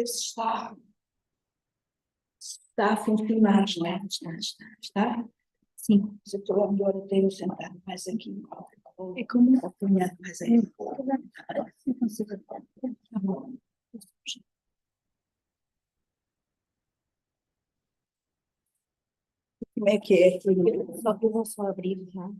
está a funcionar, não é? Está? Sim. Se eu estou melhor até eu sentar mais aqui. É como apanhar mais aí. Tá bom. Como é que é? Só que eu vou só abrir já.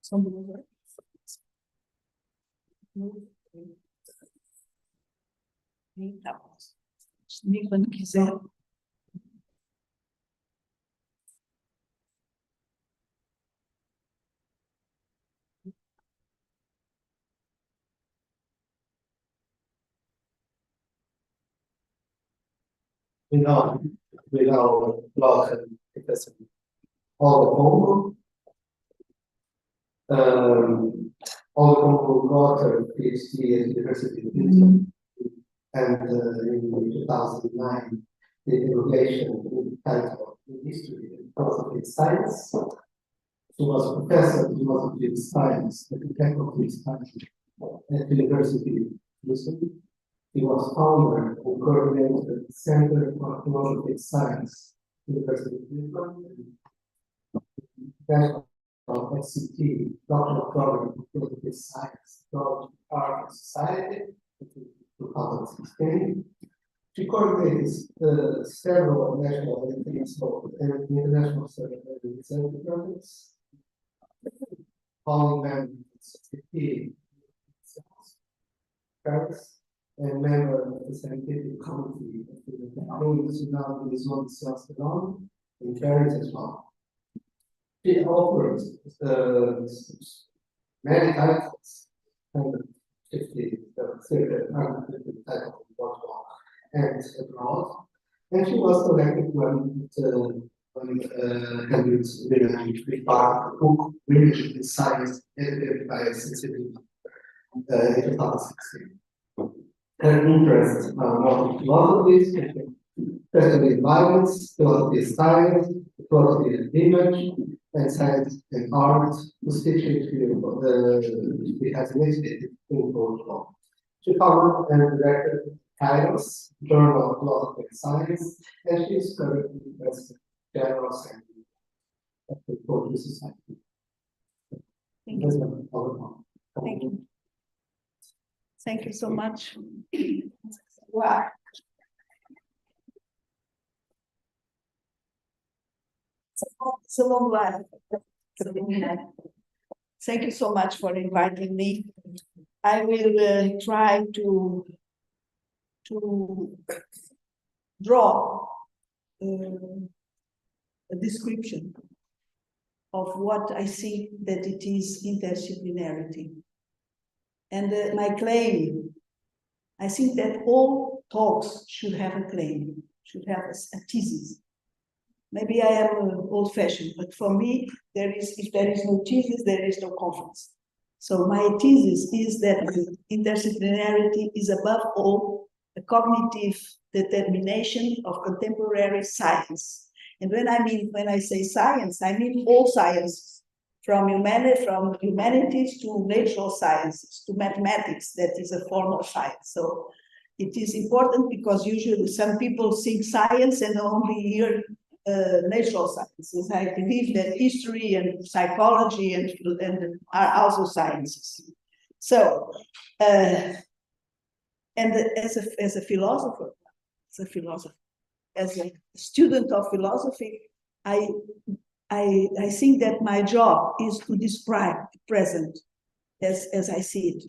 São duas horas. Tá bom. Nem quando quiser. Without law and all the Congo. All the Congo got a PhD at the University of Houston, and in 2009, the innovation title in history and philosophy of science. He was a professor in philosophy of science at the Faculty of Science at the University of Houston. He was founder and coordinator of the Center for Philosophy of Science, University of Houston, and of SCT, Doctoral Program in Philosophy of Science, Theology, Art and Society, in 2016. She coordinates several national and international research projects, founding member of SCT, Paris, and member of the scientific committee of the National Museum of in Paris as well. She offers many titles, 150 titles and abroad, and she was selected when Henry to be part of the book Religion and Science, edited by Symposium in 2016. Her interests are modern philosophies, especially violence, philosophy of science, philosophy of image, and science and art, whose teaching she has initiated in Portugal. She founded and directed Kairos, Journal of Philosophy and Science, and she is currently President General Secretary of the Portuguese Society. Thank you. Thank you. Thank you so much. Wow. It's a long life. Thank you so much for inviting me. I will try to draw a description of what I see that it is interdisciplinarity. And my claim, I think that all talks should have a claim, should have a thesis. Maybe I am old-fashioned, but for me, if there is no thesis, there is no conference. So my thesis is that interdisciplinarity is above all a cognitive determination of contemporary science. And when I say science, I mean all sciences, from humanities to natural sciences, to mathematics, that is a form of science. So it is important because usually some people think science and only hear natural sciences. I believe that history and psychology and are also sciences. So, and as a philosopher, as a student of philosophy, I think that my job is to describe the present as I see it,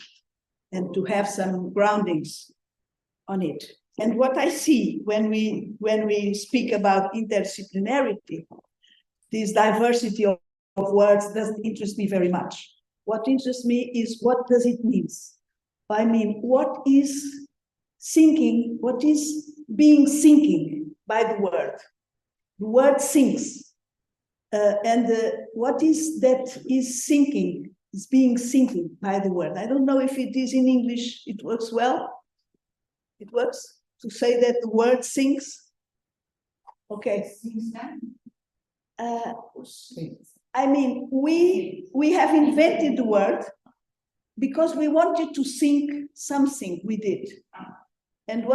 and to have some groundings on it. And what I see when we speak about interdisciplinarity, this diversity of words doesn't interest me very much. What interests me is what does it mean? I mean, what is thinking, what is being thinking by the word? The word thinks. what is that is sinking, is being sinking by the word. I don't know if it is in English, it works well. It works to say that the word sinks. Okay. I mean, we have invented the word because we wanted to sink something we did. And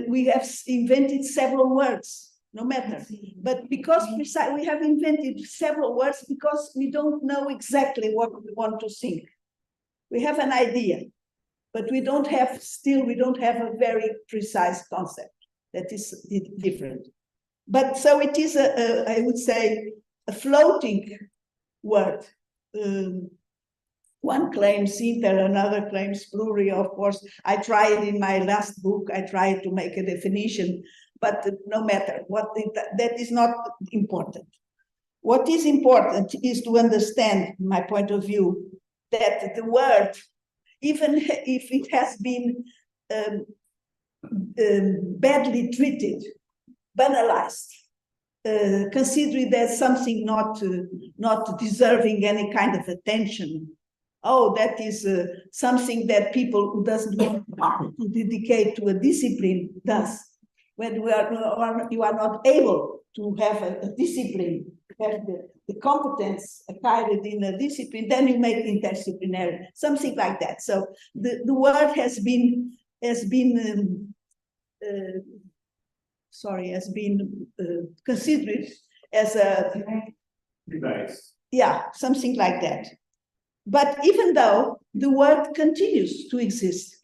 we have invented several words, no matter. But because we have invented several words because we don't know exactly what we want to sink. We have an idea, but we don't have a very precise concept. That is different. But so it is I would say, a floating word. One claims inter, another claims pluri. Of course, I tried in my last book, I tried to make a definition, but no matter what, that is not important. What is important is to understand, my point of view, that the word, even if it has been badly treated, banalized, considered as something not deserving any kind of attention. Oh, that is something that people who doesn't want to dedicate to a discipline does. When you are not able to have a discipline, have the competence acquired in a discipline, then you make interdisciplinary, something like that. So the word has been considered as a device. Yeah, something like that. But even though the word continues to exist,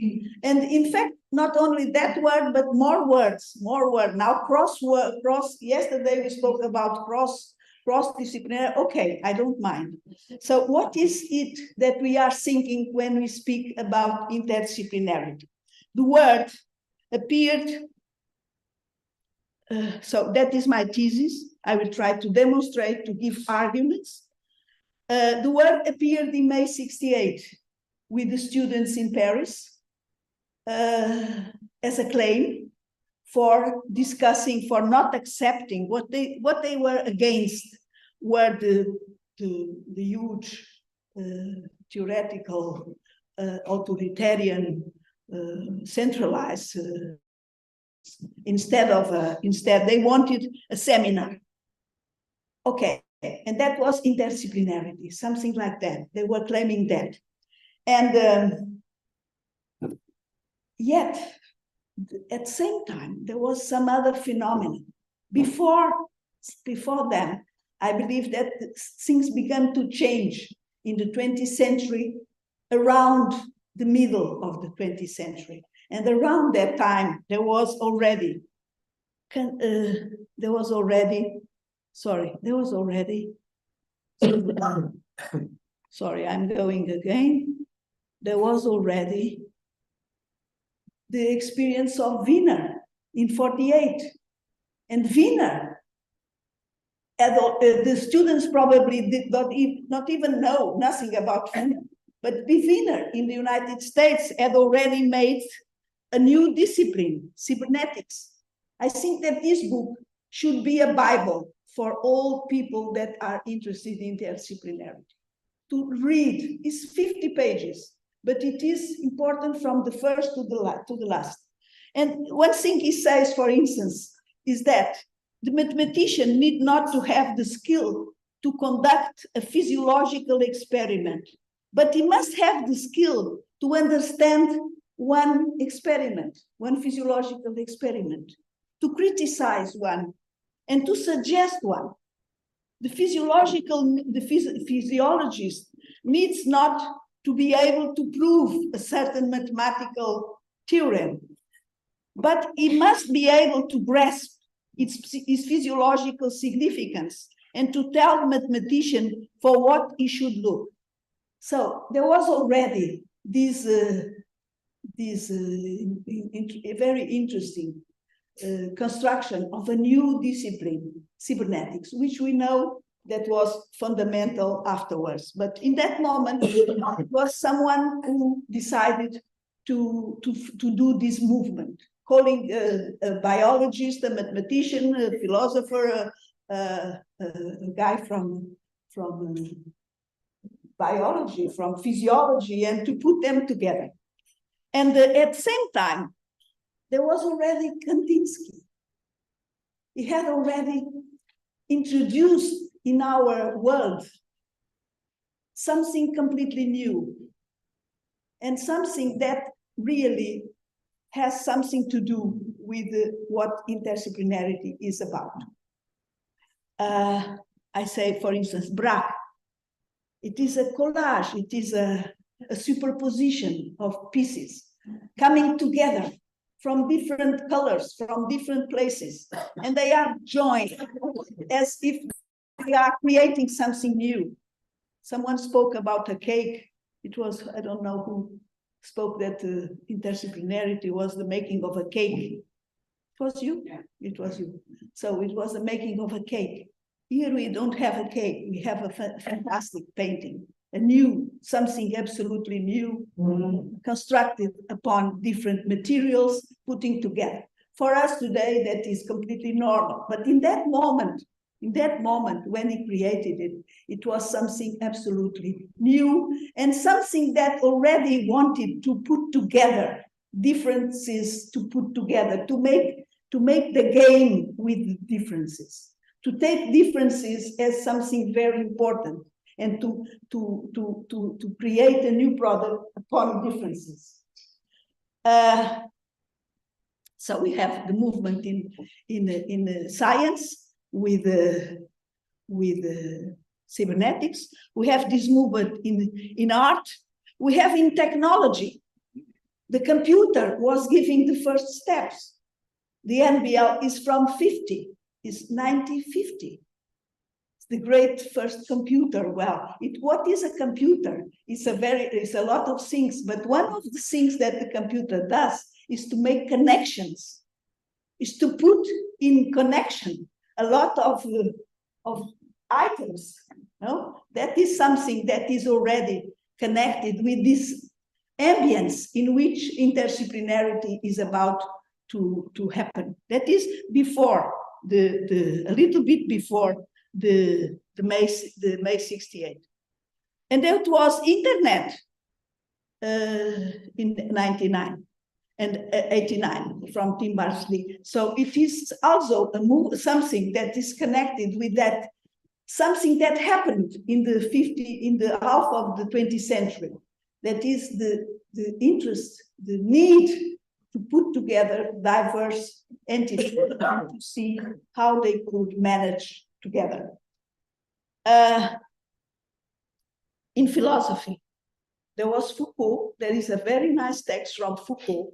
and in fact, not only that word, but more words. Now cross. Yesterday we spoke about cross-disciplinary. Okay, I don't mind. So what is it that we are thinking when we speak about interdisciplinarity? The word appeared. So that is my thesis. I will try to demonstrate, to give arguments. The word appeared in May 1968 with the students in Paris as a claim for discussing, for not accepting what they were against were the huge theoretical authoritarian centralized instead they wanted a seminar. Okay. And that was interdisciplinarity, something like that. They were claiming that. And yet, at the same time, there was some other phenomenon. Before them, I believe that things began to change in the 20th century, around the middle of the 20th century. And around that time, there was already sorry, I'm going again. There was already the experience of Wiener in 1948. And Wiener, the students probably did not even know nothing about Wiener, but Wiener in the United States had already made a new discipline, cybernetics. I think that this book should be a Bible for all people that are interested in interdisciplinarity. To read is 50 pages, but it is important from the first to the last. And one thing he says, for instance, is that the mathematician need not to have the skill to conduct a physiological experiment, but he must have the skill to understand one experiment, one physiological experiment, to criticize one, and to suggest one. The physiologist needs not to be able to prove a certain mathematical theorem, but he must be able to grasp its physiological significance and to tell the mathematician for what he should look. So there was already this very interesting construction of a new discipline, cybernetics, which we know that was fundamental afterwards. But in that moment, it was someone who decided to do this movement, calling a biologist, a mathematician, a philosopher, a guy from biology, from physiology, and to put them together. And at the same time, there was already Kandinsky. He had already introduced in our world something completely new, and something that really has something to do with what interdisciplinarity is about. I say, for instance, Braque. It is a collage, it is a superposition of pieces coming together from different colors, from different places, and they are joined as if we are creating something new. Someone spoke about a cake. It was, I don't know who spoke that interdisciplinarity was the making of a cake. It was you? Yeah. It was you. So it was the making of a cake. Here we don't have a cake, we have a fantastic painting, a new, something absolutely new, constructed upon different materials, putting together. For us today, that is completely normal. But in that moment when he created it, it was something absolutely new and something that already wanted to put together differences, to put together, to make the game with differences. To take differences as something very important and to create a new product upon differences. So we have the movement in science with cybernetics. We have this movement in art. We have in technology. The computer was giving the first steps. The NBL is from 50. Is 1950. It's the great first computer. Well, what is a computer? It's a lot of things, but one of the things that the computer does is to make connections, is to put in connection a lot of items. No? That is something that is already connected with this ambience in which interdisciplinarity is about to happen. That is before a little bit before the May 68. And that was internet in 99 and 89 from Tim Berners-Lee. So it is also something that is connected with that, something that happened in the half of the 20th century. That is the interest, the need to put together diverse entities to see how they could manage together. In philosophy, there was Foucault. There is a very nice text from Foucault.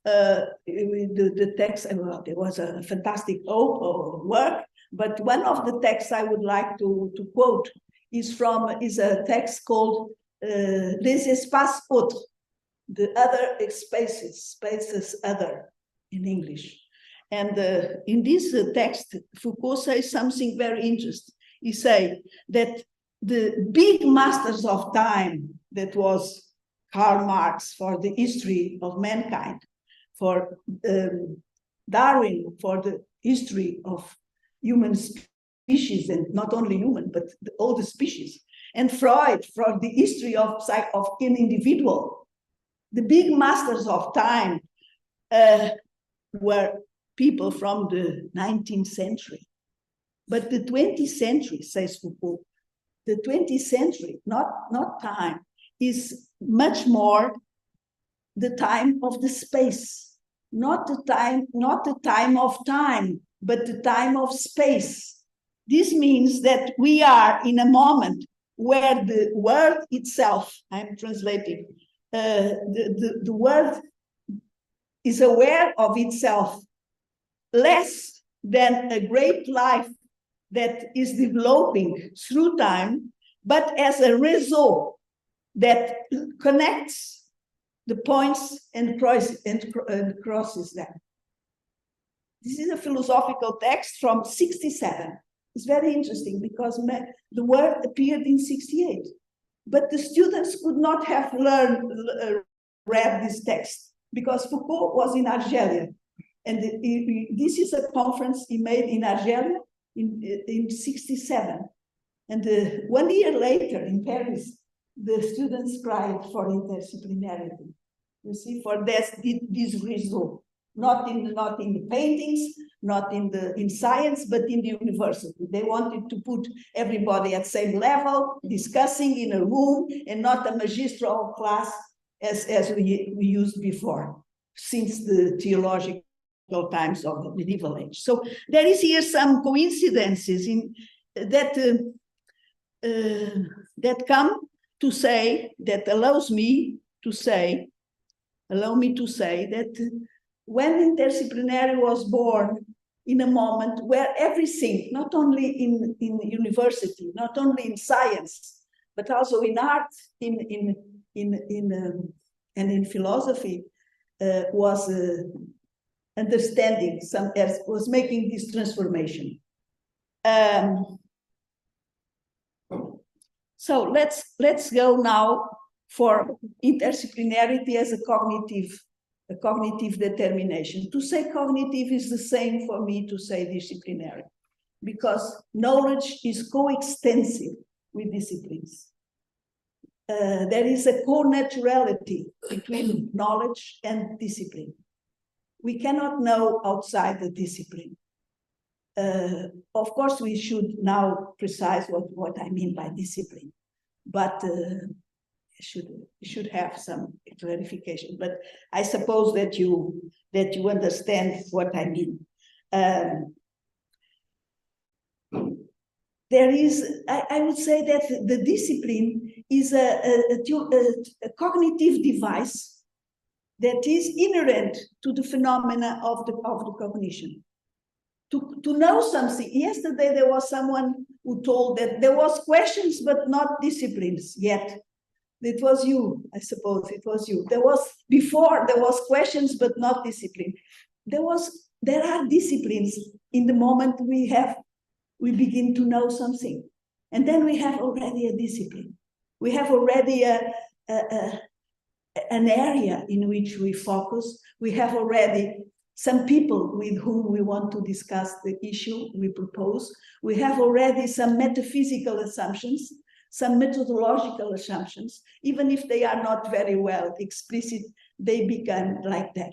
The text, there was a fantastic work, but one of the texts I would like to quote is a text called Les Espaces Autres, the other spaces other in English. And in this text, Foucault says something very interesting. He says that the big masters of time, that was Karl Marx for the history of mankind, for Darwin for the history of human species, and not only human, but all the species, and Freud for the history of an individual. The big masters of time were people from the 19th century. But the 20th century, says Foucault, the 20th century, not time, is much more the time of the space, not the time of time, but the time of space. This means that we are in a moment where the world itself, I'm translating, the world is aware of itself less than a great life that is developing through time, but as a réseau that connects the points and crosses them. This is a philosophical text from 67. It's very interesting because the word appeared in 68. But the students could not have read this text because Foucault was in Algeria. And this is a conference he made in Algeria in 67. And 1 year later in Paris, the students cried for interdisciplinarity. You see, for this result, not in the paintings, not in science, but in the university. They wanted to put everybody at the same level, discussing in a room, and not a magistral class as we used before, since the theological times of the medieval age. So there is here some coincidences in that that come to say, that allow me to say that when interdisciplinary was born in a moment where everything, not only in university, not only in science, but also in art, and in philosophy, was understanding was making this transformation. So let's go now for interdisciplinarity as a cognitive determination. To say cognitive is the same for me to say disciplinary, because knowledge is coextensive with disciplines. There is a co-naturality between knowledge and discipline. We cannot know outside the discipline. Of course, we should now precise what I mean by discipline, but should have some clarification. But I suppose that you understand what I mean. There is, I would say that the discipline is a cognitive device that is inherent to the phenomena of the cognition. To know something. Yesterday there was someone who told that there was questions but not disciplines yet. It was you, I suppose. It was you. There was questions but not discipline. There are disciplines in the moment we begin to know something, and then we have already a discipline. We have already an area in which we focus. We have already some people with whom we want to discuss the issue we propose. We have already some metaphysical assumptions, some methodological assumptions. Even if they are not very well explicit, they become like that.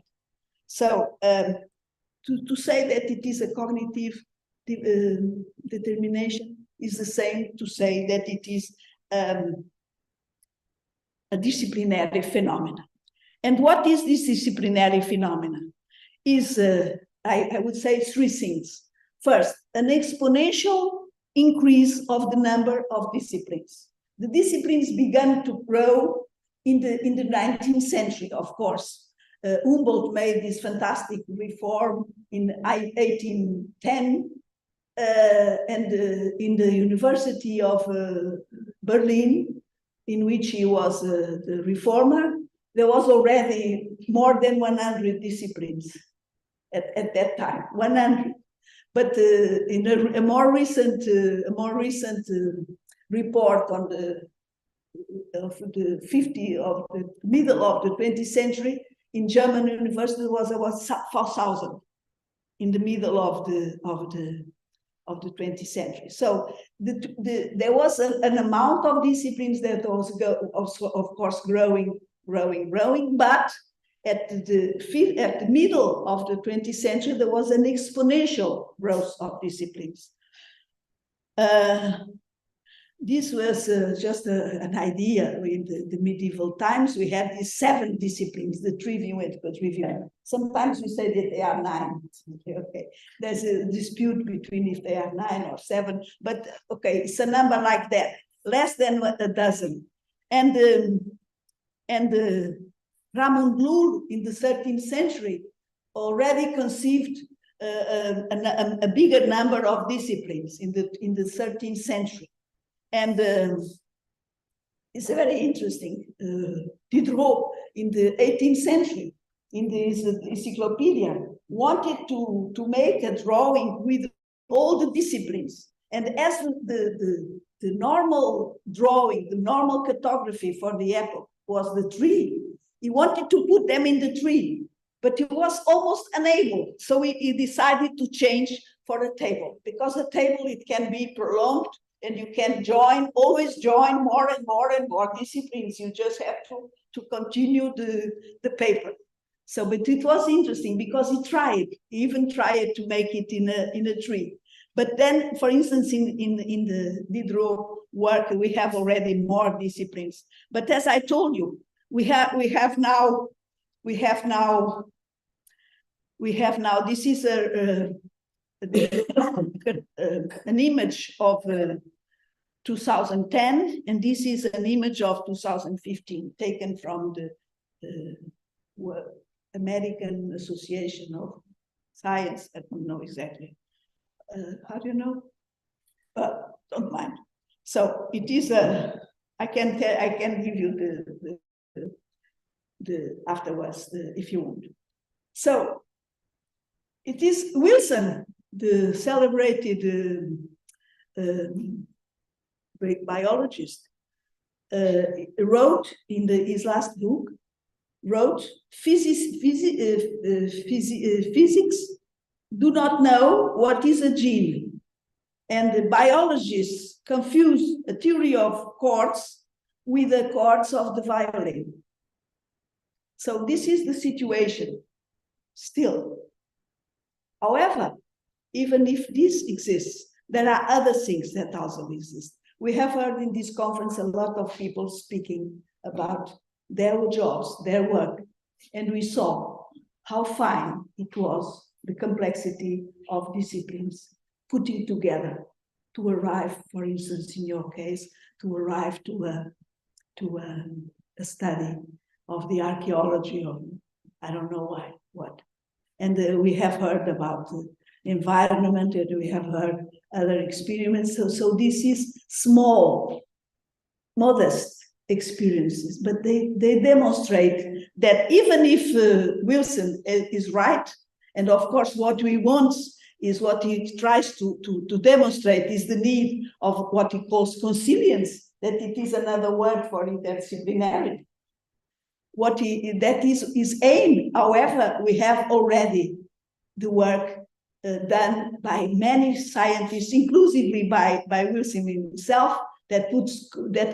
So to say that it is a cognitive determination is the same to say that it is a disciplinary phenomenon. And what is this disciplinary phenomenon? Is, I would say, three things. First, an exponential increase of the number of disciplines. The disciplines began to grow in the 19th century, of course. Humboldt made this fantastic reform in 1810, and in the University of Berlin, in which he was the reformer, there was already more than 100 disciplines at that time, 100. But in a more recent report on the middle of the 20th century, in German university was about 4,000 in the middle of the 20th century. So there was an amount of disciplines that was of course growing, but at the middle of the 20th century, there was an exponential growth of disciplines. This was just an idea. In the medieval times, we had these 7 disciplines, the trivium and quadrivium. Sometimes we say that they are 9. Okay. There's a dispute between if they are 9 or 7, but okay, it's a number like that, less than a dozen. And Ramon Llull in the 13th century already conceived a bigger number of disciplines in the 13th century. And it's very interesting. Diderot in the 18th century, in this encyclopedia, wanted to make a drawing with all the disciplines. And as the normal drawing, the normal cartography for the epoch was the tree, he wanted to put them in the tree, but he was almost unable. So he decided to change for a table, because a table, it can be prolonged and you can always join more and more and more disciplines. You just have to continue the paper. So, but it was interesting because he even tried to make it in a tree. But then, for instance, in the Diderot work, we have already more disciplines. But as I told you, we have now, this is an image of 2010, and this is an image of 2015, taken from the American Association of Science. I don't know exactly. How do you know? Don't mind. So it is I can give you the afterwards if you want. So it is Wilson, the celebrated Greek biologist, wrote in his last book, physics do not know what is a gene, and the biologists confuse a theory of chords with the chords of the violin. So this is the situation still. However, even if this exists, there are other things that also exist. We have heard in this conference a lot of people speaking about their jobs, their work, and we saw how fine it was, the complexity of disciplines putting together to arrive, for instance, in your case, to arrive to a study of the archaeology of, I don't know why, what. And we have heard about the environment, and we have heard other experiments. So this is small, modest experiences, but they demonstrate that even if Wilson is right, and of course what we want is what he tries to demonstrate is the need of what he calls consilience, that it is another word for interdisciplinarity. That is his aim. However, we have already the work done by many scientists, inclusively by Wilson himself, that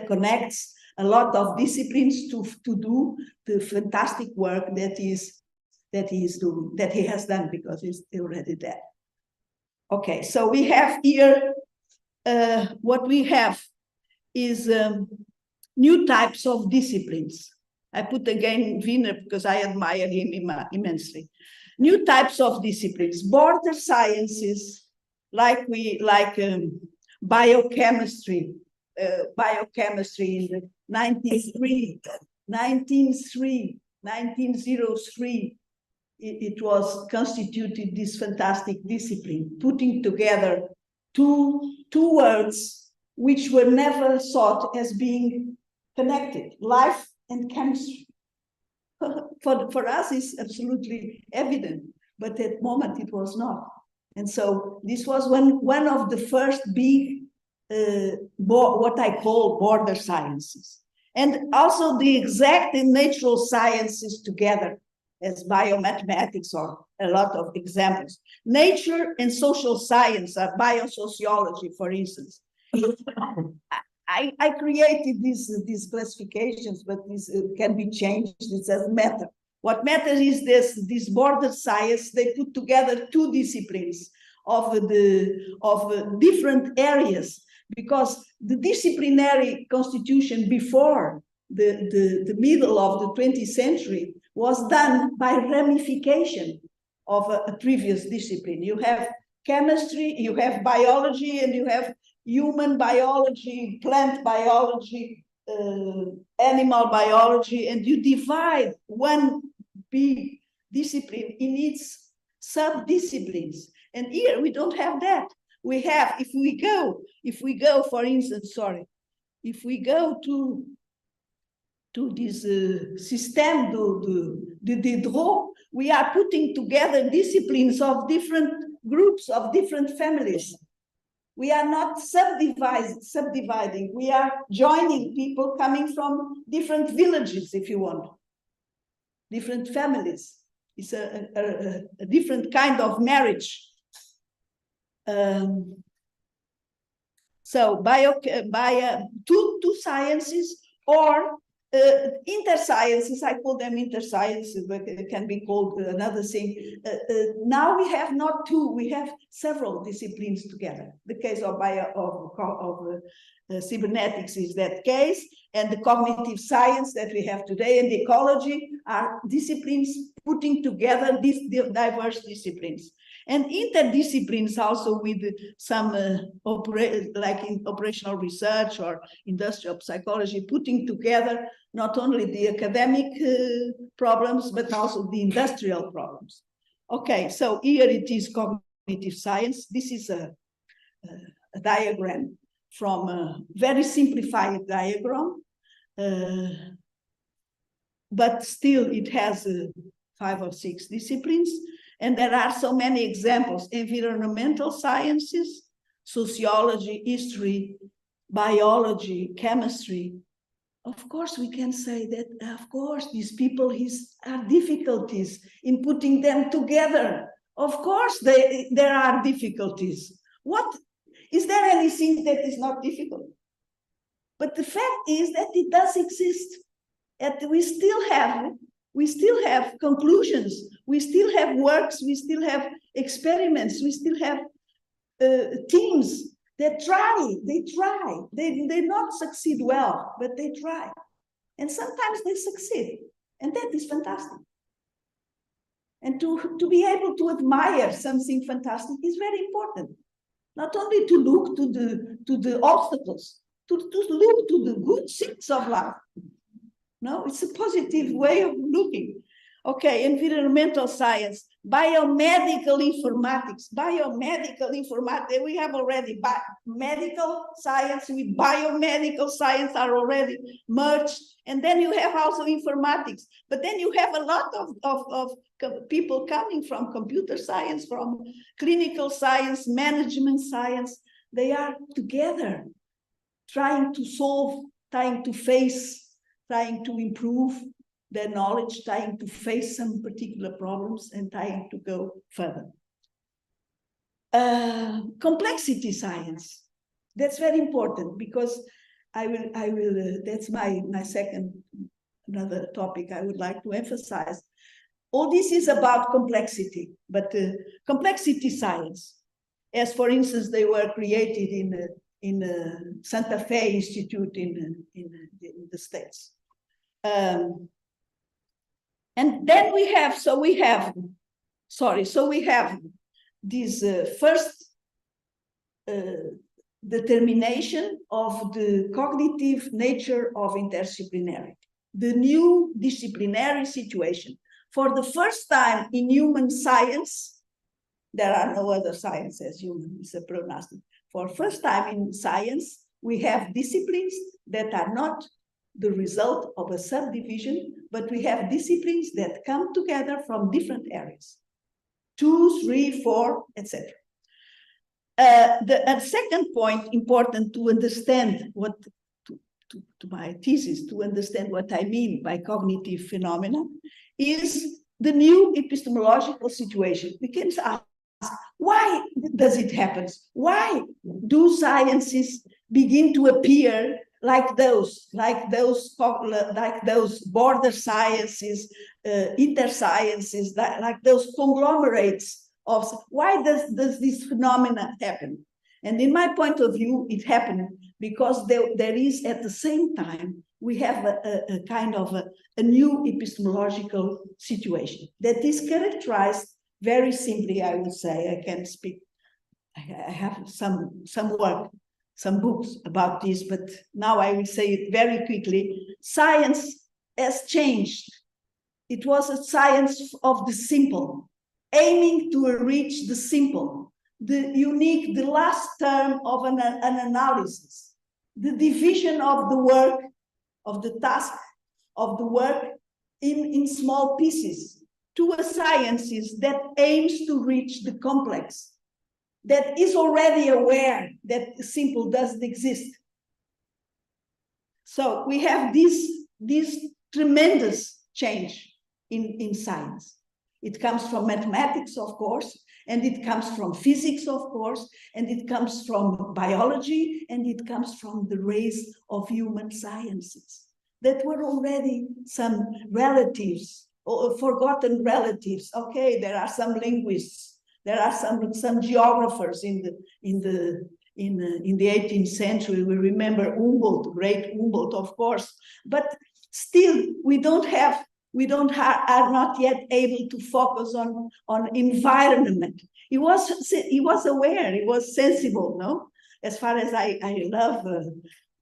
connects a lot of disciplines to do the fantastic work that he has done, because he's already there. Okay, so we have here what we have is new types of disciplines. I put again Wiener because I admire him immensely. New types of disciplines, border sciences, like biochemistry in the 1903, it was constituted this fantastic discipline, putting together two words which were never thought as being connected, life and chemistry. For us, it's absolutely evident, but at that moment it was not. And so this was one of the first big, what I call border sciences. And also the exact and natural sciences together, as biomathematics or a lot of examples. Nature and social science, biosociology, for instance. I created these classifications, but this can be changed. It doesn't matter. What matters is this border science. They put together two disciplines of different areas, because the disciplinary constitution before the middle of the 20th century was done by ramification of a previous discipline. You have chemistry, you have biology, and you have human biology, plant biology, animal biology, and you divide one big discipline in its sub-disciplines. And here we don't have that. We have, if we go, for instance, if we go to this système de Diderot, we are putting together disciplines of different groups, of different families. We are not subdividing. We are joining people coming from different villages, if you want, different families. It's a different kind of marriage. So two sciences or intersciences, I call them intersciences, but it can be called another thing. Now we have not two, we have several disciplines together. The case of cybernetics is that case, and the cognitive science that we have today and the ecology are disciplines putting together these diverse disciplines. And interdisciplines also with some like in operational research or industrial psychology, putting together not only the academic problems, but also the industrial problems. Okay, so here it is cognitive science. This is a diagram from a very simplified diagram, but still it has 5 or 6 disciplines. And there are so many examples: environmental sciences, sociology, history, biology, chemistry. Of course, we can say that, of course, these people have difficulties in putting them together. Of course, there are difficulties. What is there anything that is not difficult? But the fact is that it does exist. And we still have conclusions, we still have works, we still have experiments, we still have teams that they not succeed well, but they try. And sometimes they succeed, and that is fantastic. And to be able to admire something fantastic is very important. Not only to look to the obstacles, to look to the good things of life. No, it's a positive way of looking. Okay, environmental science, biomedical informatics. We have already medical science with biomedical science are already merged. And then you have also informatics. But then you have a lot of people coming from computer science, from clinical science, management science. They are together trying to solve, trying to face, trying to improve their knowledge, trying to face some particular problems and trying to go further. Complexity science, that's very important, because I will that's my second, another topic I would like to emphasize. All this is about complexity, but complexity science, as for instance, they were created in Santa Fe Institute in the States. And then we have this first determination of the cognitive nature of interdisciplinarity, the new disciplinary situation. For the first time in human science, there are no other science as human, it's a pronouncement. For the first time in science, we have disciplines that are not the result of a subdivision, but we have disciplines that come together from different areas, 2, 3, 4, etc. The second point important to understand to my thesis, to understand what I mean by cognitive phenomena, is the new epistemological situation. We can ask, why does it happen? Why do sciences begin to appear like those border sciences, intersciences, like those conglomerates of, why does this phenomena happen? And in my point of view, it happened because there is, at the same time, we have a kind of a new epistemological situation that is characterized very simply, I would say. I can speak, I have some work, some books about this, but now I will say it very quickly. Science has changed. It was a science of the simple, aiming to reach the simple, the unique, the last term of an analysis, the division of the work, of the task, of the work in small pieces, to a sciences that aims to reach the complex, that is already aware that the simple doesn't exist. So we have this tremendous change in science. It comes from mathematics, of course, and it comes from physics, of course, and it comes from biology, and it comes from the race of human sciences. That were already some relatives, or forgotten relatives. Okay, there are some linguists, there are some geographers in the 18th century. We remember Humboldt, great Humboldt, of course, but still are not yet able to focus on environment. He was aware, he was sensible, no? As far as I love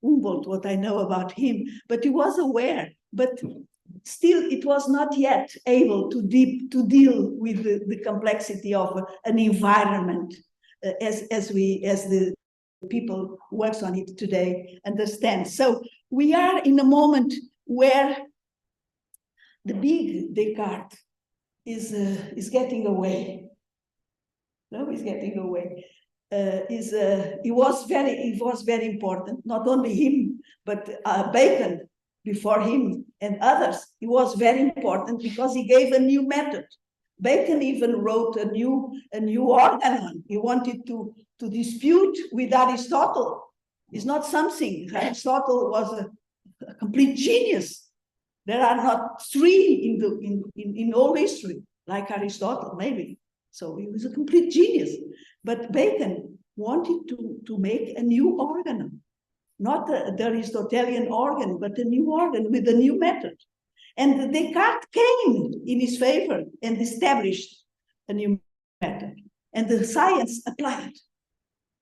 Humboldt, what I know about him, but he was aware, but still it was not yet able to deal with the complexity of an environment as the people who works on it today understand. So we are in a moment where the big Descartes is getting away. No, he's getting away. He was very important. Not only him, but Bacon before him and others. He was very important because he gave a new method. Bacon even wrote a new organon. He wanted to dispute with Aristotle. It's not something. Aristotle was a complete genius. There are not three in all history like Aristotle, maybe. So he was a complete genius. But Bacon wanted to make a new organ, not the Aristotelian organ, but a new organ with a new method. And Descartes came in his favor and established a new method. And the science applied.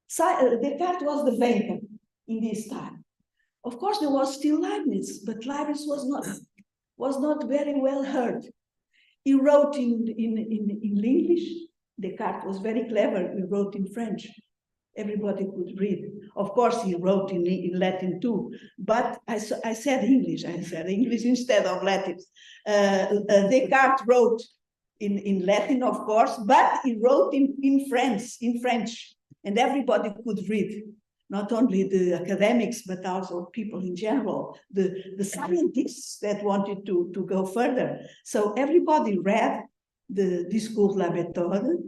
Descartes was the Vector in this time. Of course, there was still Leibniz, but Leibniz was not very well heard. He wrote in English. Descartes was very clever. He wrote in French. Everybody could read. Of course, he wrote in Latin too. But I said English. I said English instead of Latin. Descartes wrote in Latin, of course, but he wrote in French, and everybody could read. Not only the academics, but also people in general, the scientists that wanted to go further. So everybody read the Discours de la Méthode,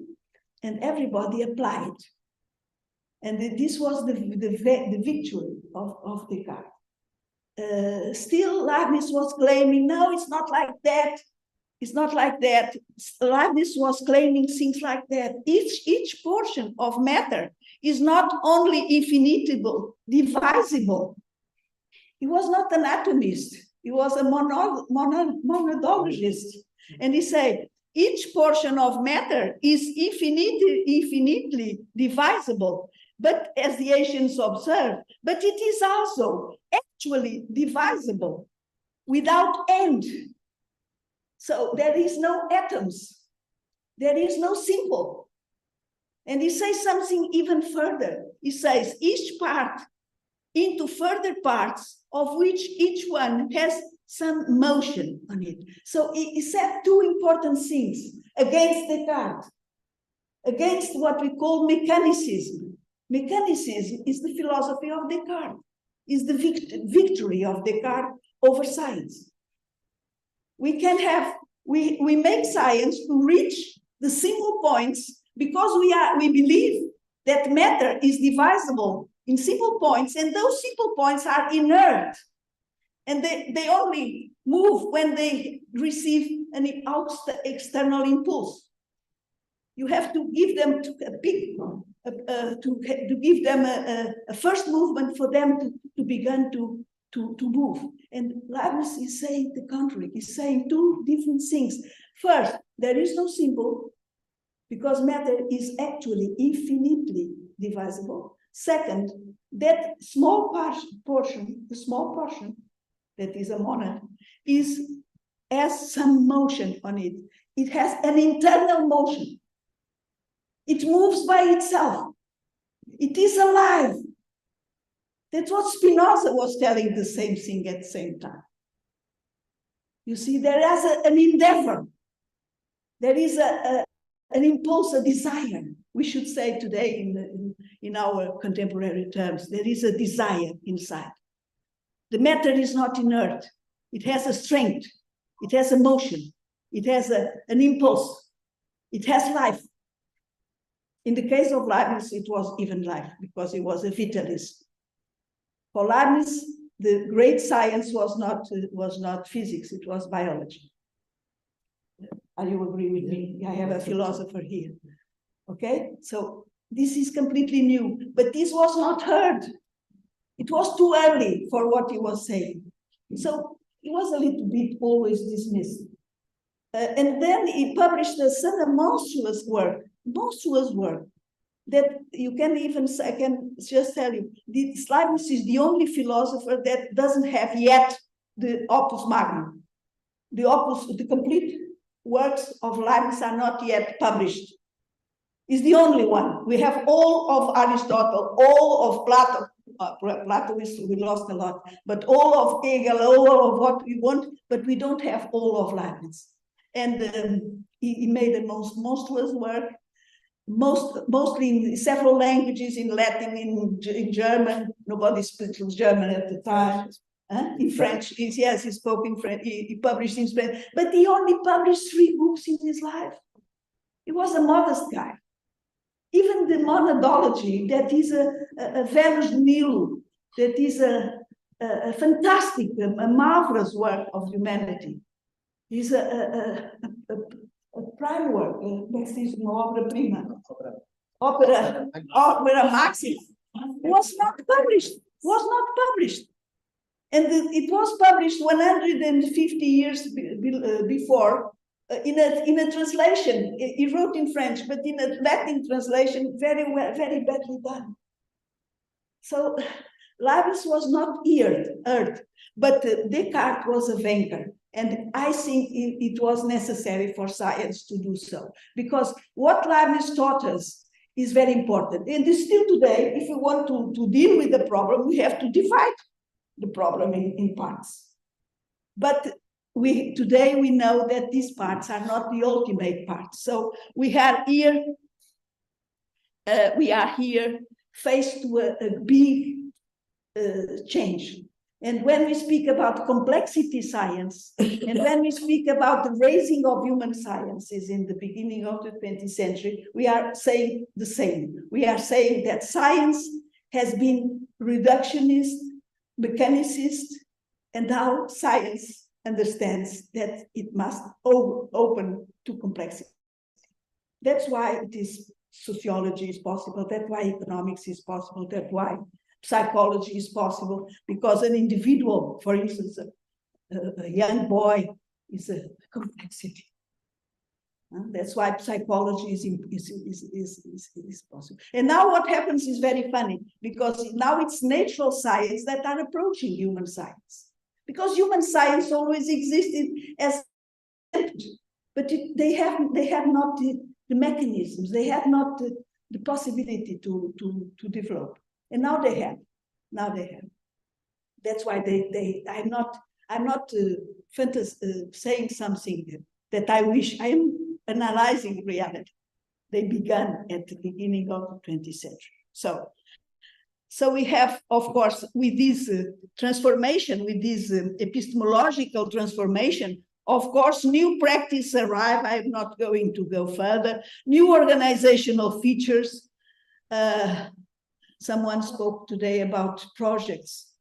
and everybody applied. And this was the victory of Descartes. Still, Leibniz was claiming, no, it's not like that. It's not like that. Leibniz was claiming things like that. Each portion of matter is not only infinitable, divisible. He was not an atomist. He was a monadologist. And he said, each portion of matter is infinitely divisible, but as the ancients observed, but it is also actually divisible without end. So there is no atoms. There is no symbol. And he says something even further. He says each part into further parts of which each one has some motion on it. So he said two important things against Descartes, against what we call mechanicism. Mechanicism is the philosophy of Descartes, is the victory of Descartes over science. We make science to reach the simple points because we believe that matter is divisible in simple points, and those simple points are inert. And they only move when they receive an external impulse. You have to give them to give them a first movement for them to begin to move. And Leibniz is saying the contrary. He's saying two different things. First, there is no symbol because matter is actually infinitely divisible. Second, that small portion, the small portion that is a monad, has some motion on it. It has an internal motion. It moves by itself. It is alive. That's what Spinoza was telling the same thing at the same time. You see, there is an endeavor. There is an impulse, a desire. We should say today in our contemporary terms, there is a desire inside. The matter is not inert. It has a strength. It has a motion. It has an impulse. It has life. In the case of Leibniz, it was even life because he was a vitalist. For Leibniz, the great science was not physics, it was biology. Are you agree with me? I have a philosopher here. Okay, so this is completely new, but this was not heard. It was too early for what he was saying. So it was a little bit always dismissed. And then he published a monstrous work that you can even, I can just tell you, Leibniz is the only philosopher that doesn't have yet the opus magnum. The complete works of Leibniz are not yet published. He's the only one. We have all of Aristotle, all of Plato. Plato we lost a lot, but all of Hegel, all of what we want, but we don't have all of Leibniz. And he made the most monstrous work, mostly in several languages, in Latin, in German. Nobody spoke German at the time. In French, yes, he spoke in French. He published in Spanish, but he only published 3 books in his life. He was a modest guy. Even the monadology, that is a Venus nil, that is a fantastic, a marvelous work of humanity, is a prime work. Next is uma obra-prima. Opera maxima. Was not published. And it was published 150 years before in a translation. He wrote in French, but in a Latin translation, very badly done. So Leibniz was not heard, but Descartes was a thinker. And I think it was necessary for science to do so, because what Leibniz taught us is very important. And still today, if we want to deal with the problem, we have to divide the problem in parts. But today we know that these parts are not the ultimate parts. So we are here faced with a big change. And when we speak about complexity science, and when we speak about the raising of human sciences in the beginning of the 20th century, we are saying the same. We are saying that science has been reductionist, mechanicist, and now science understands that it must open to complexity. That's why it is sociology is possible, that's why economics is possible, that's why psychology is possible, because an individual, for instance, a young boy is a complexity. That's why psychology is possible. And now what happens is very funny, because now it's natural science that are approaching human science. Because human science always existed as, but they have not the mechanisms, they have not the possibility to develop. And now they have. That's why I'm not saying something that I wish. I am analyzing reality. They began at the beginning of the 20th century. So we have, of course, with this transformation, with this epistemological transformation, of course, new practice arrive. I'm not going to go further. New organizational features. Someone spoke today about projects,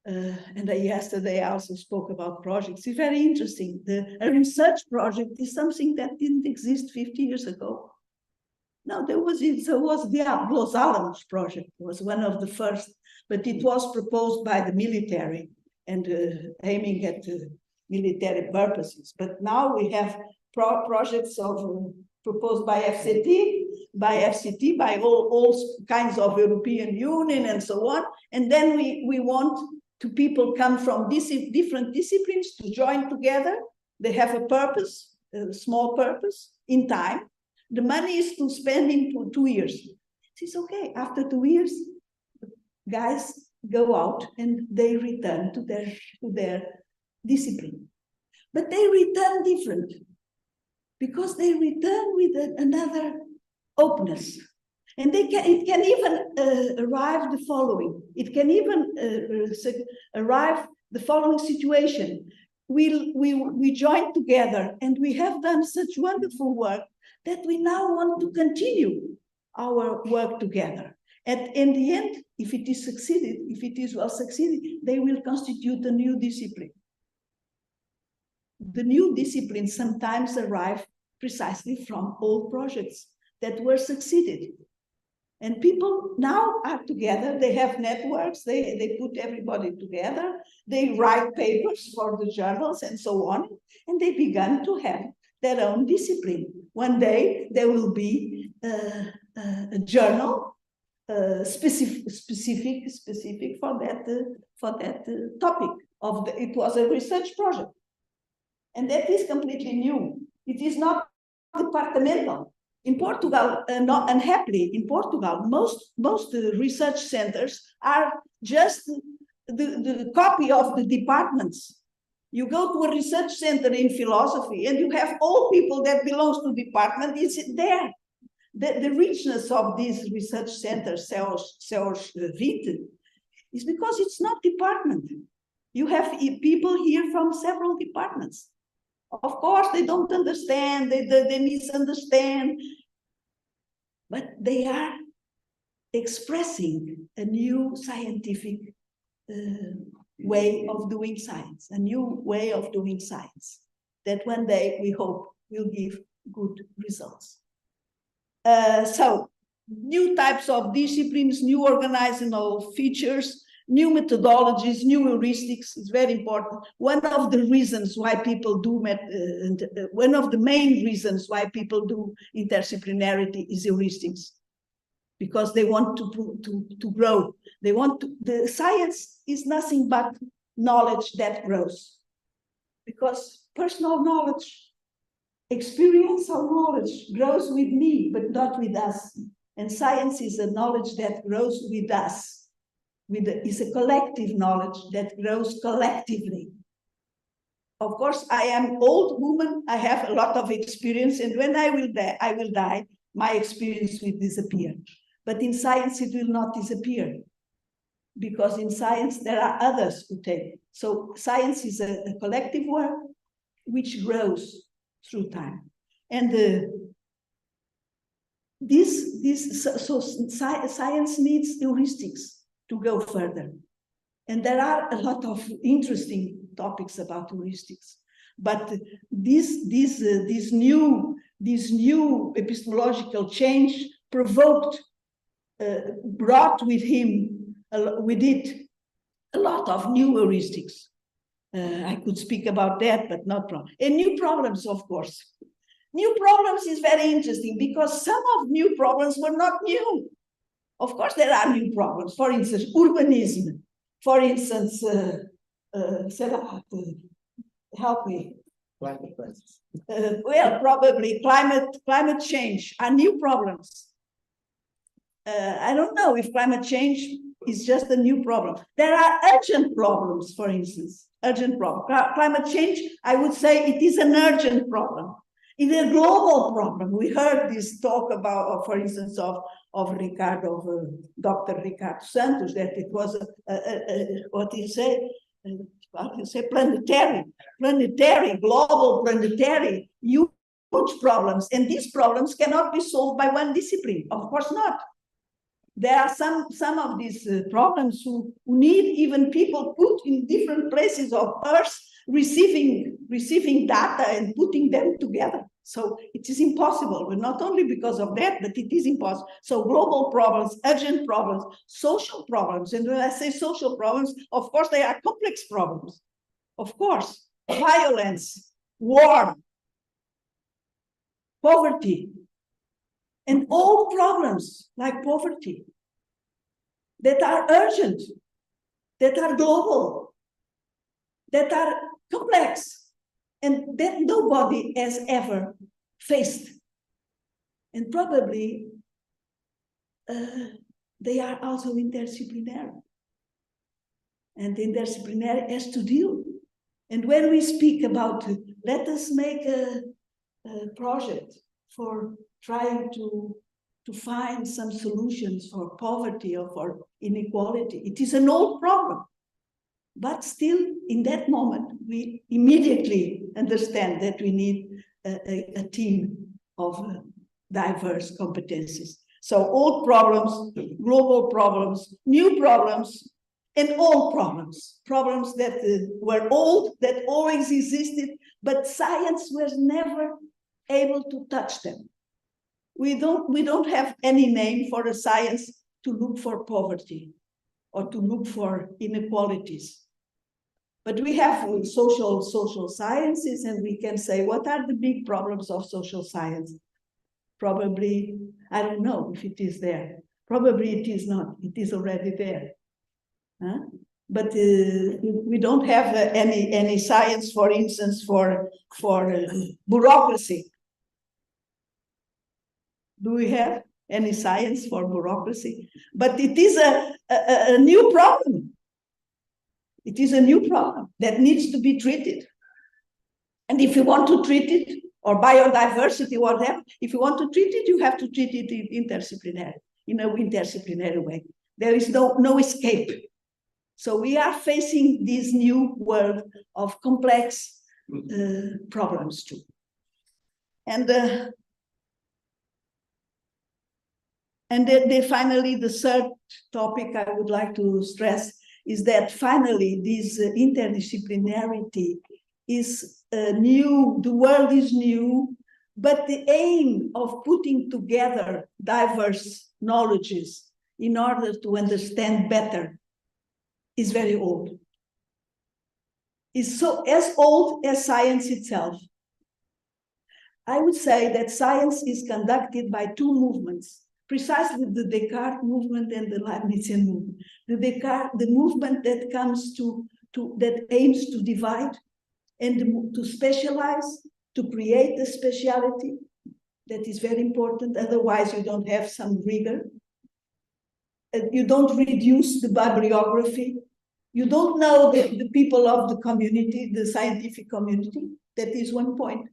and yesterday I also spoke about projects. It's very interesting. A research project is something that didn't exist 50 years ago. No, there was the Los Alamos project, was one of the first, but it was proposed by the military and aiming at military purposes. But now we have projects proposed by FCT, by all kinds of European Union and so on. And then we want people come from different disciplines to join together. They have a purpose, a small purpose in time. The money is to spend in 2 years. It's okay. After 2 years, guys go out and they return to their discipline. But they return different, because they return with another openness. And it can even arrive the following. It can even arrive the following situation. We join together and we have done such wonderful work that we now want to continue our work together. And in the end, if it is succeeded, if it is well succeeded, they will constitute a new discipline. The new disciplines sometimes arrive precisely from old projects that were succeeded. And people now are together, they have networks, they put everybody together, they write papers for the journals and so on, and they began to have their own discipline. One day there will be a journal specific for that topic. It was a research project. And that is completely new. It is not departmental. In Portugal, not unhappily, in Portugal, most research centers are just the copy of the departments. You go to a research center in philosophy and you have all people that belongs to the department is there. The richness of these research centers, Seus 20, is because it's not department. You have people here from several departments. Of course, they don't understand, they misunderstand, but they are expressing a new scientific way of doing science, a new way of doing science that one day we hope will give good results. So, new types of disciplines, new organizational features, new methodologies, new heuristics is very important. One of the reasons why people do, one of the main reasons why people do interdisciplinarity is heuristics, because they want to grow. They want to, the science is nothing but knowledge that grows, because personal knowledge, experiential knowledge grows with me, but not with us. And science is a knowledge that grows with us. Is a collective knowledge that grows collectively. Of course, I am old woman, I have a lot of experience, and when I will die, my experience will disappear. But in science, it will not disappear, because in science, there are others who take. So science is a collective work which grows through time. And science needs heuristics to go further. And there are a lot of interesting topics about heuristics. But this new epistemological change provoked, brought with it a lot of new heuristics. I could speak about that, but not problems. And new problems, of course. New problems is very interesting because some of new problems were not new. Of course, there are new problems. For instance, urbanism. For instance, help me. Climate crisis. Well, probably climate change are new problems. I don't know if climate change is just a new problem. There are urgent problems, for instance, urgent problem. Climate change, I would say it is an urgent problem. It's a global problem. We heard this talk about, for instance, of Dr. Ricardo Santos, that it was what do you say? Planetary, global, planetary, huge problems. And these problems cannot be solved by one discipline. Of course not. There are some of these problems who need even people put in different places of Earth, receiving data and putting them together. So it is impossible, but not only because of that, but it is impossible. So global problems, urgent problems, social problems. And when I say social problems, of course, they are complex problems. Of course, violence, war, poverty, and all problems like poverty that are urgent, that are global, that are complex, and that nobody has ever faced. And probably they are also interdisciplinary. And interdisciplinary has to deal. And when we speak about, let us make a project for trying to find some solutions for poverty or for inequality, it is an old problem. But still, in that moment, we immediately understand that we need a team diverse competencies. So old problems, global problems, new problems, and old problems, problems that were old, that always existed, but science was never able to touch them. We don't have any name for a science to look for poverty or to look for inequalities. But we have social sciences, and we can say, what are the big problems of social science? Probably, I don't know if it is there. Probably it is not. It is already there. Huh? But we don't have any science, for instance, for bureaucracy. Do we have any science for bureaucracy? But it is a new problem. It is a new problem that needs to be treated. And if you want to treat it, or biodiversity, whatever, if you want to treat it, you have to treat it interdisciplinary, in an interdisciplinary way. There is no escape. So we are facing this new world of complex problems too. And finally, the third topic I would like to stress is that finally this interdisciplinarity is new, the world is new, but the aim of putting together diverse knowledges in order to understand better is very old. It's so as old as science itself. I would say that science is conducted by two movements, precisely the Descartes movement and the Leibnizian movement. The movement that comes that aims to divide and to specialize, to create a speciality that is very important. Otherwise, you don't have some rigor. You don't reduce the bibliography. You don't know the people of the community, the scientific community. That is one point.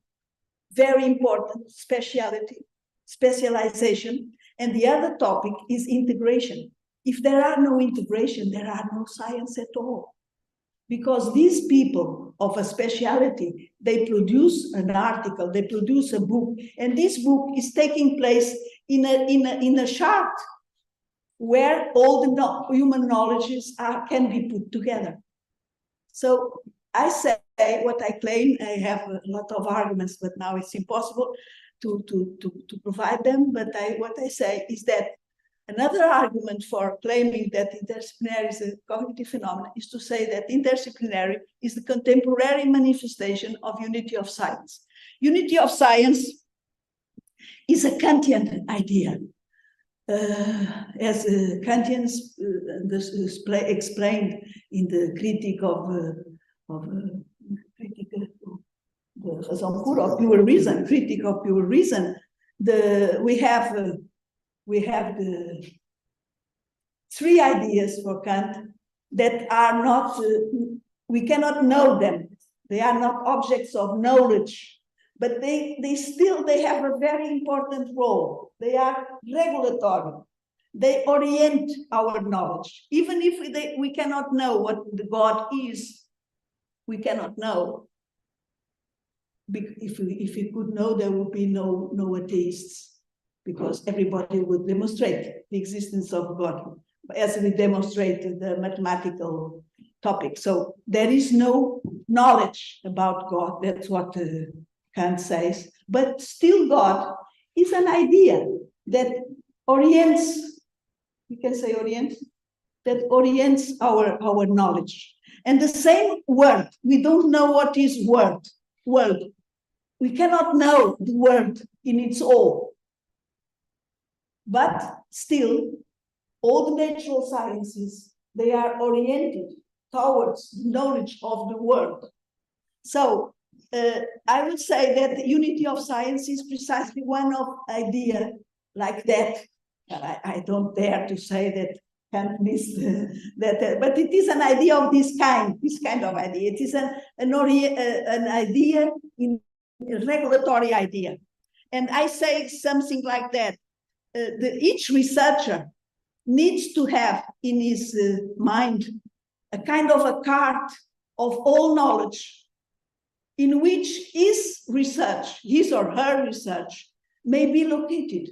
Very important, speciality, specialization. And the other topic is integration. If there are no integration, there are no science at all. Because these people of a speciality, they produce an article, they produce a book, and this book is taking place in a chart where all the human knowledges can be put together. So I say what I claim. I have a lot of arguments, but now it's impossible to provide them. But what I say is that another argument for claiming that interdisciplinary is a cognitive phenomenon is to say that interdisciplinary is the contemporary manifestation of unity of science. Unity of science is a Kantian idea. As Kantians explained in the critique of the raison pure, of pure reason, critique of pure reason, we have the three ideas for Kant that are not, we cannot know them. They are not objects of knowledge, but they have a very important role. They are regulatory. They orient our knowledge. Even if we cannot know what the God is, we cannot know. If we could know, there would be no atheists, because everybody would demonstrate the existence of God, as we demonstrated the mathematical topic. So there is no knowledge about God. That's what Kant says. But still, God is an idea that orients, we can say orients, that orients our knowledge. And the same word, we don't know what is world. We cannot know the world in its all. But still, all the natural sciences, they are oriented towards knowledge of the world. So I would say that the unity of science is precisely one of idea like that. I don't dare to say that Kant missed that, but it is an idea of this kind of idea. It is an idea, in a regulatory idea. And I say something like that. Each researcher needs to have in his mind a kind of a cart of all knowledge, in which his research, his or her research, may be located.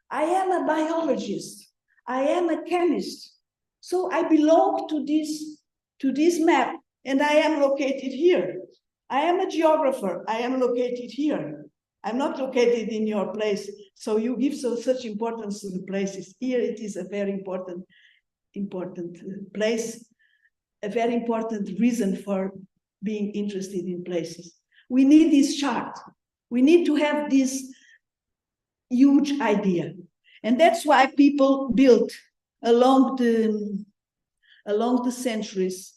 I am a biologist. I am a chemist. So I belong to this map, and I am located here. I am a geographer. I am located here. I'm not located in your place. So you give such importance to the places. Here it is a very important place, a very important reason for being interested in places. We need this chart. We need to have this huge idea. And that's why people built along the centuries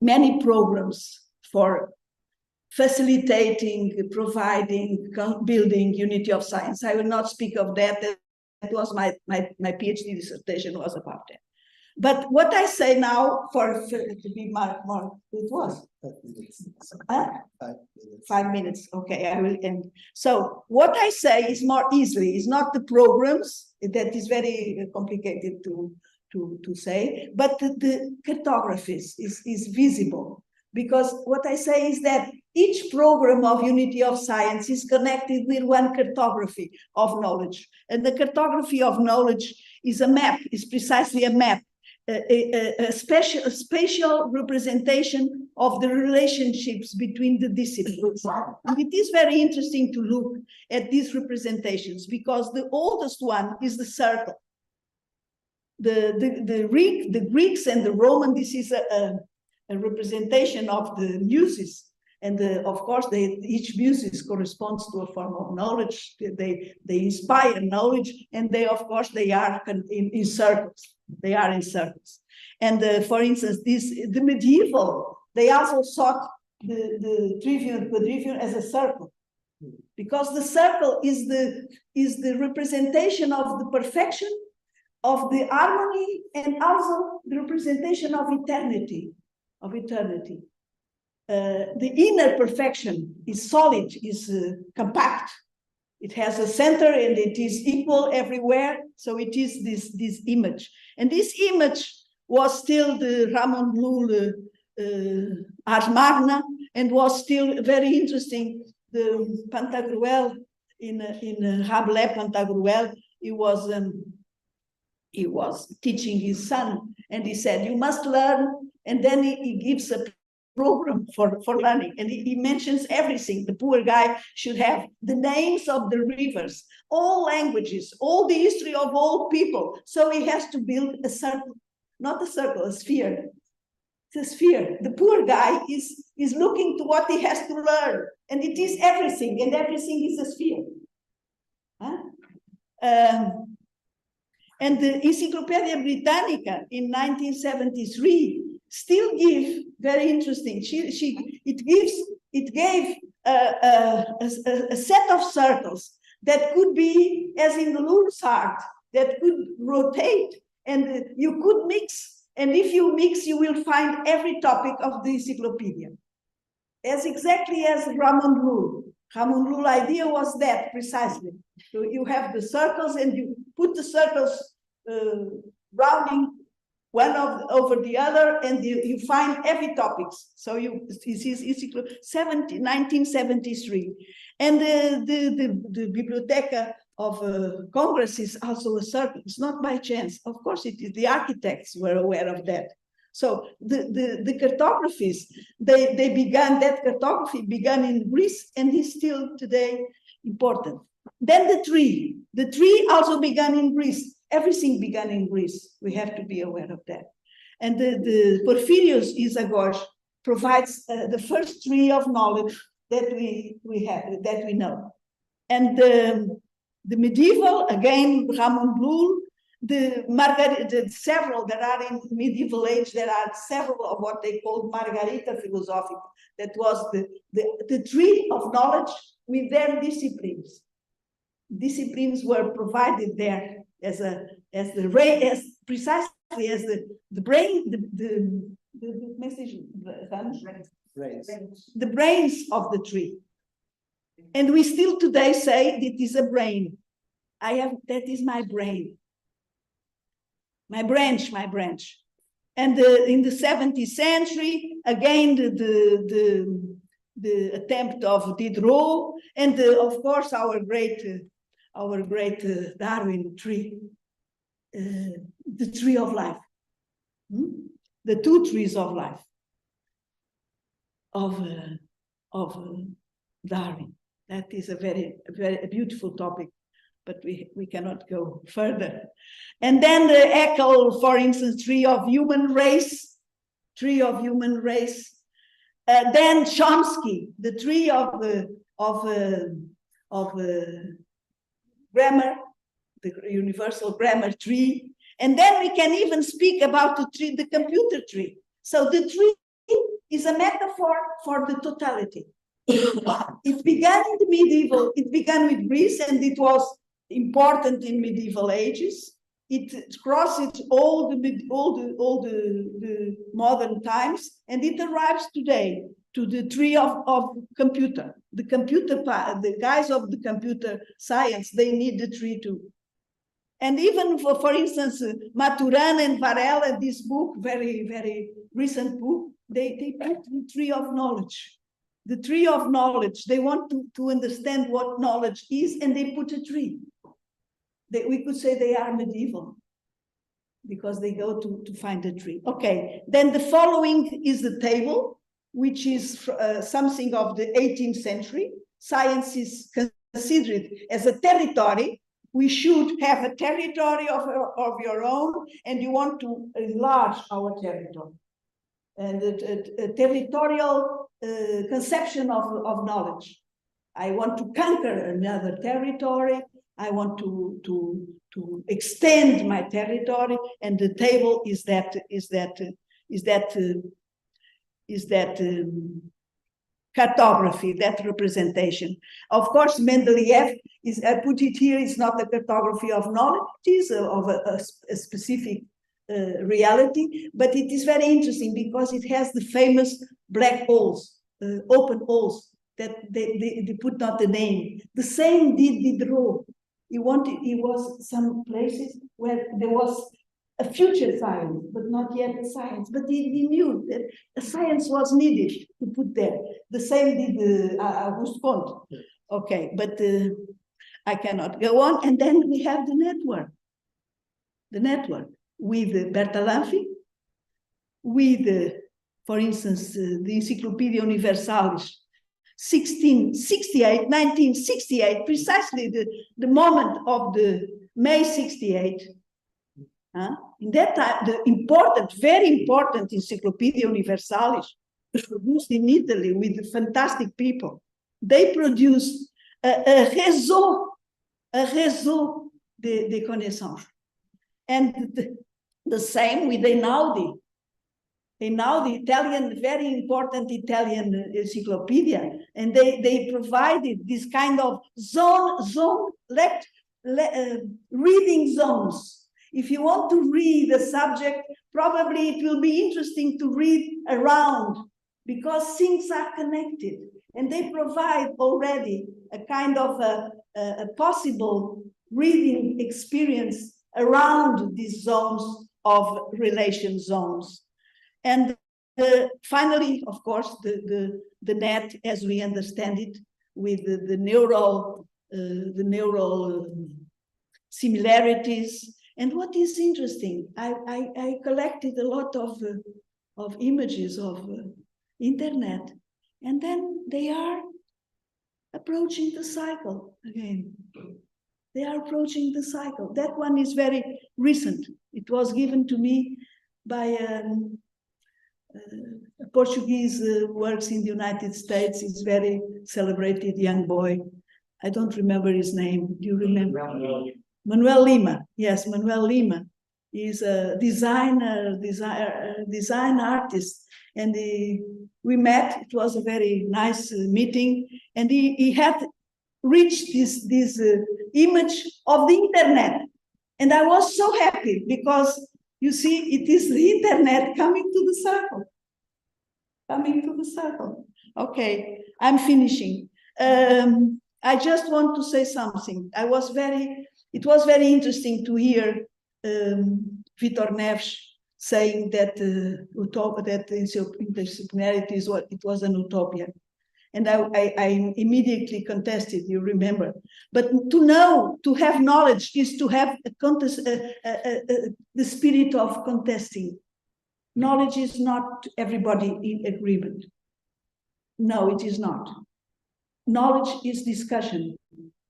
many programs for facilitating, providing, building unity of science. I will not speak of that. That was my PhD dissertation was about that. But what I say now, to be more, it was 5 minutes. Okay, I will end. So what I say is more easily, is not the programs, that is very complicated to say, but the cartographies is visible. Because what I say is that each program of unity of science is connected with one cartography of knowledge. And the cartography of knowledge is a map, is precisely a map, a spatial representation of the relationships between the disciplines. And it is very interesting to look at these representations because the oldest one is the circle. The Greeks and the Roman, this is a representation of the muses, and of course each muses corresponds to a form of knowledge. They inspire knowledge, and they of course they are in circles. They are in circles. And for instance, the medieval, they also sought the trivium quadrivium as a circle, because the circle is the representation of the perfection, of the harmony, and also the representation of eternity. The inner perfection is solid, is compact. It has a center and it is equal everywhere. So it is this image. And this image was still the Ramon Llull Ars Magna, and was still very interesting. The Pantagruel in Rabelais Pantagruel, he was teaching his son, and he said, you must learn. And then he gives a program for learning, and he mentions everything. The poor guy should have the names of the rivers, all languages, all the history of all people. So he has to build a circle, not a circle, a sphere. It's a sphere. The poor guy is looking to what he has to learn, and it is everything, and everything is a sphere. And the Encyclopedia Britannica in 1973 still give, very interesting, it gave a set of circles that could be, as in the Llull's art, that could rotate, and you could mix, and if you mix, you will find every topic of the encyclopedia, as exactly as Ramon Llull. Ramon Llull idea was that, precisely. So you have the circles, and you put the circles rounding one over the other, and you find every topics. So this is 1973. And the Biblioteca of Congress is also a circle. It's not by chance. Of course, it is. The architects were aware of that. So the cartographies, that cartography began in Greece and is still today important. Then the tree also began in Greece. Everything began in Greece. We have to be aware of that. And the Porphyrios Isagos provides the first tree of knowledge that we have, that we know. And the medieval, again, Ramon Llull, several that are in medieval age, there are several of what they called Margarita Philosophica. That was the tree of knowledge with their disciplines. Disciplines were provided there as precisely as the brain, the message, the brains of the tree. And we still today say it is a brain. That is my brain. My branch. And in the 17th century, again, the attempt of Diderot, and of course our great Darwin tree, the tree of life, the two trees of life of Darwin. That is a very beautiful topic, but we cannot go further. And then the Haeckel, for instance, tree of human race. Then Chomsky, the tree of grammar, the universal grammar tree. And then we can even speak about the computer tree. So the tree is a metaphor for the totality. It began in the medieval, it began with Greece, and it was important in medieval ages. It crosses all the modern times, and it arrives today to the tree of computer. The guys of the computer science, they need the tree too. And even for instance, Maturin and Varela, this book, very recent book, they put the tree of knowledge. The tree of knowledge. They want to understand what knowledge is, and they put a tree. We could say they are medieval because they go to find a tree. Okay, then the following is the table, which is something of the 18th century. Science is considered as a territory. We should have a territory of your own, and you want to enlarge our territory. And a territorial conception of knowledge. I want to conquer another territory. I want to extend my territory, and the table is that cartography, that representation. Of course, Mendeleev I put it here. It's not a cartography of knowledge; it is of a specific reality, but it is very interesting because it has the famous black holes, open holes that they put not the name. The same did Diderot. He was some places where there was a future science, but not yet a science. But he knew that a science was needed to put there. The same did Auguste Comte. Okay, but I cannot go on. And then we have the network. The network with Bertalanffy, with, for instance, the Encyclopedia Universalis, 1968, precisely the moment of the May 68. In that time, the very important Encyclopedia Universalis produced in Italy with fantastic people. They produced a réseau de connaissances. And the same with Einaudi. Einaudi, Italian, very important Italian encyclopedia, and they provided this kind of reading zones. If you want to read a subject, probably it will be interesting to read around because things are connected, and they provide already a kind of a possible reading experience around these zones of relation zones. And finally, of course, the net, as we understand it, with the neural similarities. And what is interesting, I collected a lot of images of internet, and then they are approaching the cycle again. They are approaching the cycle. That one is very recent. It was given to me by a Portuguese who works in the United States. He's a very celebrated young boy. I don't remember his name. Do you remember? Manuel Lima. Yes, Manuel Lima. He's a design artist. And we met. It was a very nice meeting. And he had reached this image of the internet. And I was so happy because, you see, it is the internet coming to the circle. Coming to the circle. Okay, I'm finishing. I just want to say something. It was very interesting to hear Vitor Neves saying that interdisciplinarity it was an utopia. And I immediately contested, you remember. But to know, to have knowledge is to have the spirit of contesting. Knowledge is not everybody in agreement. No, it is not. Knowledge is discussion.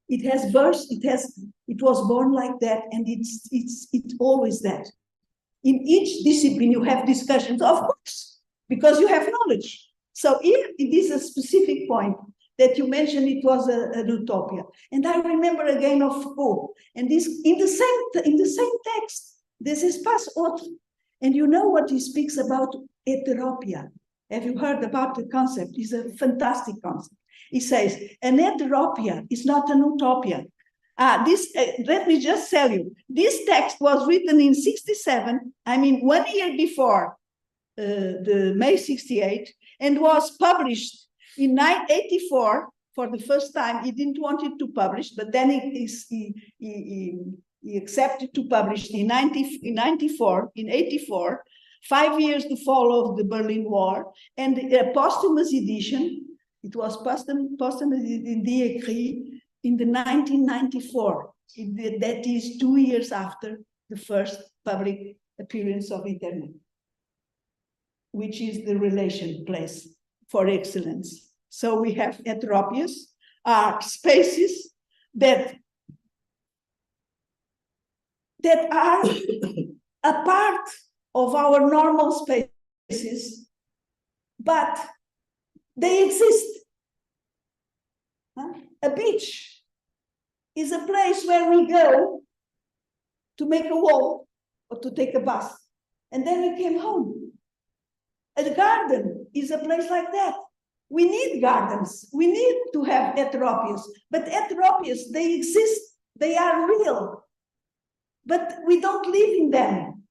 It has birth, it was born like that, and it's always that. In each discipline, you have discussions, of course, because you have knowledge. So here it is a specific point that you mentioned, it was an utopia. And I remember again of Foucault, and this in the same text, this is Espace Autre. And you know what he speaks about heteropia. Have you heard about the concept? It's a fantastic concept. He says, an heteropia is not an utopia. Let me just tell you, this text was written in 67, I mean 1 year before the May 68, and was published in 1984 for the first time. He didn't want it to publish, but then he accepted to publish in 84, 5 years to follow the Berlin War, and a posthumous edition. It was posthumous in the Écrit in the 1994. That is 2 years after the first public appearance of Internet, which is the relation place for excellence. So we have heteropias, are spaces that are a part of our normal spaces, but they exist. A beach is a place where we go to make a walk or to take a bus, and then we came home. A garden is a place like that. We need gardens. We need to have heteropias, but heteropias, they exist. They are real, but we don't live in them.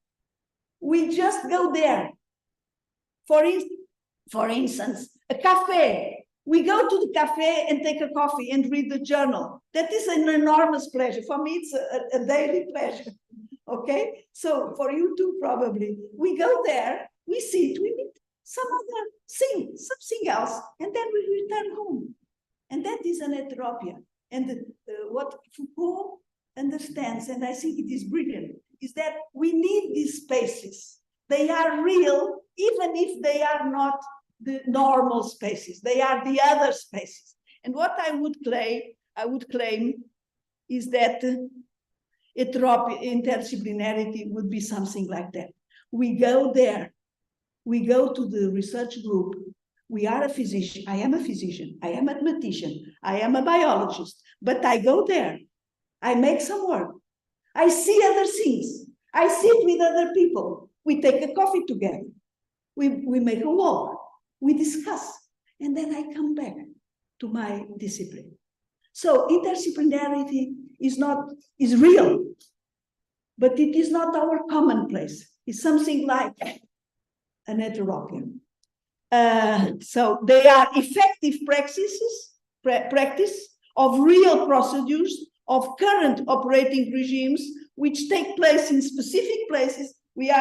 We just go there. For instance, a cafe. We go to the cafe and take a coffee and read the journal. That is an enormous pleasure. For me, it's a daily pleasure. Okay? So for you too, probably. We go there, we sit, we meet some other thing, something else, and then we return home. And that is an heteropia. And what Foucault understands, and I think it is brilliant, is that we need these spaces. They are real, even if they are not the normal spaces. They are the other spaces. And what I would claim is that interdisciplinarity would be something like that. We go there. We go to the research group. We are a physician. I am a physician. I am a mathematician. I am a biologist. But I go there. I make some work. I see other things. I sit with other people. We take a coffee together. We make a walk. We discuss. And then I come back to my discipline. So interdisciplinarity is real, but it is not our commonplace. It's something like an heteropia. So they are effective practice of real procedures of current operating regimes, which take place in specific places. We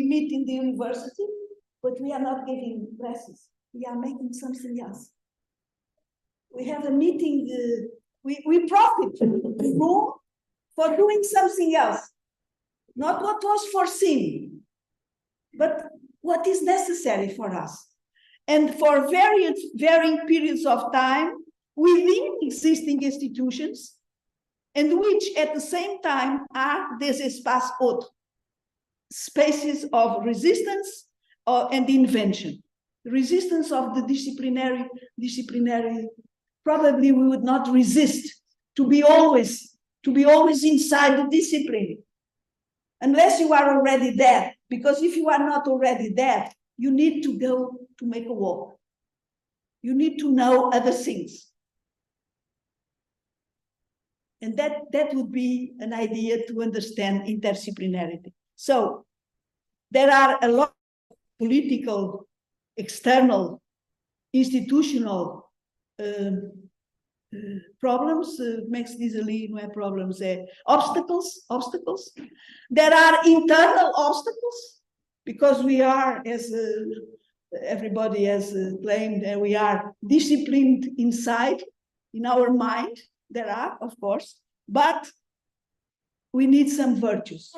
meet in the university, but we are not giving classes. We are making something else. We have a meeting. We profit from the room for doing something else, not what was foreseen, but what is necessary for us. And for varying periods of time within existing institutions, and which at the same time are des espaces autres, spaces of resistance and invention. The resistance of the disciplinary, probably we would not resist to be always inside the discipline, unless you are already there. Because if you are not already there, you need to go to make a walk. You need to know other things. And that would be an idea to understand interdisciplinarity. So there are a lot of political, external, institutional problems, problems, obstacles. There are internal obstacles, because we are, as everybody has claimed that we are disciplined inside, in our mind. There are, of course, but we need some virtues.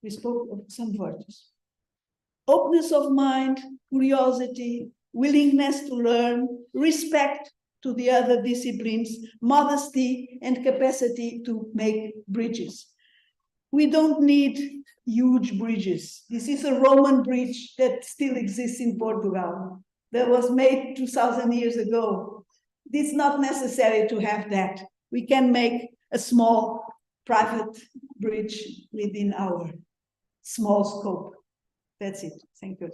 We spoke of some virtues. Openness of mind, curiosity, willingness to learn, respect to the other disciplines, modesty, and capacity to make bridges. We don't need huge bridges. This is a Roman bridge that still exists in Portugal, that was made 2,000 years ago. It's not necessary to have that. We can make a small private bridge within our small scope. That's it. Thank you.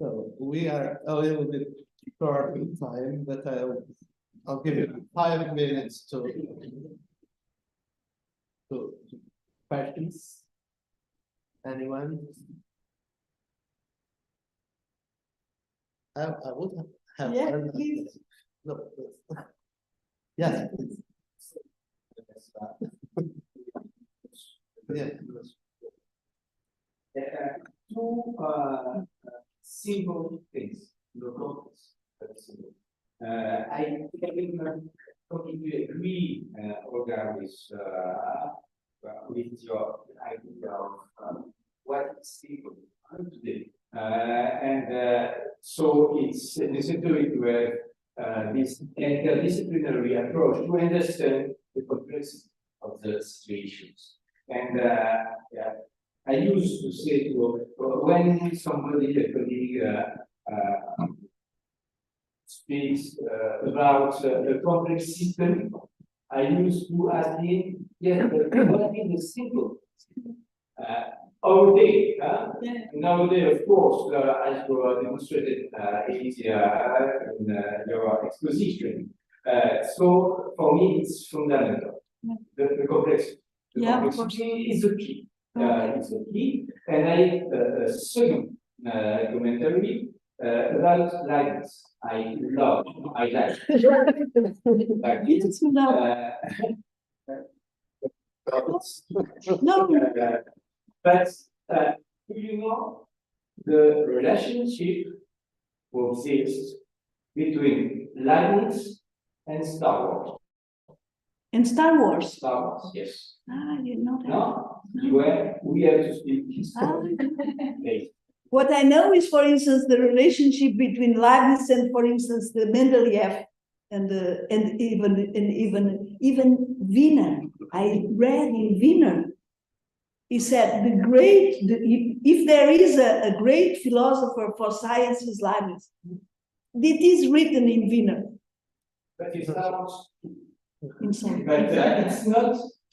So we are a little bit short in time, but I'll give you 5 minutes to questions. Anyone? I would have. Yeah, please. No, yes, please. Yeah. There are two simple things, no complex, but simple. I completely agree, Olga, with your idea of what is simple today. So it's necessary to have this interdisciplinary approach to understand the complexity of the situations. And I used to say to when somebody, a colleague, speaks about a complex system, I used to ask him, yes, but what is the simple? Nowadays, of course, as you demonstrated in your exposition. So for me, it's fundamental. The complexity. The complexity is the key. It's the key. And a second commentary about Leibniz. I like No. But do you know the relationship exists between Leibniz and Star Wars? And Star Wars. Star Wars, yes. You know that. No? We have to speak What I know is, for instance, the relationship between Leibniz and, for instance, the Mendeleev and even Wiener. I read in Wiener. He said if there is a great philosopher for science is Leibniz. It is written in Wiener. But it sounds. But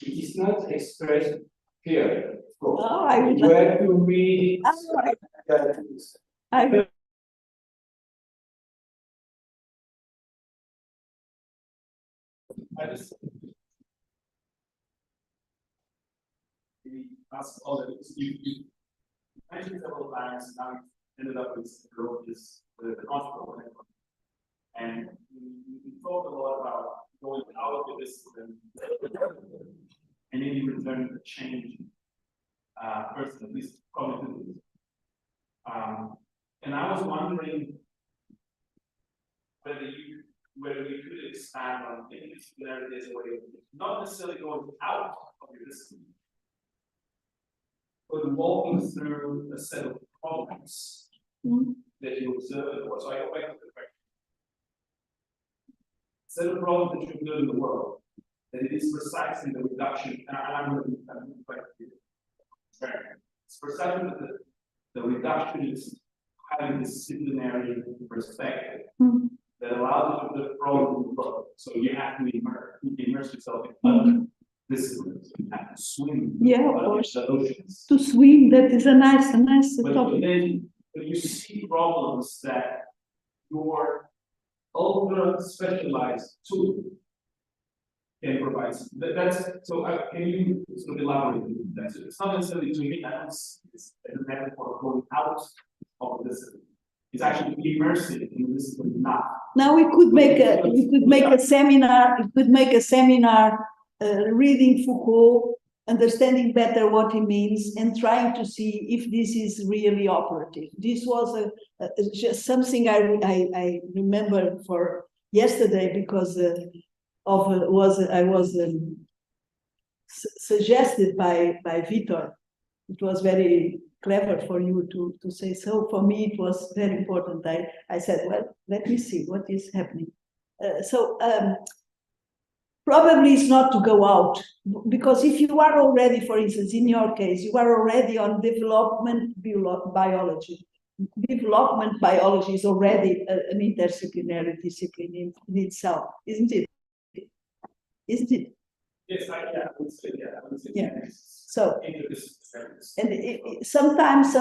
it is not expressed clearly. Of course. Oh, I would you have to read. I just ask all the you mentioned several times now ended up with the control and we talked a lot about going out of the discipline and in return to change person, at least cognitively. And I was wondering whether we could expand on interdisciplinarity as a way of not necessarily going out of your discipline, but walking through a set of problems that you observe in the world. So I go back to the question. Set of problems that you observe in the world, that it is precisely the reduction, and I'm going to quite it's precisely the reduction is having this disciplinary perspective that allows you to the problem. So you have to immerse yourself in other disciplines. You have to swim. Yeah, of course. The oceans. To swim, that is a nice But then you see problems that your ultra specialized tool can provide. Can you sort of elaborate on that? So it's not necessarily to me that it's a metaphor of going out of the discipline. It's actually immersive in the discipline now. Now we could make a seminar. We could make a seminar reading Foucault, understanding better what he means, and trying to see if this is really operative. This was just something I remember for yesterday because I was suggested by Vitor. It was very clever for you to say so. For me, it was very important. I said, well, let me see what is happening. Probably it's not to go out, because if you are already, for instance, in your case, you are already on development biology. Development biology is already an interdisciplinary discipline in itself, isn't it? Isn't it? Yes, I would say, Yeah. So, interdisciplinary. and sometimes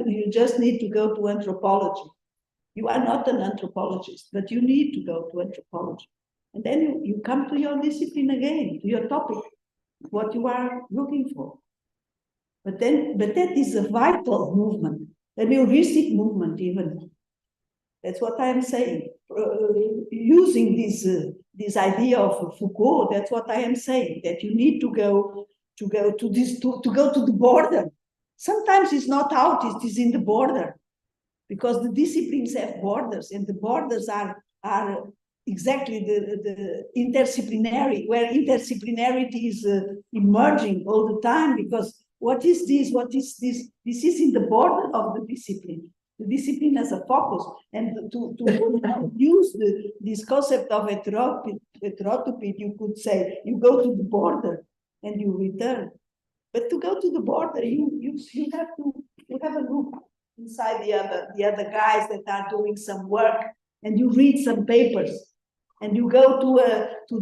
you just need to go to anthropology. You are not an anthropologist, but you need to go to anthropology. And then you come to your discipline again, to your topic, what you are looking for. But that is a vital movement, a heuristic movement even. That's what I am saying. Using this idea of Foucault, that's what I am saying, that you need to go to the border. Sometimes it's not out, it is in the border, because the disciplines have borders, and the borders are exactly the interdisciplinary, where interdisciplinarity is emerging all the time, because what is this? What is this? This is in the border of the discipline. The discipline as a focus, and to use this concept of heterotopy, you could say you go to the border and you return. But to go to the border, you have a look inside the other guys that are doing some work, and you read some papers, and you go to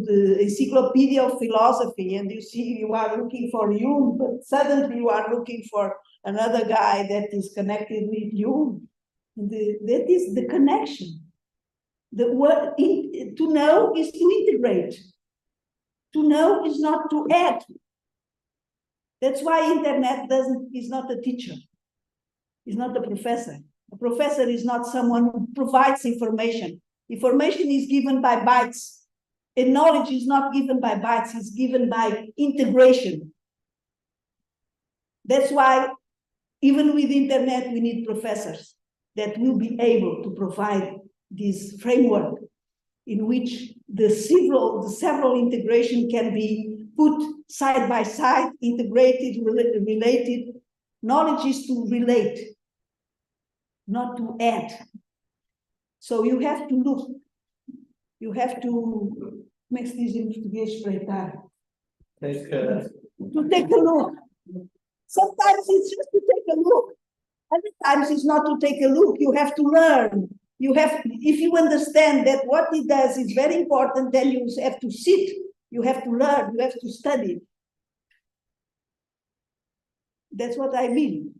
the Encyclopedia of Philosophy, and you see you are looking for Jung, but suddenly you are looking for another guy that is connected with Jung. That is the connection. The word to know is to integrate. To know is not to add. That's why internet is not a teacher. Is not a professor. A professor is not someone who provides information. Information is given by bytes. And knowledge is not given by bytes, it's given by integration. That's why even with internet, we need professors that will be able to provide this framework in which the several integration can be put side by side, integrated, related. Knowledge is to relate, not to add. So you have to look. You have to make this in português espreitar. To take a look. Sometimes it's just to take a look. Other times it's not to take a look. You have to learn. If you understand that what it does is very important, then you have to sit. You have to learn. You have to study. That's what I mean.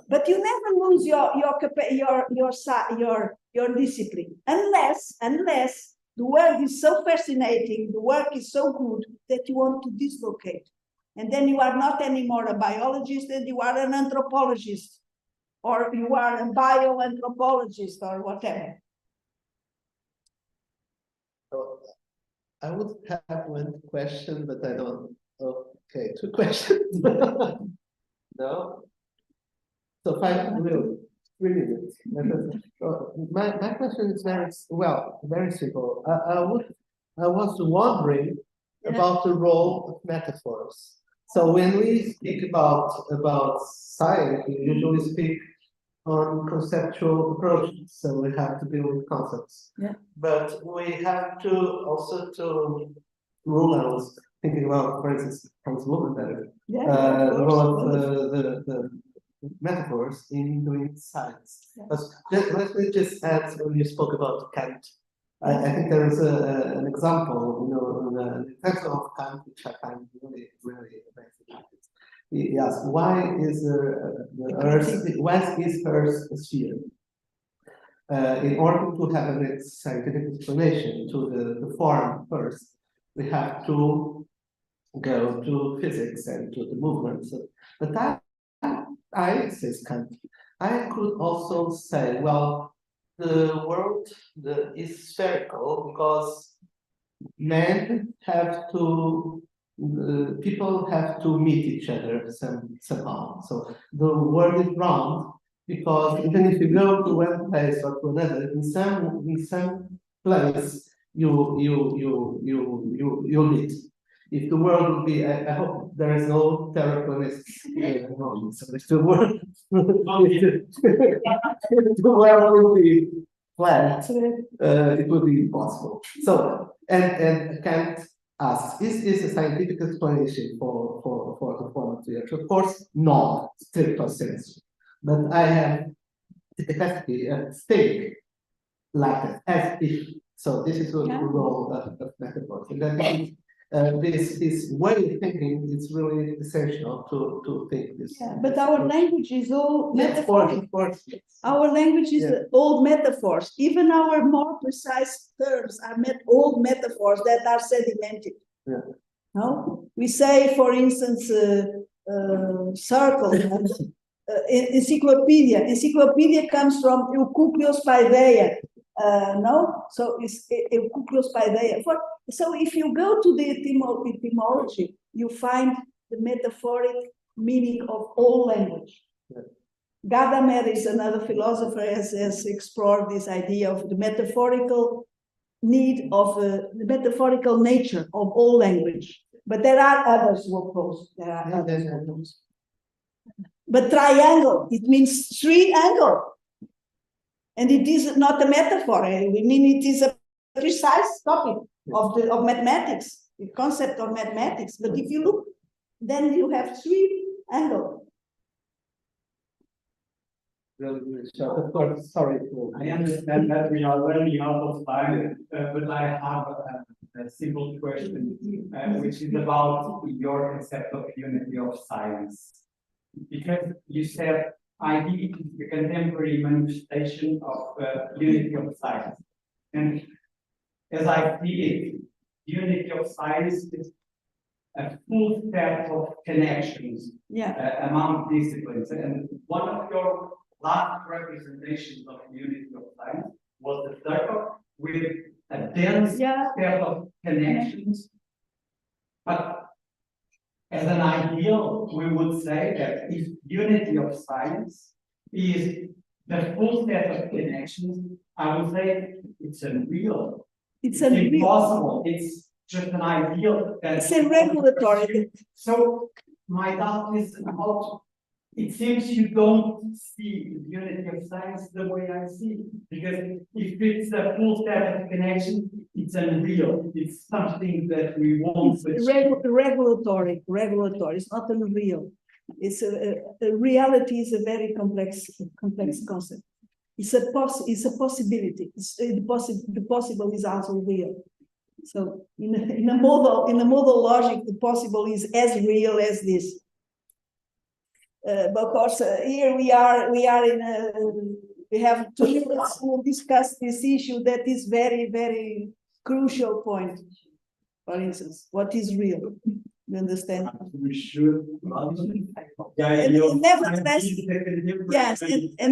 But you never lose your discipline unless the work is so fascinating, the work is so good that you want to dislocate. And then you are not anymore a biologist, and you are an anthropologist, or you are a bioanthropologist, or whatever. So I would have one question, but I don't. Okay, 2 questions. No. So 5 minutes. My question is very simple. I was wondering about the role of metaphors. So when we speak about science, we usually speak on conceptual approaches. So we have to deal with concepts. Yeah. But we have to also to rule out, thinking about, for instance, transmovement, the role of the metaphors in doing science. Yeah. Let me just add, when you spoke about Kant, I think there is an example, the text of Kant, which I find really, really amazing. He asked, why is Earth a sphere? In order to have a scientific explanation to the form first, we have to go to physics and to the movements. But I says Kant, I could also say, well, the world is spherical because men have to, people have to meet each other somehow. So the world is round because even if you go to one place or to another, in some place you meet. If the world would be, I hope there is no terraplanists. So if the world, if the world would be flat, it would be impossible. So, and Kant asks, is this a scientific explanation for the form of the earth? Of course, not stricto sensu, but I have the capacity at stake like that, as if. So this is the role of metaphors, and I think this way of thinking is really essential to think this. Yeah, but our language is all Of course. Our language is all metaphors. Even our more precise terms are all metaphors that are sedimented. Yeah. No, we say, for instance, circle. Encyclopedia. Encyclopedia comes from Eucuplios Paideia. No, so it's Eucuplios Paideia. So if you go to the etymology, you find the metaphoric meaning of all language. Yeah. Gadamer is another philosopher has explored this idea of the metaphorical need of the metaphorical nature of all language. But there are others who oppose. There are others who oppose. But triangle, it means three angle. And it is not a metaphor. We mean it is a precise topic of mathematics, the concept of mathematics. But if you look, then you have three angle. Of course, sorry. I understand that we are running out of time, but I have a simple question, which is about your concept of unity of science. Because you said ID is the contemporary manifestation of unity of science. And as I see it, unity of science is a full set of connections among disciplines. And one of your last representations of unity of science was the circle with a dense set of connections. But as an ideal, we would say that if unity of science is the full set of connections, I would say it's unreal. It's impossible. It's just an ideal. It's a regulatory. So my doubt is about, it seems you don't see the unity of science the way I see it. Because if it's the full set of connections, it's unreal. It's something that we won't. It's regulatory. It's not unreal. It's a reality is a very complex concept. It's a possibility. The possible is also real. So in a model logic, the possible is as real as this. But of course, here we have 2 minutes to discuss this issue that is very, very crucial point. For instance, what is real? You understand? We should. And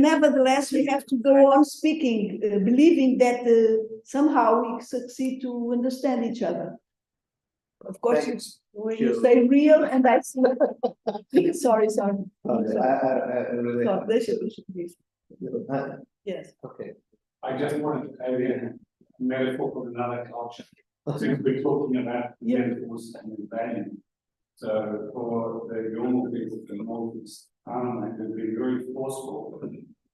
nevertheless, we have to go on speaking, believing that somehow we succeed to understand each other. Of course, when you say real, and I say, sorry. Yes. Okay. I just wanted to add in a metaphor from another culture. Since we're talking about metaphors and value. So for the Yolngu people, the Northeast, they've been very forceful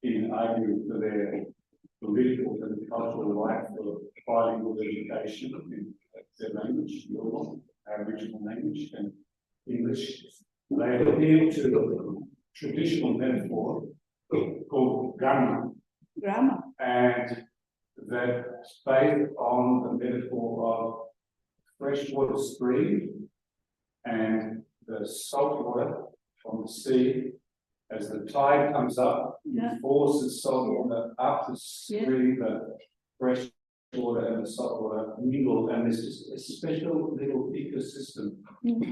in arguing for their political and cultural right for bilingual education in their language, Yolngu, Aboriginal language, and English. They appeal to the traditional metaphor called grammar. And that's based on the metaphor of freshwater stream and the salt water from the sea. As the tide comes up, it forces salt water up the stream, the fresh water and the salt water mingle, and there's just a special little ecosystem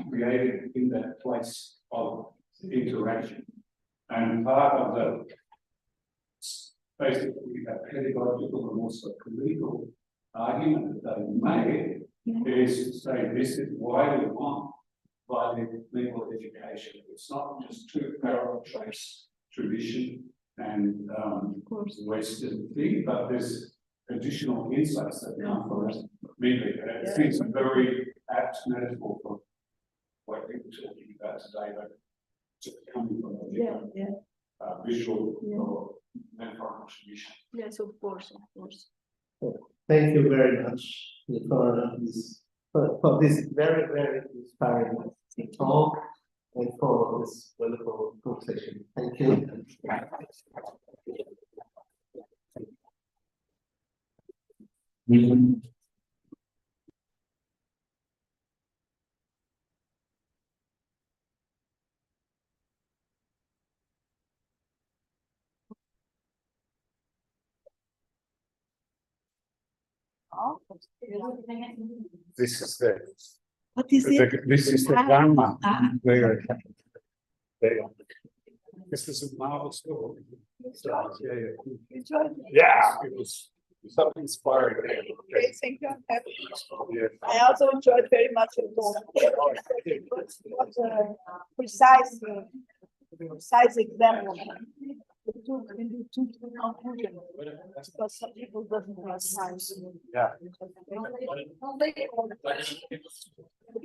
created in that place of interaction. And part of the basically a pedagogical and also political argument that they made is to say this is why we want bilingual education. It's not just to parallel trace tradition and Western thing, but there's additional insights that come from it. Really, and I think it's a very apt metaphor for what we were talking about today, but it's coming from a different visual or metaphorical tradition. Yes, of course, of course. Thank you very much for this very, very inspiring talk and for this wonderful conversation. Thank you. This is the What is it? this is the drama. This is a marvelous story. Yeah, it was so inspiring. Okay, thank you. Yeah. I also enjoyed very much your talk. What a precise example. You took the conclusion, because some people doesn't have time. Yeah.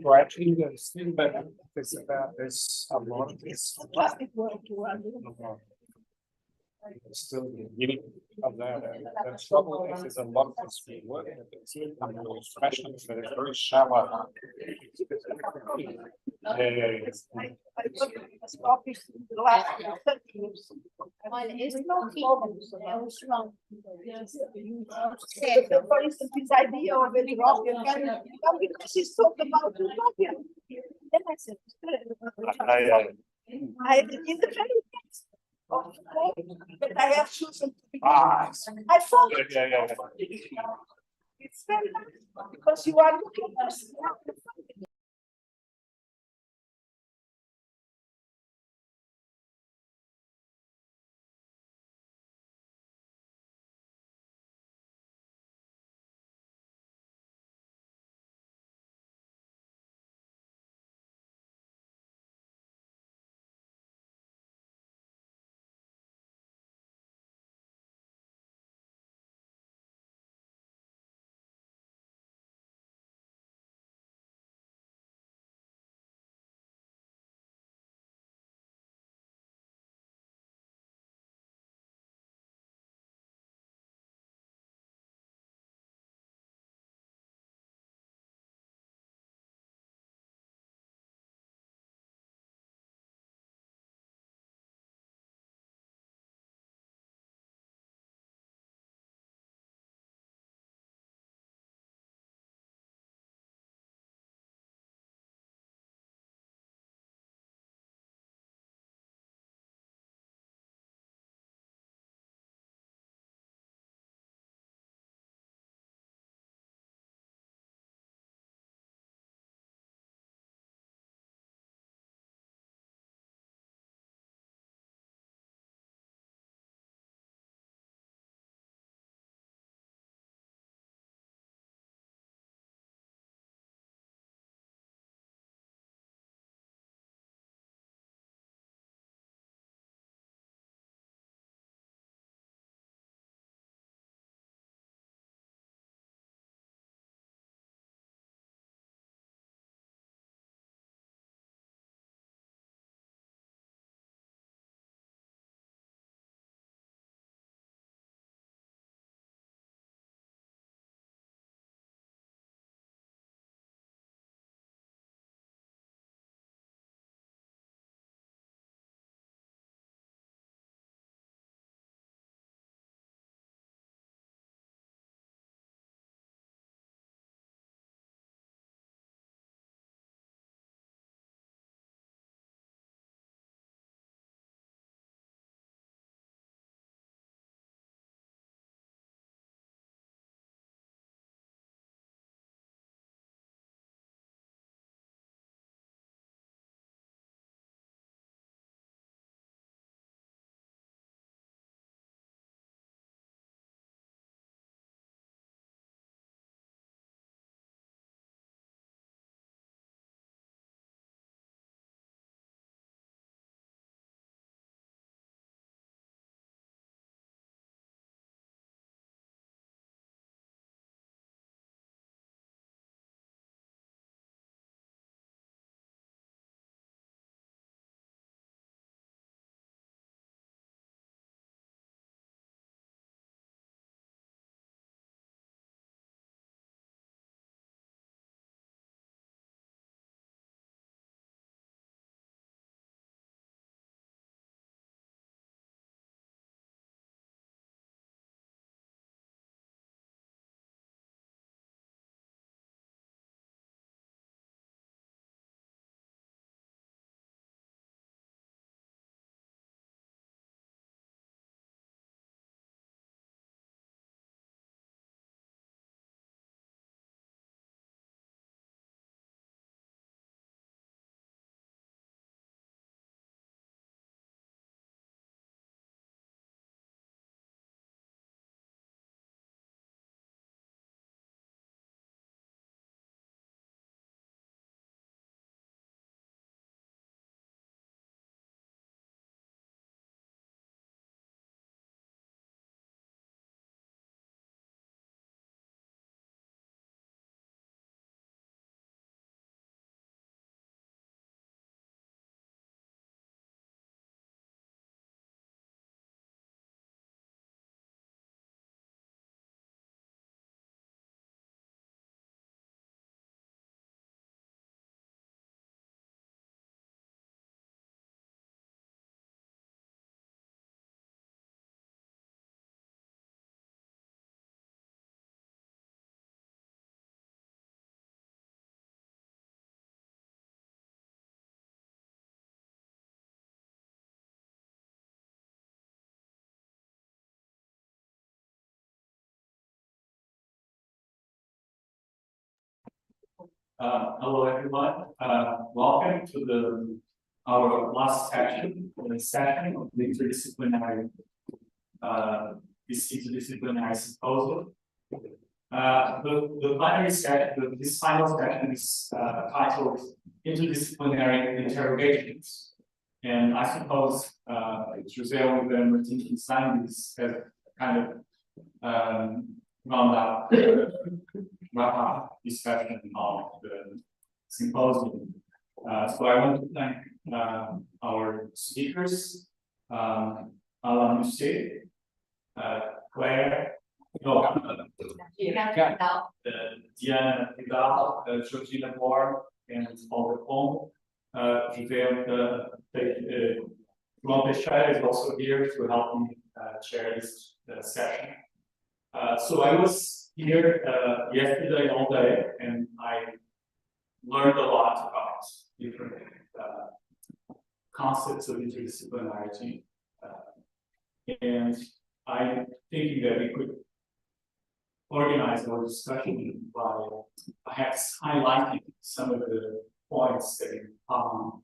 Well, actually, the thing that is about this a lot of this. Fantastic work you are doing. Still the beginning of that. The trouble is, there's a lot of this we work with. It's become really fashionable, but it's very shallow. Yeah. I took this topic in the last 30 years. Olha, esse não é o João. For instance, this idea of a rock, because he's talking about utopia. Then I said, I in the very text of that I have chosen to be. I found it. Yeah. It's very nice because you are looking for Hello, everyone. Welcome to our last session, the session of the interdisciplinary symposium. The final session, this final session is titled Interdisciplinary Interrogations. And I suppose Jose Oliveira Martins designed this as a kind of round-up wrap-up discussion of the symposium. So I want to thank our speakers, Alain Musset, Claire, Diana Vidal, Georgina Moore, and Oliver Pong. João Teixeira is also here to help me chair this session. So I was here yesterday all day, and I learned a lot about different concepts of interdisciplinarity. And I'm thinking that we could organize our discussion by perhaps highlighting some of the points that you found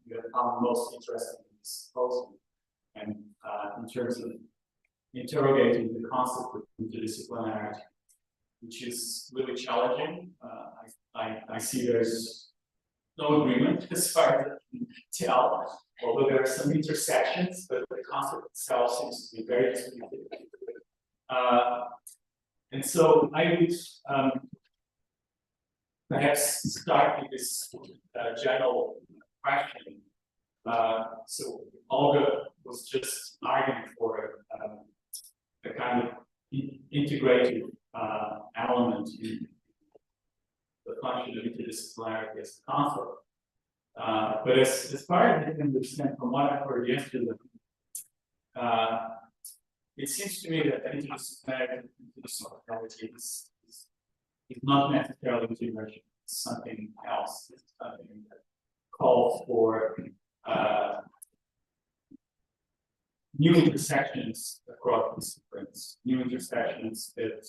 most interesting in this proposal, and in terms of interrogating the concept of interdisciplinarity, which is really challenging. I see there's no agreement as far as I can tell, although there are some intersections, but the concept itself seems to be very disputed. And so I would perhaps start with this general question. So Olga was just arguing for a kind of integrated element in the function of interdisciplinarity as a concept. But as far as I can understand from what I heard yesterday, it seems to me that interdisciplinarity is not necessarily integration. It's something else. It's something that calls for new intersections across disciplines, new intersections that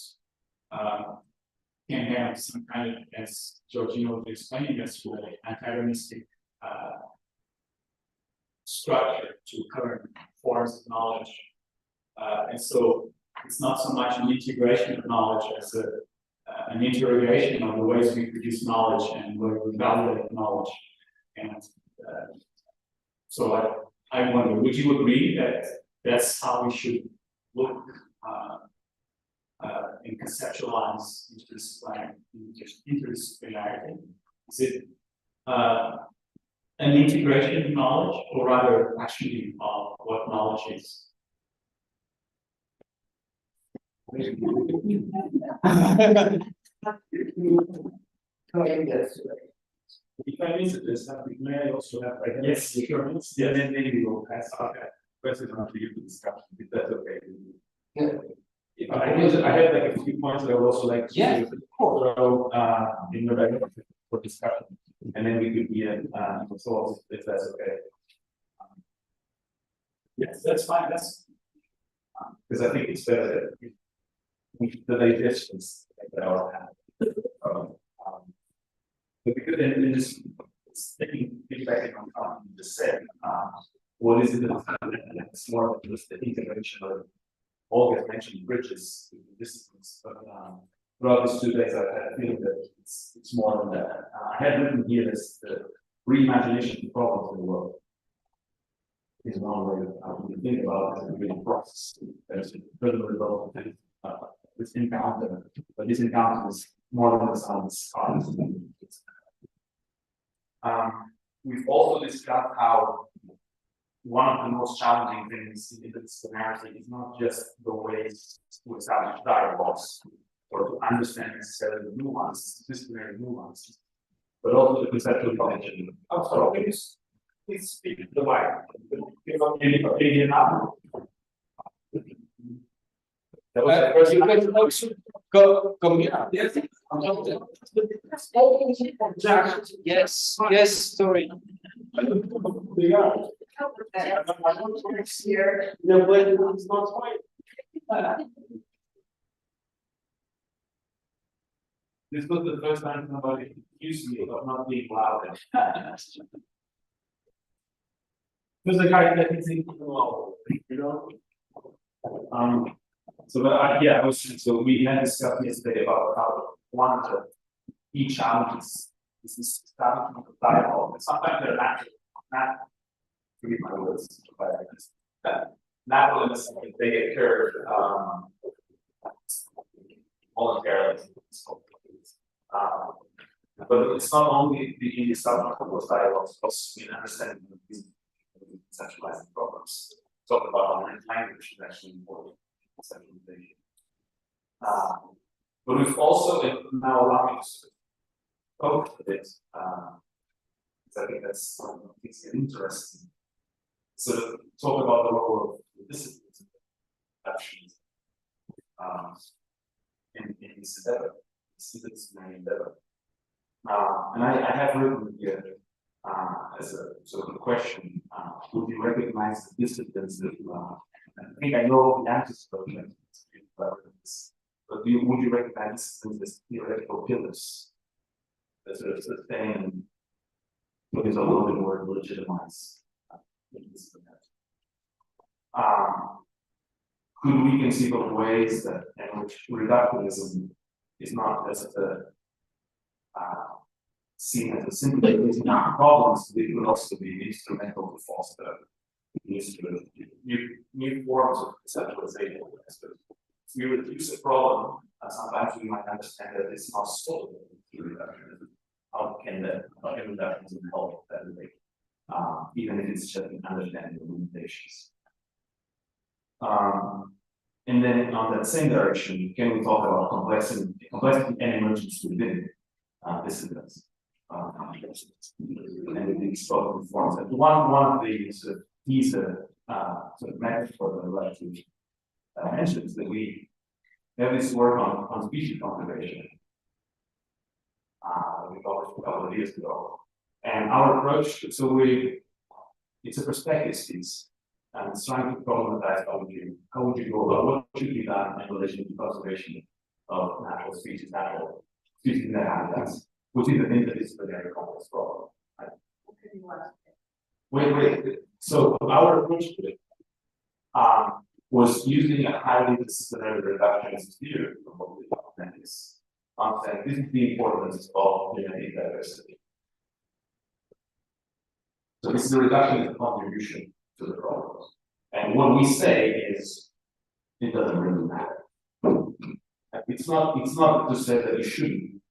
can have some kind of, as Georgina was explaining yesterday, antagonistic structure to current forms of knowledge. And so it's not so much an integration of knowledge as an interrogation of the ways we produce knowledge and where we validate knowledge. And so I wonder, would you agree that that's how we should look and conceptualize interdisciplinarity? Is it an integration of knowledge, or rather actually of what knowledge is? If I miss this, may I also have, yes, sure. Yeah, then maybe we'll pass on that question on to you to discuss, if that's okay. Yeah. If I have like a few points that I would also like to throw in the record for discussion, and then we could be thoughts if that's okay. Yes, that's fine. That's because I think it's better that the digestions that our hand. But because in this piggybacking on what you just said, what is it that it's more of just the integration of Olga mentioned bridges, disciplines, but throughout these 2 days I had a feeling that it's more than that. I had written here this the reimagination of problems in the world. Is one way to think about it as a real process. There's a further result of this encounter, but this encounter is more than the sounds. We've also discussed how one of the most challenging things in interdisciplinarity is not just the ways to establish dialogues or to understand necessarily the nuances, disciplinary nuances, but also the conceptual dimension. I'm sorry, please speak to the mic. You know, any opinion now? Come here. Yes, yes, sorry. Here, no, but it's not fine. This was the first time somebody accused me of not being loud. There's a guy that is in the wall, you know? So yeah, so we had discussed yesterday about how one of the key challenges is this establishment of dialogue. And sometimes they're not forgive my words, but natural innocent, they occur voluntarily. But it's not only the establishment of those dialogues, but also in understanding these centralizing problems. Talk about language is actually important centralization. But we've also now allowed me to talk a bit. I think that's it's interesting. So talk about the role of disciplines and adaptations in this endeavor, interdisciplinary endeavor. And I have written here as a sort of a question, would you recognize the disciplines that I think I know the answers to those, but would you recognize disciplines as theoretical pillars that sort of sustain what is a little bit more legitimized? Could we conceive of ways that in which reductionism is not just seen as a simply raising our problems, but it would also be instrumental to foster new forms of conceptualization. If we reduce a problem, sometimes we might understand that it's not solved through reductionism. How can reductionism help that way? Even if it's just an understanding of limitations. And then on that same direction, can we talk about complexity and emergence within disciplines? And these spoken forms. And one of the sort of keys sort of metaphor that I'd like to mention is that we have this work on species conservation. We published a couple of years ago. And our approach, it's a perspective piece, and it's trying to problematize how would you go about what should be done in relation to conservation of natural species in their habitats, which is an interdisciplinary complex problem. Wait. So our approach to it was using a highly disciplinary reductionist theory from what we call Humanities. This is the importance of genetic diversity. So this is a reductionist contribution to the problem. And what we say is, it doesn't really matter. It's not to say that you shouldn't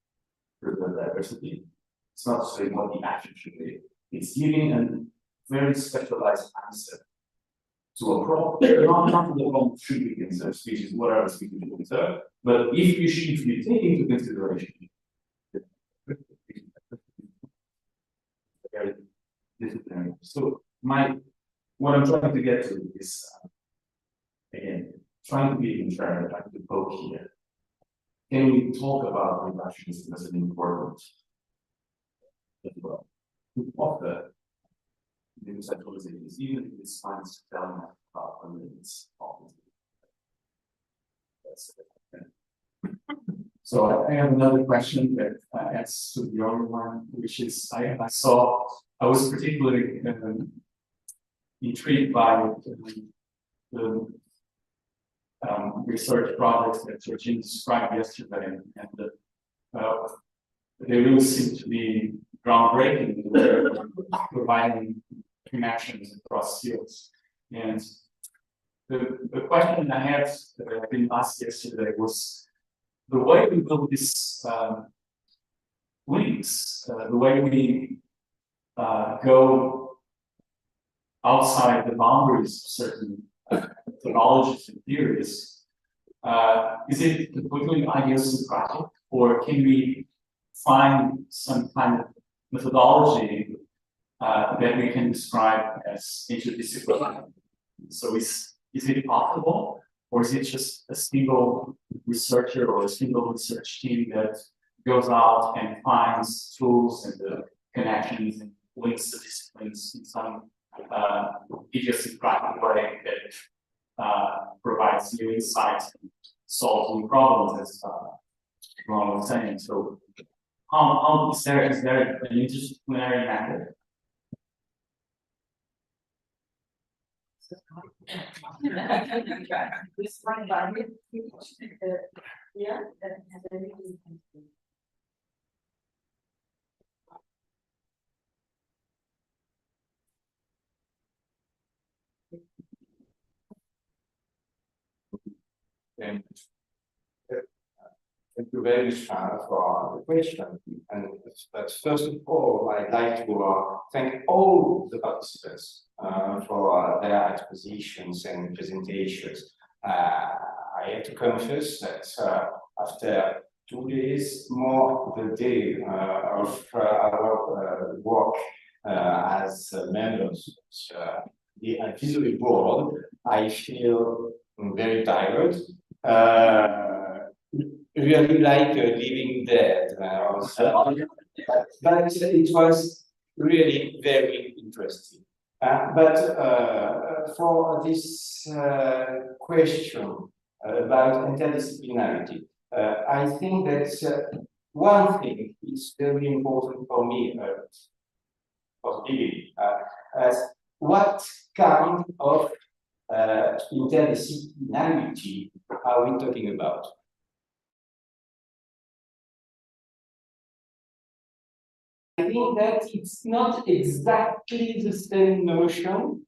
preserve diversity. It's not to say what the action should be. It's giving a very specialized answer to a problem. Not to the problem should be conserved species, whatever species you conserve, but if you take into consideration very disciplinary. So what I'm trying to get to is again trying to be contrary, trying to poke here. Can we talk about reductionism as an important as well? Of the new centralizations, even if it's science telling us about limits of So I have another question that adds to the other one, which is I was particularly intrigued by the research projects that Georgine described yesterday, and they really seem to be groundbreaking. They're providing connections across fields. And the question I had that I've been asked yesterday was the way we build these links, the way we go outside the boundaries of certain methodologies and theories, is it completely idiosyncratic, or can we find some kind of methodology that we can describe as interdisciplinary? So is it possible, or is it just a single researcher or a single research team that goes out and finds tools and the connections and links to disciplines in some idiosyncratic way that provides new insights and solves new problems, as what I was saying. So, how is there an interdisciplinary method? And thank you very much for the question. And but first of all, I'd like to thank all the participants for their expositions and presentations. I have to confess that after 2 days, more the day of our work as members of the advisory board, I feel very tired. Really like living dead. But it was really very interesting. But for this question about interdisciplinarity, I think that one thing is very important for me for beginning. What kind of interdisciplinarity are we talking about? I think that it's not exactly the same notion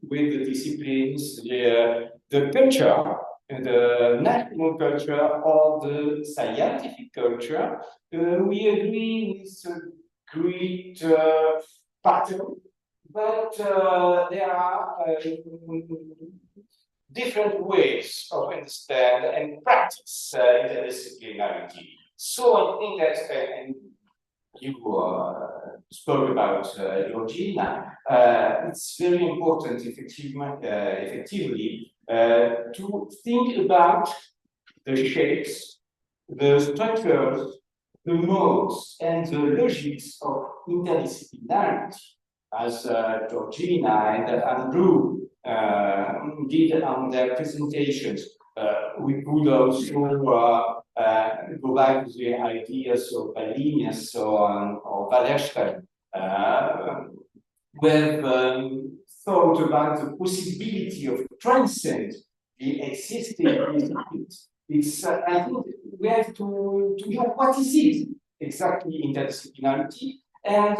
with the disciplines, the culture, the national culture or the scientific culture. We agree with a great pattern, but there are different ways of understand and practice interdisciplinarity. So I think that, and you spoke about Georgina, it's very important effectively to think about the shapes, the structures, the modes, and the logics of interdisciplinarity, as Georgina and Andrew did on their presentations. We could also go back to the ideas of Balinius or Wallerstein, who have thought about the possibility of transcend the existing disciplines. It's, I think we have to know what is it exactly interdisciplinarity. And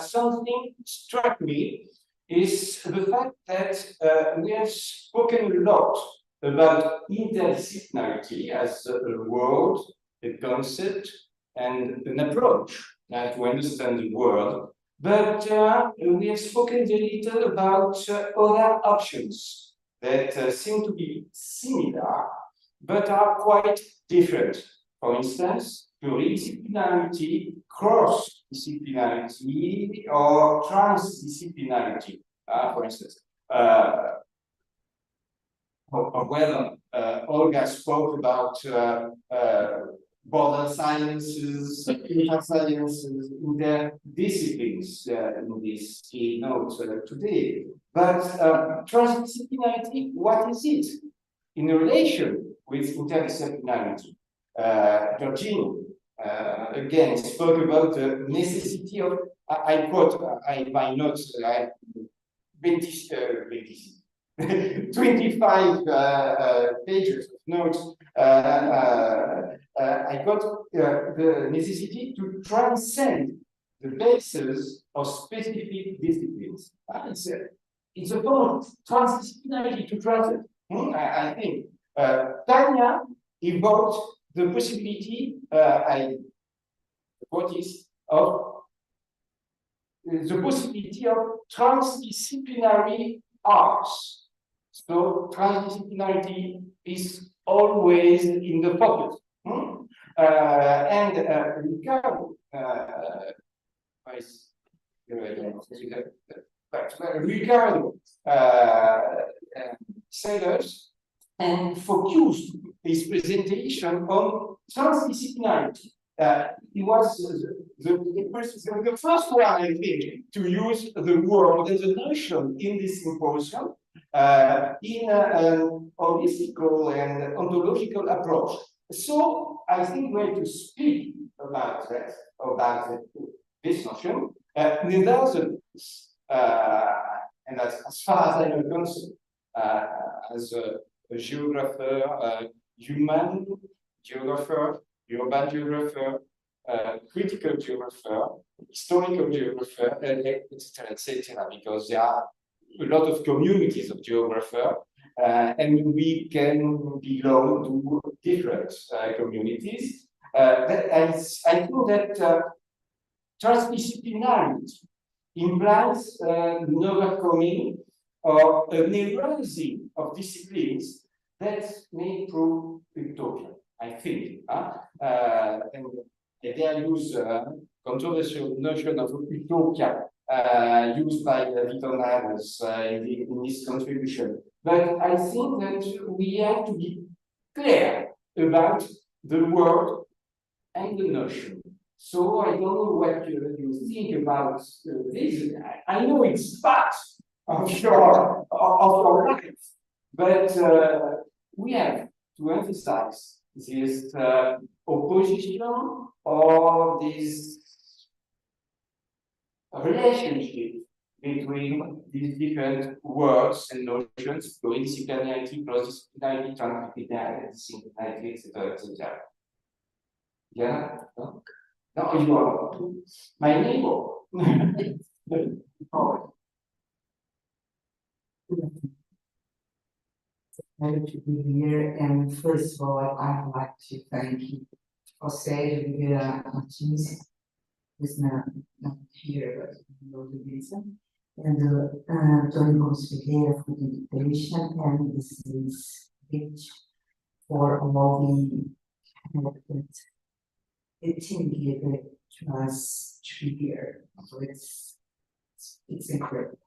something struck me is the fact that we have spoken a lot about interdisciplinarity as a word, a concept, and an approach to understand the world. But we have spoken very little about other options that seem to be similar, but are quite different. For instance, pluridisciplinarity, cross-disciplinarity, or transdisciplinarity, for instance. Or whether Olga spoke about border sciences, inter-sciences, interdisciplines in this keynote today. But transdisciplinarity, what is it in relation with interdisciplinarity? Georgina again spoke about the necessity of, I quote, my notes, 25 pages of notes. I got the necessity to transcend the bases of specific disciplines. It's a form of transdisciplinarity to transcend. I think Tanya evoked the possibility, of the possibility of transdisciplinary arts. So transdisciplinarity is always in the focus. And Ricardo, Ricardo Sellers and focused his presentation on transdisciplinarity. He was the first one, I think, to use the word and the notion in this symposium in an holistical and ontological approach. So I think we have to speak about that, this notion. Nevertheless, and as far as I'm concerned, as a geographer, human geographer, urban geographer, critical geographer, historical geographer, etc., etc., because there are a lot of communities of geographers, and we can belong to different communities. I think that transdisciplinarity implies an overcoming or an erasing of disciplines that may prove utopian, I think. And they use controversial notion of utopia used by Victor Navas in his contribution. But I think that we have to be clear about the word and the notion. So I don't know what you think about this. I know it's part of your life, but we have to emphasize this opposition or this relationship between these different words and notions, disciplinarity, cross-disciplinarity, transdisciplinarity, etc., etc. Yeah? No? No, you are my neighbor. Oh. Pleasure to be here, and first of all, I'd like to thank you, José Oliveira Martins, who's not here, but no reason, and Tony Consigliere for the invitation, and this is rich for all the help that the team gave to us to be here. So it's incredible.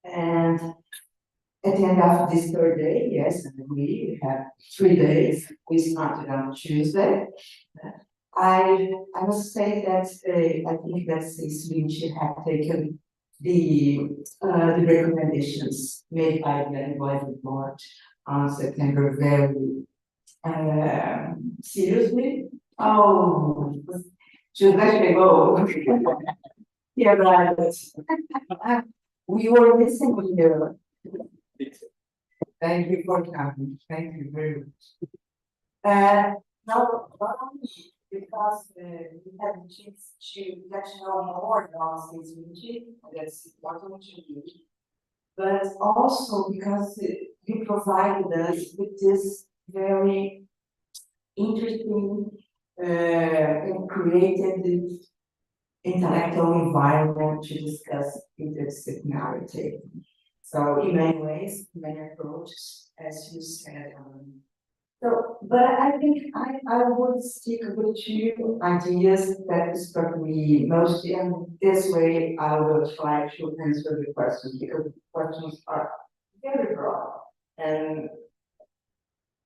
And at the end of this third day, yes, and we have 3 days. We started on Tuesday. I must say that I think that since we should have taken the recommendations made by the advisory board on September very seriously. Oh, Tuesday chegou. Yeah, right. We were missing here. Thank you for coming. Thank you very much. Not only because we had the chance to get to know more about this region, that's important to me, but also because you provided us with this very interesting and created intellectual environment to discuss interdisciplinarity. So in many ways, many approaches, as you said. But I think I would stick with 2 ideas that struck me mostly, and this way I will try to answer the questions, because the questions are very broad, and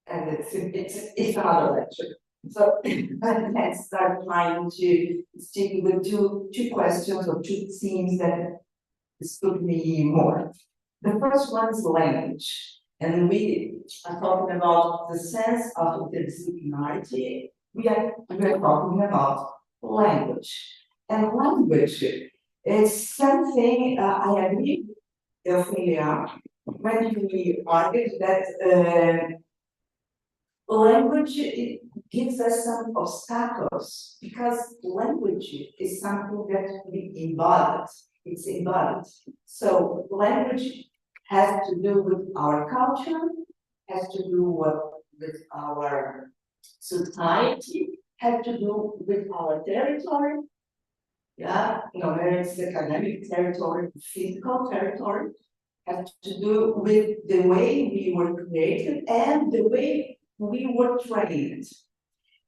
it's another lecture. So let's start trying to stick with two questions or 2 themes that struck me more. The first one is language, and we are talking about the sense of interdisciplinarity. We are talking about language, and language is something I agree with Ophelia when we argued that language gives us some obstacles, because language is something that we embody. It's embodied. So language has to do with our culture, has to do with our society, has to do with our territory. Yeah, whether it's academic territory, physical territory, has to do with the way we were created and the way we were trained.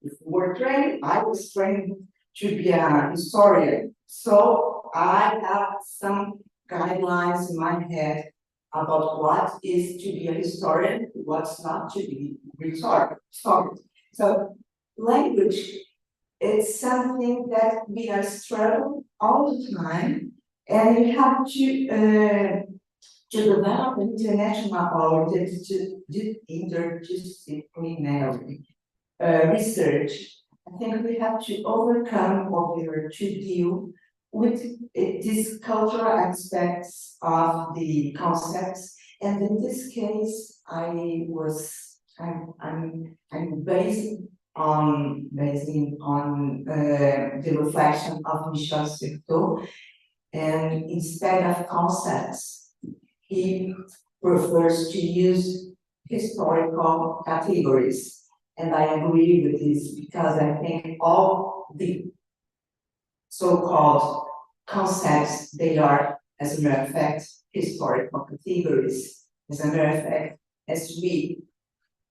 If we were trained, I was trained to be a historian. So I have some guidelines in my head about what is to be a historian, what's not to be historian. So language is something that we are struggling all the time, and we have to develop international or interdisciplinary research, I think we have to overcome or to deal with these cultural aspects of the concepts. And in this case, I'm basing on the reflection of Michel Foucault, and instead of concepts, he prefers to use historical categories. And I agree with this because I think all the so-called concepts, they are, as a matter of fact, historical categories. As a matter of fact, as we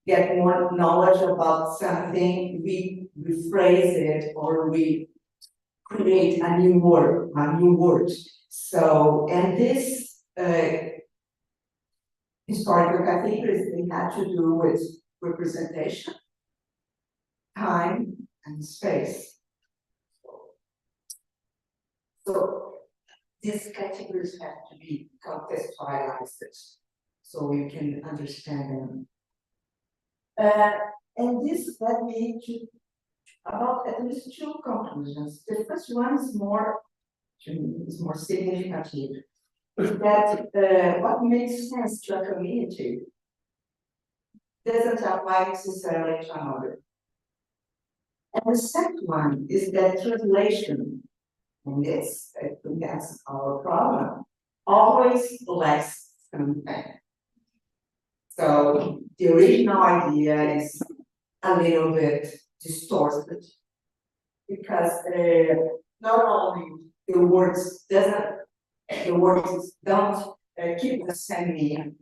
get more knowledge about something, we rephrase it or we create a new word. So, and this historical categories, they have to do with representation, time, and space. So these categories have to be contextualized so we can understand them. And this led me to about at least two conclusions. The first one is more significant, that what makes sense to a community doesn't apply necessarily to another. And the second one is that translation, and this, I think that's our problem, always lacks something. So the original idea is a little bit distorted because not only the words don't keep the same meaning,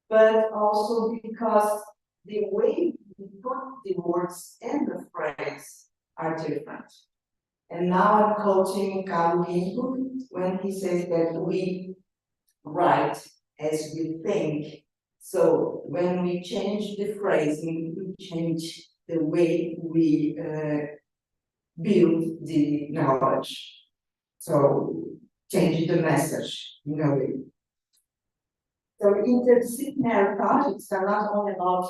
but also because the way we put the words in the phrase are different. And now I'm quoting Carlo Ginzburg when he says that we write as we think. So when we change the phrasing, we change the way we build the knowledge. So change the message in a way. So interdisciplinary projects are not only about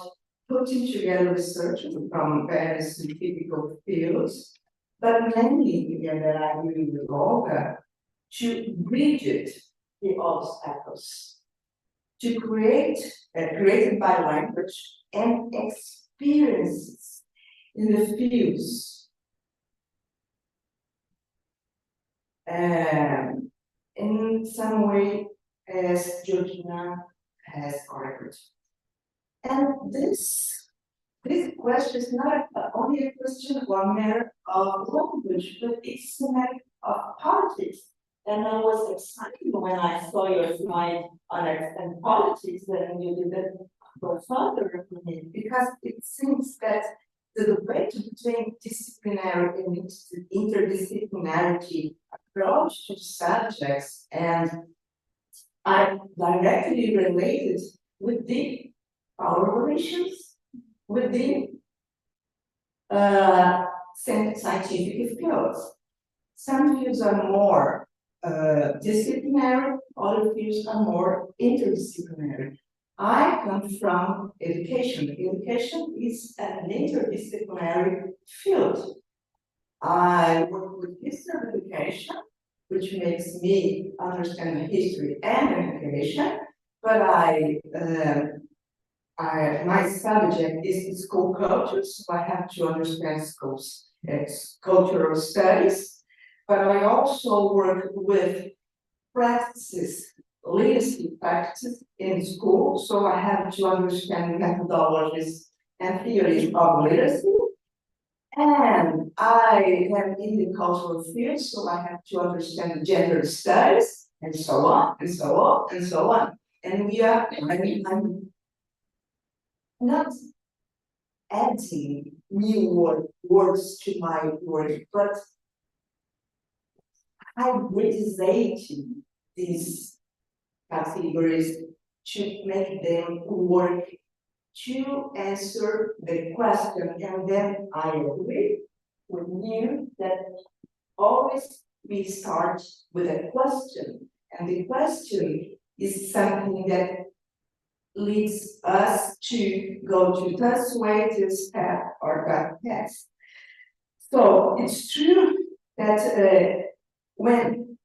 putting together research from various scientific fields, but mainly, again, that I agree with Olga, to bridge the obstacles, to create, created by language and experiences in the fields. In some way, as Georgina has argued. And this question is not only a question of one matter of language, but it's a matter of politics. And I was excited when I saw your slide on and politics, and you didn't go further with me, because it seems that the debate between disciplinary and interdisciplinarity approach to subjects and are directly related with the power relations within scientific fields. Some fields are more disciplinary, other fields are more interdisciplinary. I come from education. Education is an interdisciplinary field. I work with history of education, which makes me understand the history and education, but my subject is school culture, so I have to understand schools, cultural studies, but I also work with practices, literacy practices in school, so I have to understand methodologies and theories of literacy. And I am in the cultural field, so I have to understand gender studies, and so on, and so on, and so on. And I'm not adding new words to my work, but hybridizating these categories to make them work to answer the question. And then I agree with you that always we start with a question, and the question is something that leads us to go to this way, this path, or got past. So it's true that when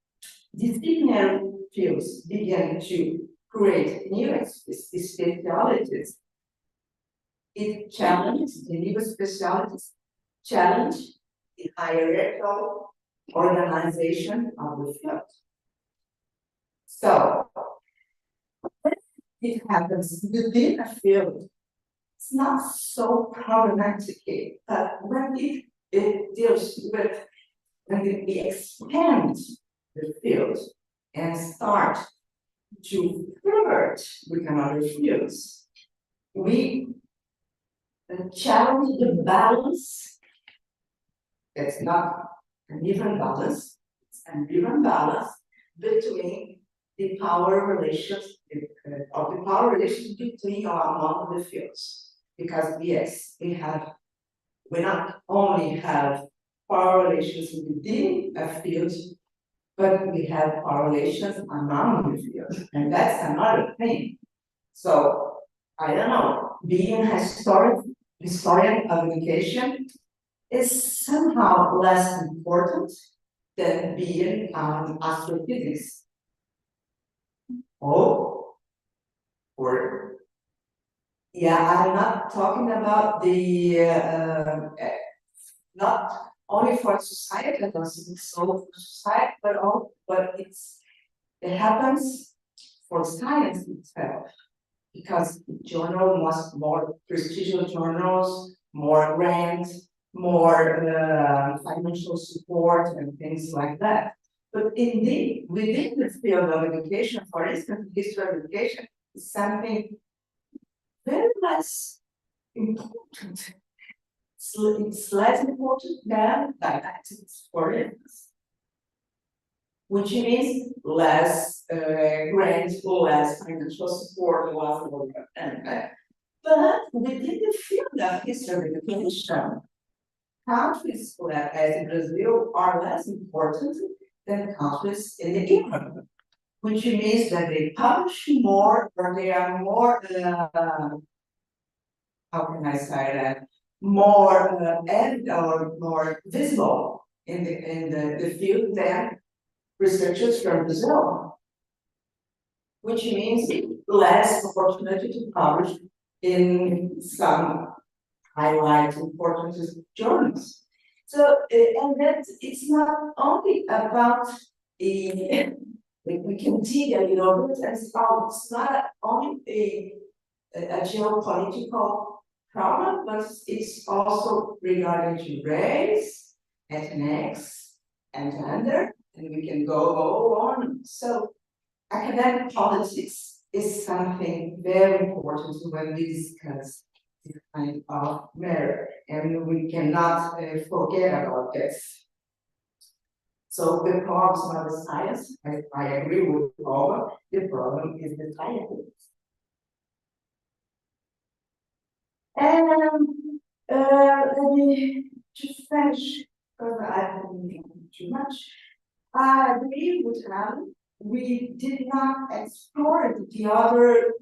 disciplinary fields began to create new specialities, it challenged the new specialities, challenged the hierarchical organization of the field. So it happens within a field. It's not so problematic, but when it deals with, when we expand the field and start to flirt with another fields, we challenge the balance. That's not an even balance, it's an even balance between the power relations of the power relations between or among the fields. Because yes, we not only have power relations within a field, but we have power relations among the fields, and that's another thing. So I don't know, being a historian of education is somehow less important than being astrophysics. Or yeah, I'm not talking about the not only for society, but also for society, but it happens for science itself, because journal was more prestigious journals, more grants, more financial support and things like that. But indeed, within the field of education, for instance, history of education is something very less important. It's less important than didactics, for instance, which means less grants, less financial support, but within the field of history of education, countries as Brazil are less important than countries in the Europe, which means that they publish more, or they are more, how can I say that, more or more visible in the field than researchers from Brazil, which means less opportunity to publish in some highlight important journals. So, and that it's not only about we can dig a little bit and it's not only a geopolitical problem, but it's also regarding to race, ethnics, and gender, and we can go on. So academic politics is something very important when we discuss this kind of matter, and we cannot forget about this. So the problem is not the science. I agree with Paula. The problem is the scientists. And let me just finish, because I've been thinking too much. I agree with Alan. We did not explore the other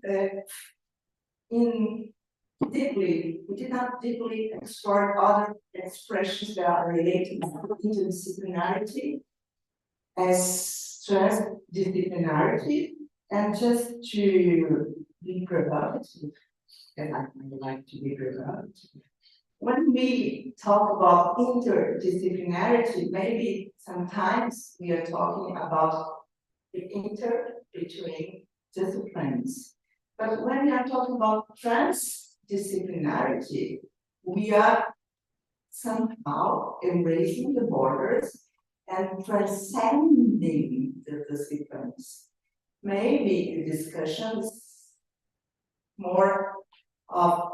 we did not deeply explore other expressions that are related to interdisciplinarity as transdisciplinarity, and just to be productive, and I like to be productive. When we talk about interdisciplinarity, maybe sometimes we are talking about the between disciplines. But when we are talking about transdisciplinarity, we are somehow embracing the borders and transcending the disciplines. Maybe the discussion is more of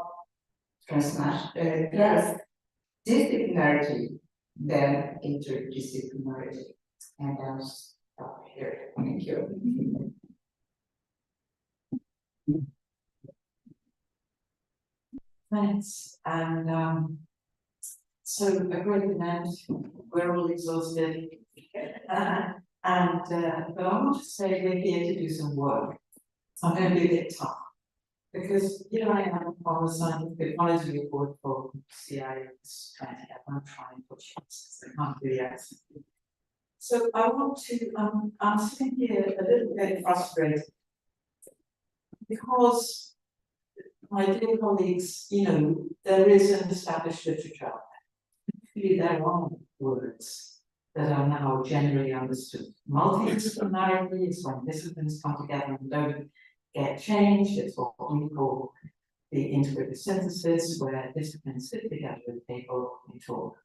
transdisciplinarity than interdisciplinarity. And I'll stop here. Thank you. Thanks. And so a great event. We're all exhausted. But I want to say we're here to do some work. I'm going to be a bit tough. Because here I am on the scientific advisory board for CIS 20, I'm trying to push it, I can't do the accent. So I want to, I'm sitting here a little bit frustrated because my dear colleagues, you know, there is an established literature out there. Actually, there are words that are now generally understood. Multidisciplinarity is when disciplines come together and don't get changed. It's what we call the integrated synthesis, where disciplines sit together with people and talk.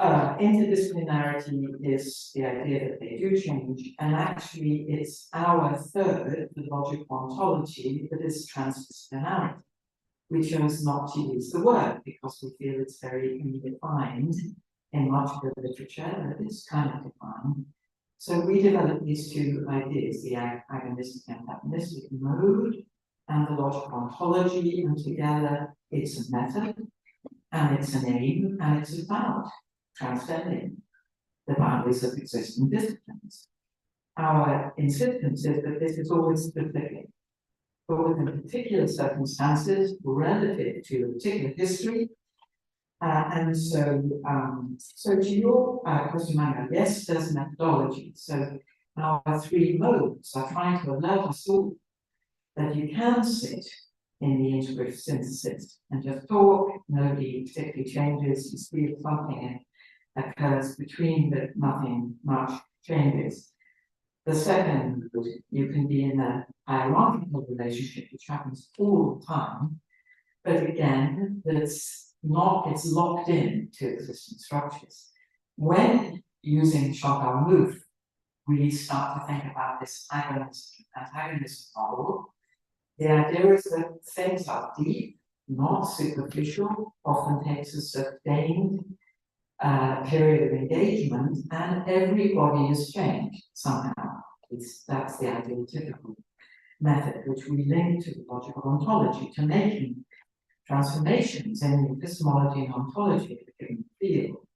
Interdisciplinarity is the idea that they do change, and actually it's our third, the logical ontology, that is transdisciplinarity. We chose not to use the word because we feel it's very defined in much of the literature that is kind of defined. So we developed these two ideas, the agonistic and antagonistic mode and the logical ontology, and together it's a method and it's an aim and it's about transcending the boundaries of existing disciplines. Our insistence is that this is always specific, but within particular circumstances relative to a particular history. And so, so to your question, Manga, yes, there's methodology. So our three modes are trying to alert us all that you can sit in the integrative synthesis and just talk, nobody particularly changes, you see something occurs between, but nothing much changes. The second, you can be in a hierarchical relationship, which happens all the time, but again, it's locked in to existing structures. When using Chantal Mouffe, we start to think about this agonist model, the idea is that things are deep, not superficial, often takes a sustained period of engagement, and everybody is changed somehow. That's the ideal typical method, which we link to the logical ontology, to making transformations in epistemology and ontology of a given field.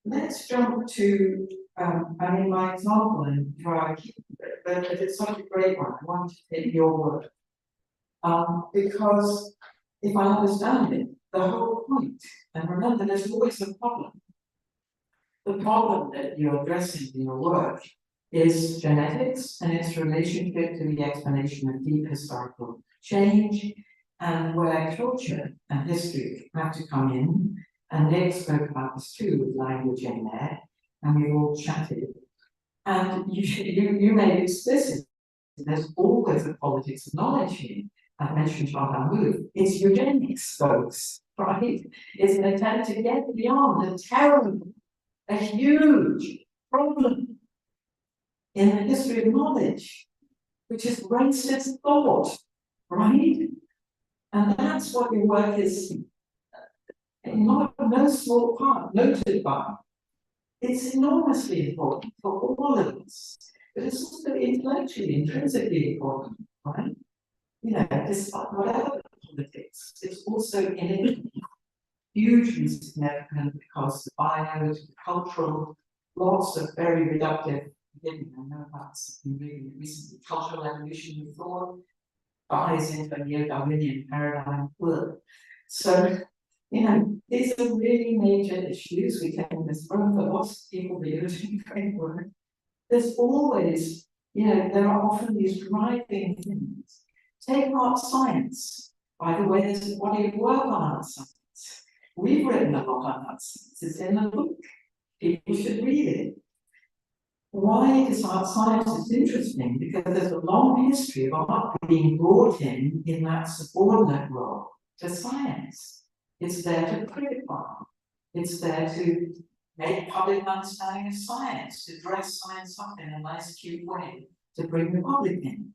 Let's jump to, I mean, my example in dry, but it's such a great one. I want to take your word. Because if I understand it, the whole point, and remember, there's always a problem. The problem that you're addressing in your work is genetics and its relationship to the explanation of deep historical change, and where culture and history have to come in. And Nick spoke about this too, with language in there, and we've all chatted. And you made explicit, there's always a politics of knowledge here. I've mentioned Chantal Mouffe. It's eugenics, folks, right? It's an attempt to get beyond a terrible, a huge problem in the history of knowledge, which is racist thought, right? And that's what your work is, not no small part, noted by. It's enormously important for all of us, but it's also intellectually, intrinsically important, right? You know, despite whatever politics, it's also in it hugely significant because the bio, the cultural, lots of very reductive, I know about something really recently, cultural evolution of thought, buys into a neo-Darwinian paradigm work. So, you know, these are really major issues. We take this from for lots of people, the European framework. There's always, you know, there are often these driving things. Take art science. By the way, there's a body of work on art science. We've written a lot on art science. It's in the book. People should read it. Why is art science interesting? Because there's a long history of art being brought in that subordinate role to science. It's there to critify. It's there to make public understanding of science, to dress science up in a nice, cute way, to bring the public in.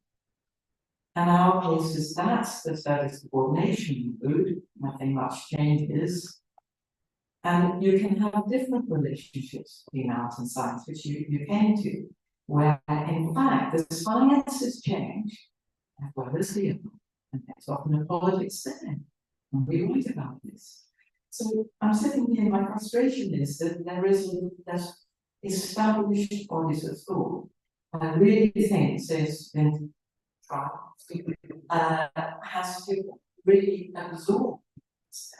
And our case is that's the service subordination mode, nothing much changes. And you can have different relationships between art and science, which you came to, where in fact the science has changed, as well as the art, and there's often a politics there. And we write about this. So I'm sitting here, my frustration is that there's established bodies of thought. And I really think there's been has to really absorb this.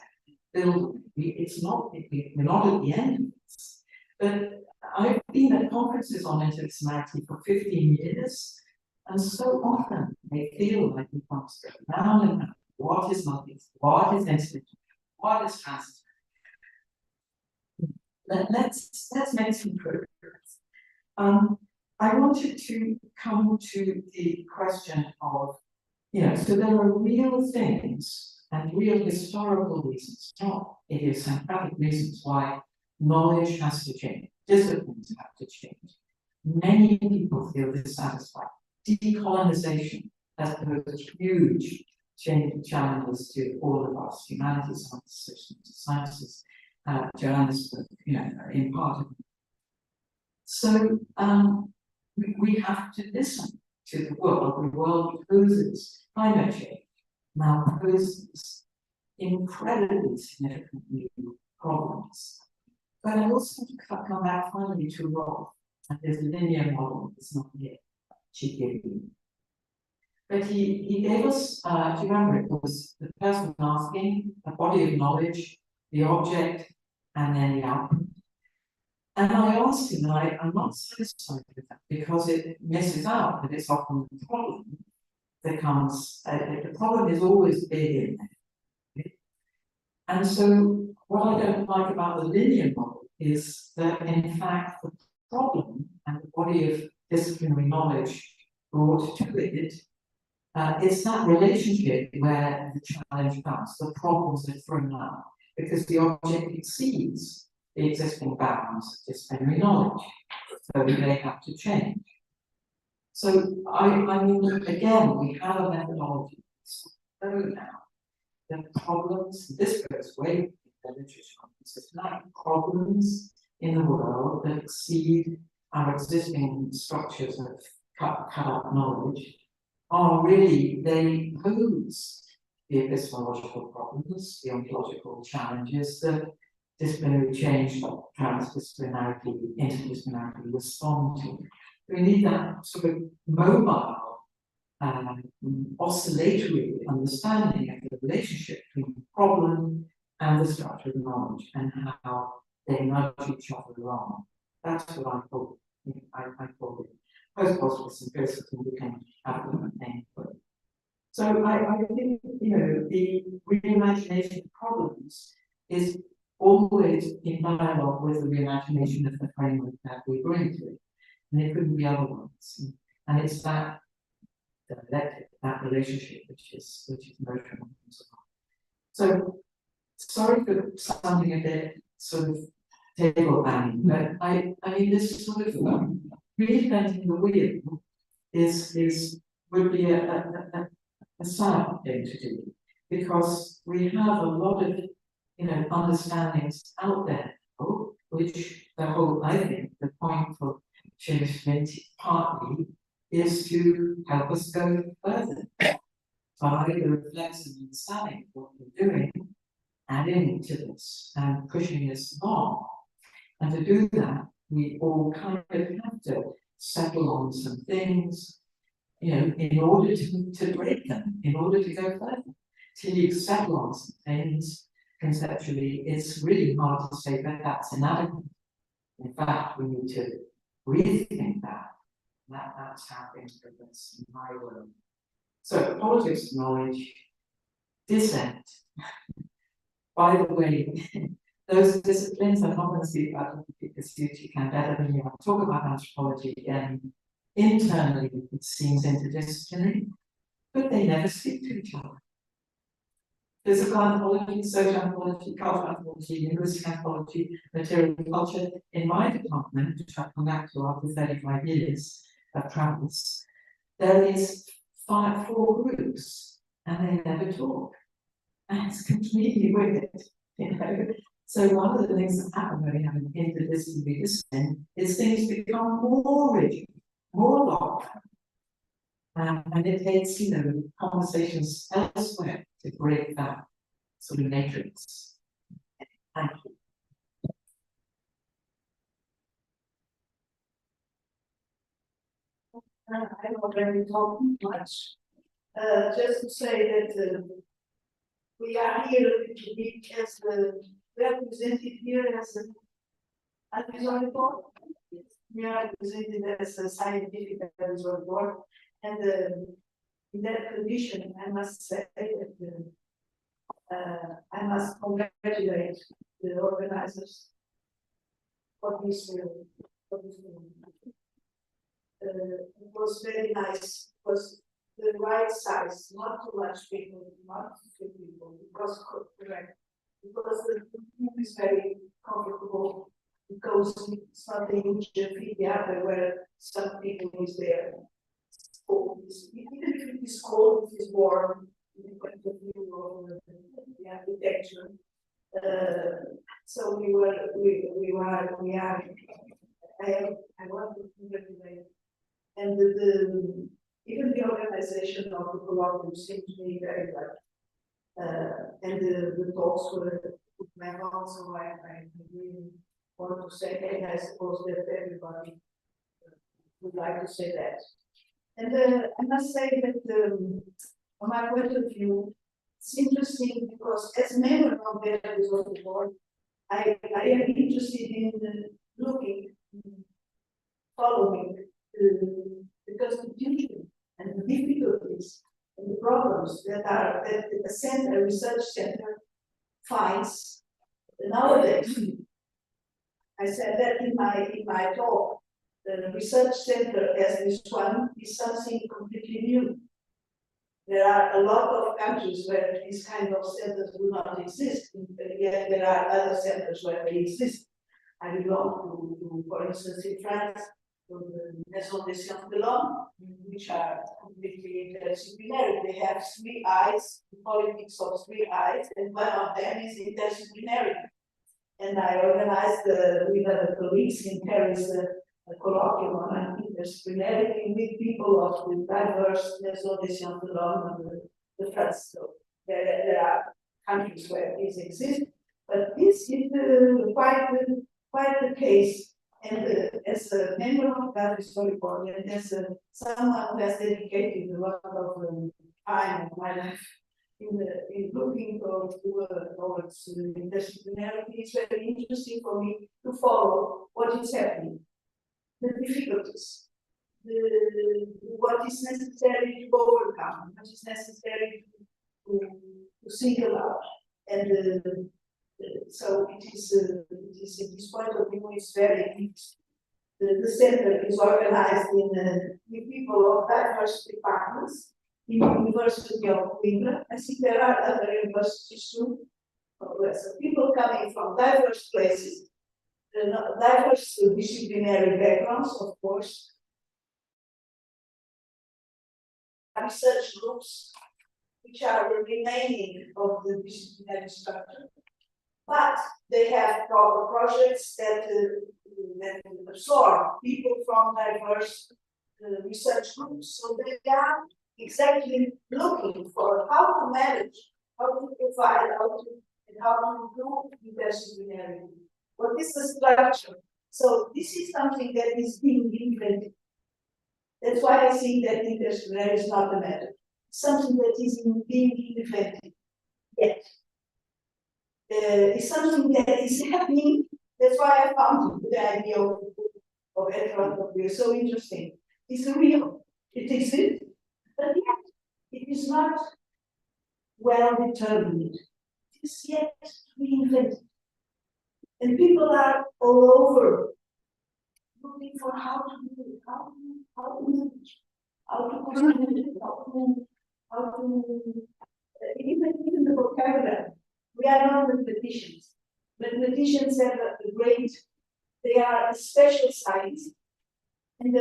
It's not, we're not at the end of this. But I've been at conferences on interdisciplinarity for 15 years, and so often they feel like we want to go round and round. What is multi, what is interdisciplinary, what is transdisciplinary? Let's make some progress. I wanted to come to the question of, so there are real things and real historical reasons, not idiosyncratic reasons why knowledge has to change, disciplines have to change. Many people feel dissatisfied. Decolonization has posed huge challenges to all of us, humanities, sciences, journalism, in part of it. So we have to listen to the world. The world poses climate change, now poses incredibly significant new problems. But I also want to come back finally to Rolf, and his linear model is not here, GKB. But he gave us, do you remember, it was the person asking, a body of knowledge, the object, and then the output. And I asked him, and I'm not satisfied with that because it misses out that it's often the problem that comes, the problem is always big in there. And so what I don't like about the linear model is that in fact the problem and the body of disciplinary knowledge brought to it, it's that relationship where the challenge comes, the problems are thrown out, because the object exceeds the existing bounds of disciplinary knowledge, so they have to change. So I mean, again, we have a methodology. So now, the problems, this goes way in the literature, systematic problems in the world that exceed our existing structures of cut up knowledge are really, they pose the epistemological problems, the ontological challenges that disciplinary change, transdisciplinarity, interdisciplinarity respond to. We need that sort of mobile, oscillatory understanding of the relationship between the problem and the structure of knowledge and how they nudge each other along. That's what I call it. I call it post-positive simplicity. We can have a different name for it. So I think, the reimagination of problems is always in dialogue with the reimagination of the framework that we bring to it. And it couldn't be otherwise. And it's that dialectic, that relationship which is emotional. So sorry for sounding a bit sort of table banging, but I mean this sort of reinventing the wheel would be a sad thing to do, because we have a lot of understandings out there, which the whole, I think, the point for change partly is to help us go further by the reflexive understanding of what we're doing, adding to this and pushing this along. And to do that, we all kind of have to settle on some things, in order to break them, in order to go further. Till you settle on some things conceptually, it's really hard to say that that's inadequate. In fact, we need to rethink that. That's how things progress in my world. So, politics of knowledge, dissent. By the way, those disciplines I'm not going to speak about because you can better than me. I'll talk about anthropology again. Internally, it seems interdisciplinary, but they never speak to each other. Physical anthropology, social anthropology, cultural anthropology, linguistic anthropology, material culture. In my department, which I've come back to after 35 years of travels, there is 4 groups, and they never talk. And it's completely weird, So one of the things that happen when we have an interdisciplinary discipline is things become more rigid, more locked. And it takes, conversations elsewhere to break that sort of matrix. Thank you. I'm already talking much. just to say that we are here to be as represented here as an advisory board. We are represented as a scientific advisory board, and in that condition, I must say that I must congratulate the organizers for this. It was very nice. It was the right size, not too much people, not too few people. It was correct because the room is very comfortable because it's not a huge amphitheater where some people is there. It's cold. Even if it is cold, it is warm. In the point of view of the architecture. So we are. I want to congratulate. And even the organization of the colloquium seemed to me very well. And the talks were well, so I really want to say, and I suppose that everybody would like to say that. And I must say that from my point of view, it's interesting because as a member of the board, I am interested in looking, following the constitution and the difficulties and the problems that the research center finds nowadays. I said that in my talk. The research center as this one is something completely new. There are a lot of countries where these kind of centers do not exist, yet there are other centers where they exist. I belong to for instance, in France, to the Maison des Sciences de l'Homme, which are completely interdisciplinary. They have 3 eyes, the politics of 3 eyes, and one of them is interdisciplinary. And I organized with other colleagues in Paris a colloquium on interdisciplinarity with people of the diverse Maison des Sciences de l'Homme and the France. So there are countries where this exists, but this is quite the case. And as a member of that historical board, and as someone who has dedicated a lot of time of my life in looking towards interdisciplinarity, it's very interesting for me to follow what is happening. The difficulties, what is necessary to overcome, what is necessary to single out, and so it is at this point of view, it's very interesting. The center is organized with people of diverse departments in the University of Coimbra. I think there are other universities too. So people coming from diverse places. Diverse disciplinary backgrounds, of course, research groups which are the remaining of the disciplinary structure, but they have proper projects that absorb people from diverse research groups. So they are exactly looking for how to manage, how to provide, how to improve interdisciplinarity. What is the structure? So this is something that is being invented. That's why I think that interdisciplinary is not a matter. It's something that is being invented. Yet. It's something that is happening. That's why I found the idea of ethnography so interesting. It's real. It exists. But yet, it is not well determined. It is yet to be invented. And people are all over looking for how to do it, how to manage, how to present it, how to even the vocabulary. We are not mathematicians. Mathematicians have a great, they are a special science, and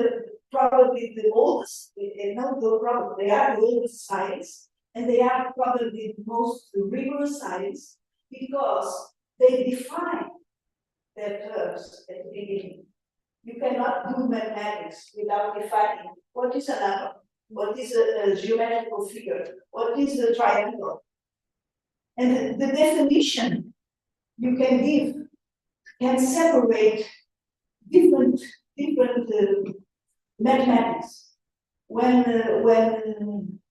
probably the oldest, they are the oldest science, and they are probably the most rigorous science because they define their terms at the beginning. You cannot do mathematics without defining what is a number, what is a geometrical figure, what is a triangle. And the definition you can give can separate different mathematics. When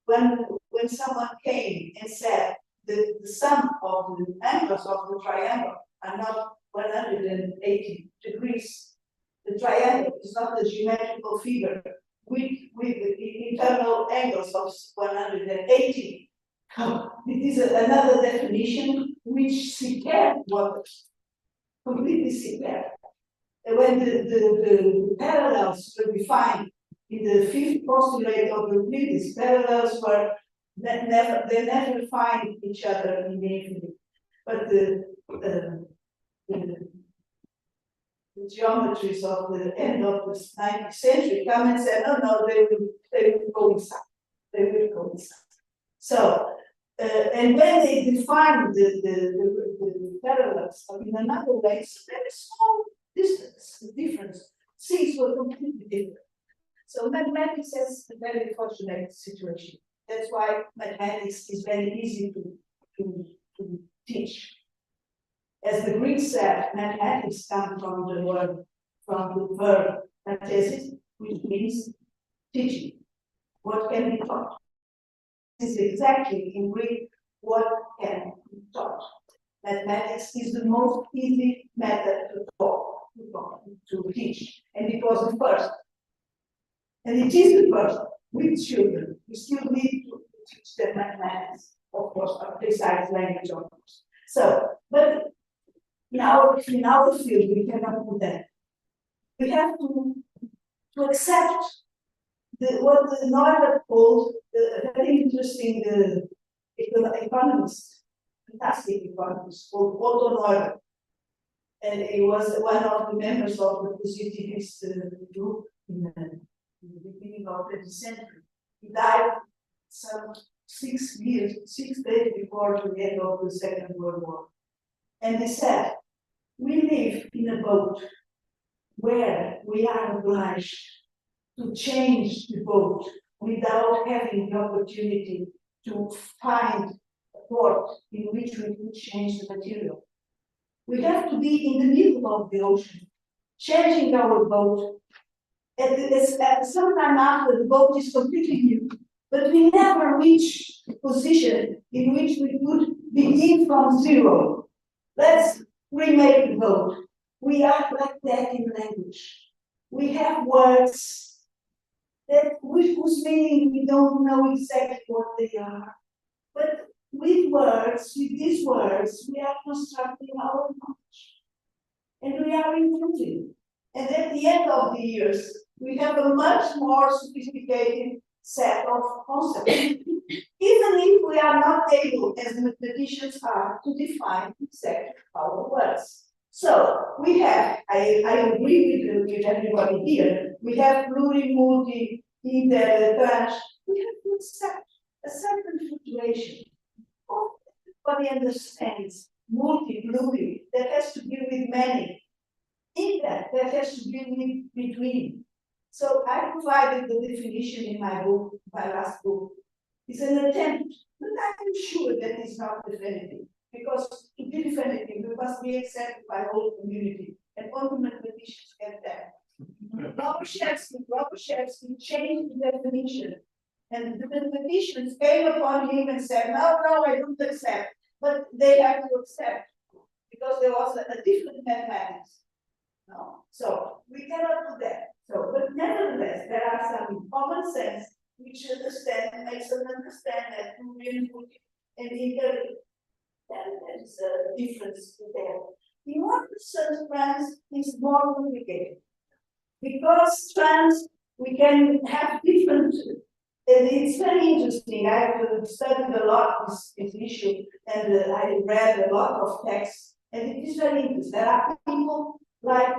when someone came and said the sum of the angles of the triangle are not 180 degrees. The triangle is not a geometrical figure with the internal angles of 180. It is another definition which Siquet was completely Siquet. When the parallels were defined in the fifth postulate of Euclides, parallels were that they never find each other in the infinite. But the geometries of the end of the 19th century come and say, no, they will coincide. They will coincide. So, and when they define the parallels in another way, it's a very small distance, difference. Things were completely different. So mathematics has a very fortunate situation. That's why mathematics is very easy to teach. As the Greeks said, mathematics come from the verb mathesis, which means teaching. What can be taught? This is exactly in Greek what can be taught. Mathematics is the most easy method to teach, and it was the first. And it is the first with children. We still need to teach them mathematics, of course, a precise language, of course. So, but in our field, we cannot do that. We have to accept what the Neuer called a very interesting economist, fantastic economist called Otto Neuer. And he was one of the members of the positivist group in the beginning of the 20th century. He died some 6 days before the end of the Second World War. And he said, we live in a boat where we are obliged to change the boat without having the opportunity to find a port in which we could change the material. We have to be in the middle of the ocean, changing our boat. Sometime after the boat is completely new, but we never reach a position in which we could begin from zero. Let's remake the boat. We are like that in language. We have words that whose meaning we don't know exactly what they are. But with these words, we are constructing our knowledge. And we are improving. And at the end of the years, we have a much more sophisticated set of concepts. Even if we are not able, as mathematicians are, to define exactly our words. So we have, I agree with everybody here, we have pluri, multi, inter, trans. We have to accept a certain situation. Everybody understands multi, pluri, that has to do with many. Inter, that has to do with between. So I provided the definition in my book, my last book. It's an attempt, but I'm sure that it's not definitive. Because to be definitive, we must be accepted by the whole community, and only mathematicians get that. Lobachevsky changed the definition, and the mathematicians came upon him and said, no, I don't accept. But they have to accept, because there was a different mathematics. No? So we cannot do that. So, but nevertheless, there are some common sense which makes us understand that pluri and inter. There is a difference there. In one sense, trans is more complicated. Because trans, we can have different, and it's very interesting. I have studied a lot this issue, and I read a lot of texts, and it is very interesting. There are people like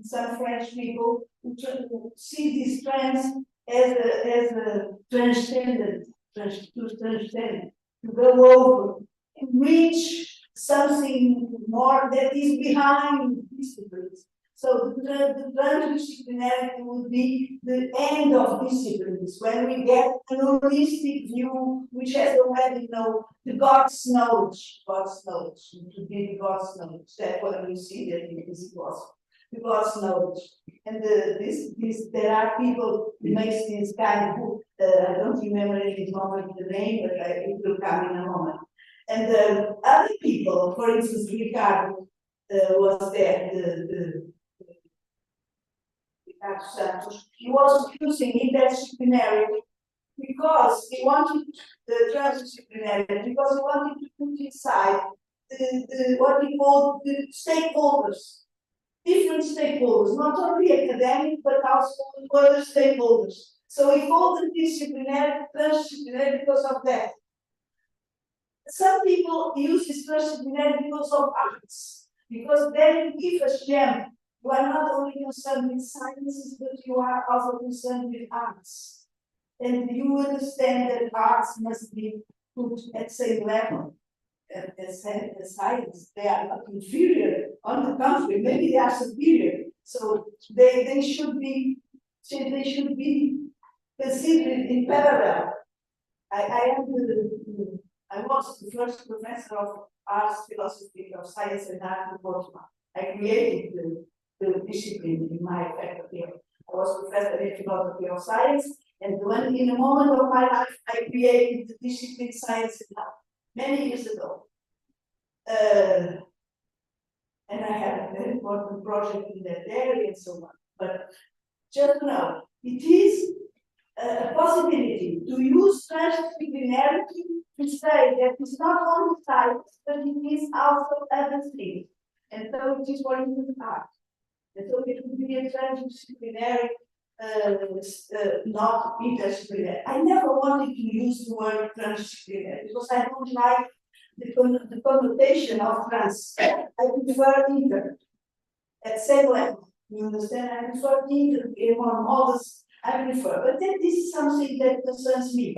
some French people who see these trans as a transcendent, to go over. Reach something more that is behind disciplines. So the transdisciplinarity would be the end of disciplines, when we get an holistic view which has already the God's knowledge, to be the God's knowledge. That's what we see that it is possible. The God's knowledge. And there are people who makes this kind of book. I don't remember at this moment the name, but it will come in a moment. And other people, for instance, Ricardo was there, Ricardo Santos, he was using interdisciplinary because he wanted the transdisciplinary, because he wanted to put inside what we call the stakeholders, different stakeholders, not only academic, but also other stakeholders. So he called it disciplinary, transdisciplinary because of that. Some people use this transdisciplinary because of arts, because then you give a gem. You are not only concerned with sciences, but you are also concerned with arts. And you understand that arts must be put at the same level as science. They are not inferior, on the contrary, maybe they are superior. So they should be considered in parallel. I was the first professor of arts, philosophy, of science and art in Portugal. I created the discipline in my faculty. I was professor in philosophy of science, and when in a moment of my life I created the discipline science and art many years ago. And I had a very important project in that area and so on. But just now, it is a possibility to use transdisciplinarity to say that it's not only science, but it is also other things. And so it is for instance art. And so it would be a transdisciplinary, not interdisciplinary. I never wanted to use the word transdisciplinary because I don't like the connotation of trans. I prefer inter at same level. You understand? I prefer inter among others. I prefer, but then this is something that concerns me.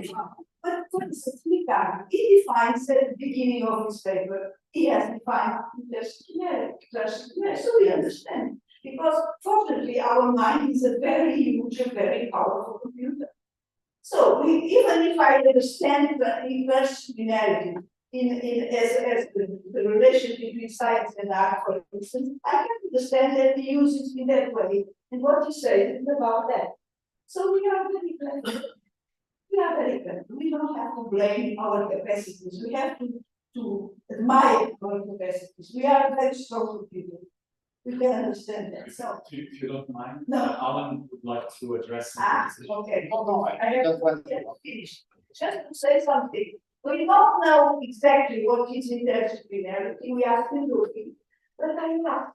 But for instance, Ricardo, he defines at the beginning of his paper, he has defined interdisciplinary, so we understand. Because fortunately, our mind is a very huge and very powerful computer. So even if I understand the interdisciplinarity as the relation between science and art, for instance, I can understand that he uses it in that way. And what he says is about that. So we are very clever. We are very clever. We don't have to blame our capacities. We have to admire our capacities. We are very strong people. We can understand that. So, if you don't mind, no. Alan would like to address something. Okay, hold on. I have to finish. Just to say something. We don't know exactly what is interdisciplinarity. We are still looking. But I know.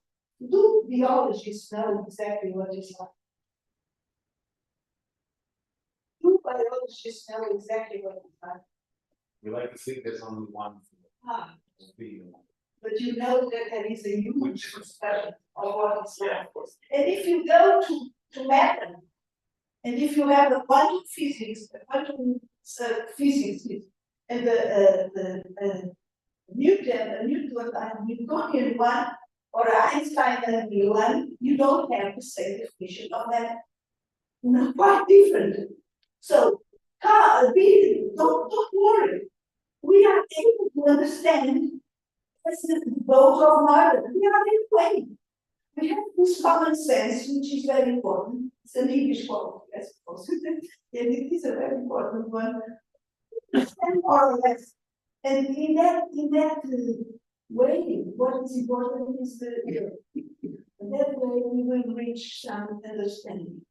Do biologists know exactly what is that? Do biologists know exactly what is that? We like to think there's only one. But you know that there is a huge discussion of what is that. And if you go to matter, and if you have a quantum physics, and the Newtonian one, or Einstein one, you don't have the same definition of that. No, quite different. So, don't worry. We are able to understand this is the boat of murder. We are in way. We have this common sense, which is very important. It's an English quality, I suppose. And it is a very important one. And more or less. And in that way, what is important is in that way we will reach some understanding.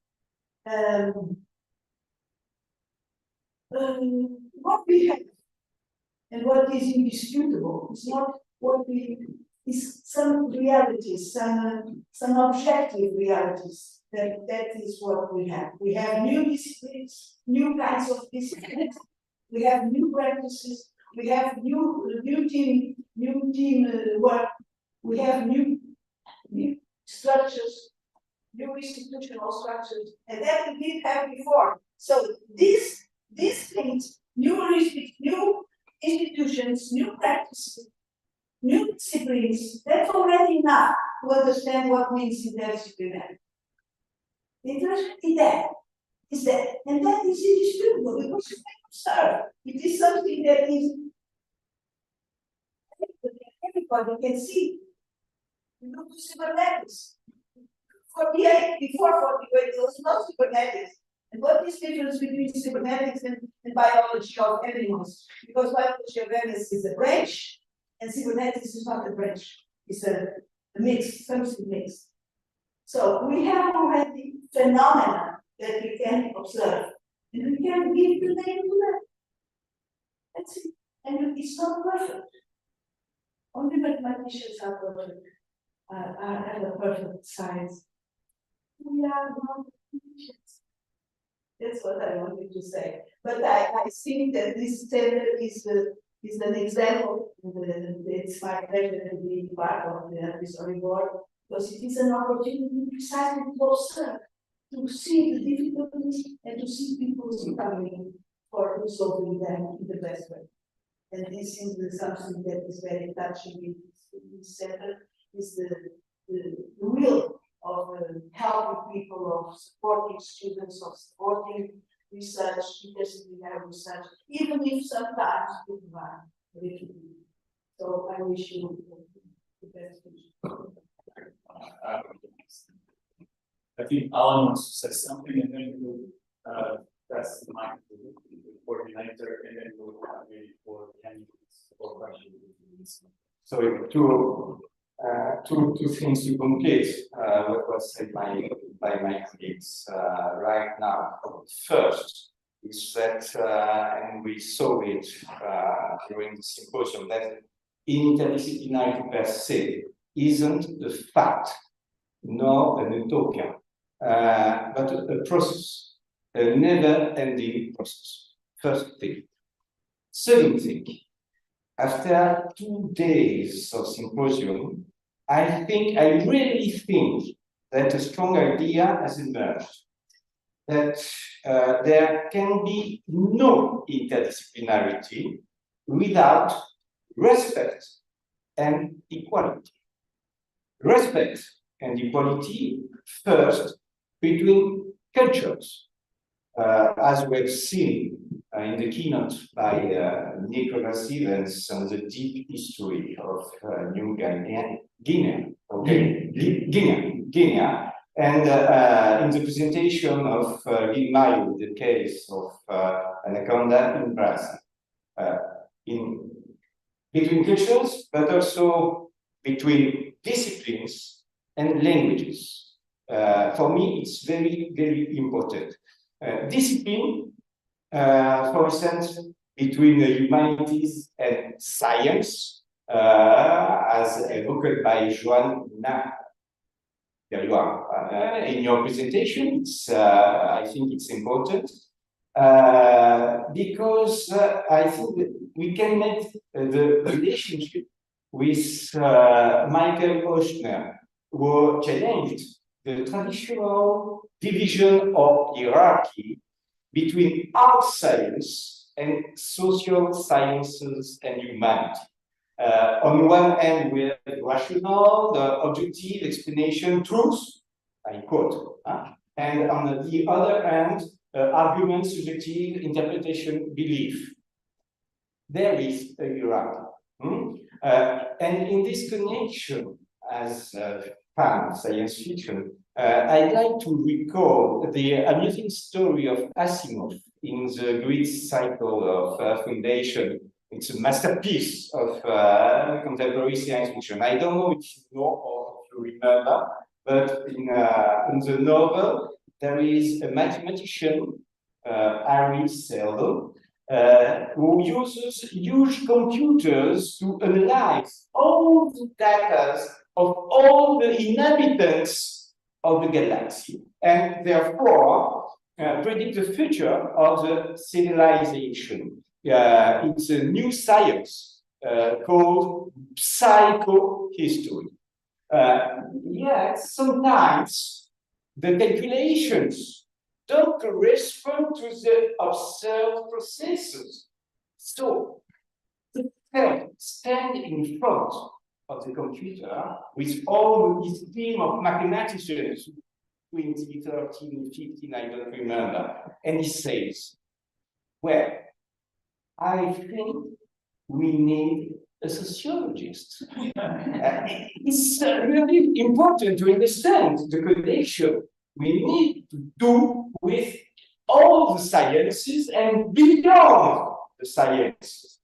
What we have and what is indisputable is not what is some realities, some objective realities. That is what we have. We have new disciplines, new kinds of disciplines. We have new practices. We have new team work. We have new structures, new institutional structures, and that we didn't have before. So these things, new institutions, new practices, new disciplines, that's already enough to understand what means interdisciplinary. Is that, and that is indisputable because you can observe. It is something that is everybody can see. You look to cybernetics. 48, before 48, there was no cybernetics. And what is the difference between cybernetics and biology of animals? Because biology of animals is a branch, and cybernetics is not a branch. It's a mix, something mixed. So we have already phenomena that we can observe, and we can give the name to them. That's it. And it's not perfect. Only mathematicians are perfect, have a perfect science. We are not mathematicians. That's what I wanted to say. But I think that this standard is an example. It's my pleasure to be part of the advisory board, because it is an opportunity precisely to observe, to see the difficulties and to see people coming for resolving them in the best way. And this is something that is very touching in this center, is the will of helping people, of supporting students, of supporting research, interdisciplinary research, even if sometimes people are a little bit. So I wish you the best wishes. I think Alan wants to say something, and then we'll press the mic to the coordinator, and then we'll have maybe for candidates or questions. So two things to complete what was said by my colleagues right now. First is that, and we saw it during the symposium, that interdisciplinarity per se isn't a fact, nor an utopia, but a process, a never-ending process. First thing. Second thing, after 2 days of symposium, I really think that a strong idea has emerged, that there can be no interdisciplinarity without respect and equality. Respect and equality first between cultures, as we've seen in the keynote by Nicholas Evans on the deep history of New Guinea, and in the presentation of Guilmayo, the case of Anaconda in Brazil, between cultures, but also between disciplines and languages. For me, it's very, very important. Discipline, for instance, between the humanities and science, as evoked by Joan. There you are. In your presentation, I think it's important because I think that we can make the relationship with Michael Oshner, who challenged the traditional division of hierarchy between art science and social sciences and humanity. On one hand, we have rational, the objective explanation, truth, I quote, and on the other hand, argument, subjective, interpretation, belief. There is a hierarchy. And in this connection, as fan of science fiction, I'd like to recall the amusing story of Asimov in the Great Cycle of Foundation. It's a masterpiece of contemporary science fiction. I don't know if you know or if you remember, but in the novel, there is a mathematician, Harry Seldon, who uses huge computers to analyze all the data of all the inhabitants of the galaxy, and therefore predict the future of the civilization. It's a new science called psychohistory. Yet sometimes the calculations don't correspond to the observed processes. So the stand in front of the computer with all this team of mathematicians, 20, 13, 15, I don't remember, and he says, well, I think we need a sociologist. It's really important to understand the connection we need to do with all the sciences and beyond the sciences.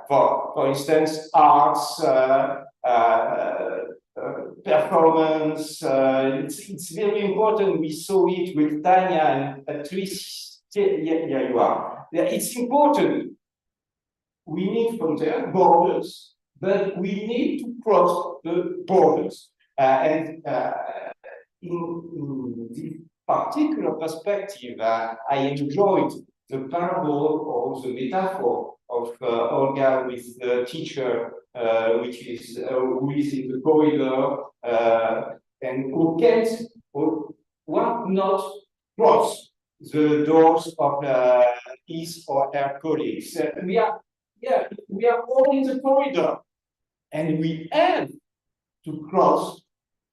For instance, arts, performance. It's very important. We saw it with Tanya and Patrice. Yeah, you are. It's important. We need frontiers, borders, but we need to cross the borders. In this particular perspective, I enjoyed the parable or the metaphor of Olga with the teacher, who is in the corridor and who can't, who will not cross the doors of his or her colleagues. We are all in the corridor, and we have to cross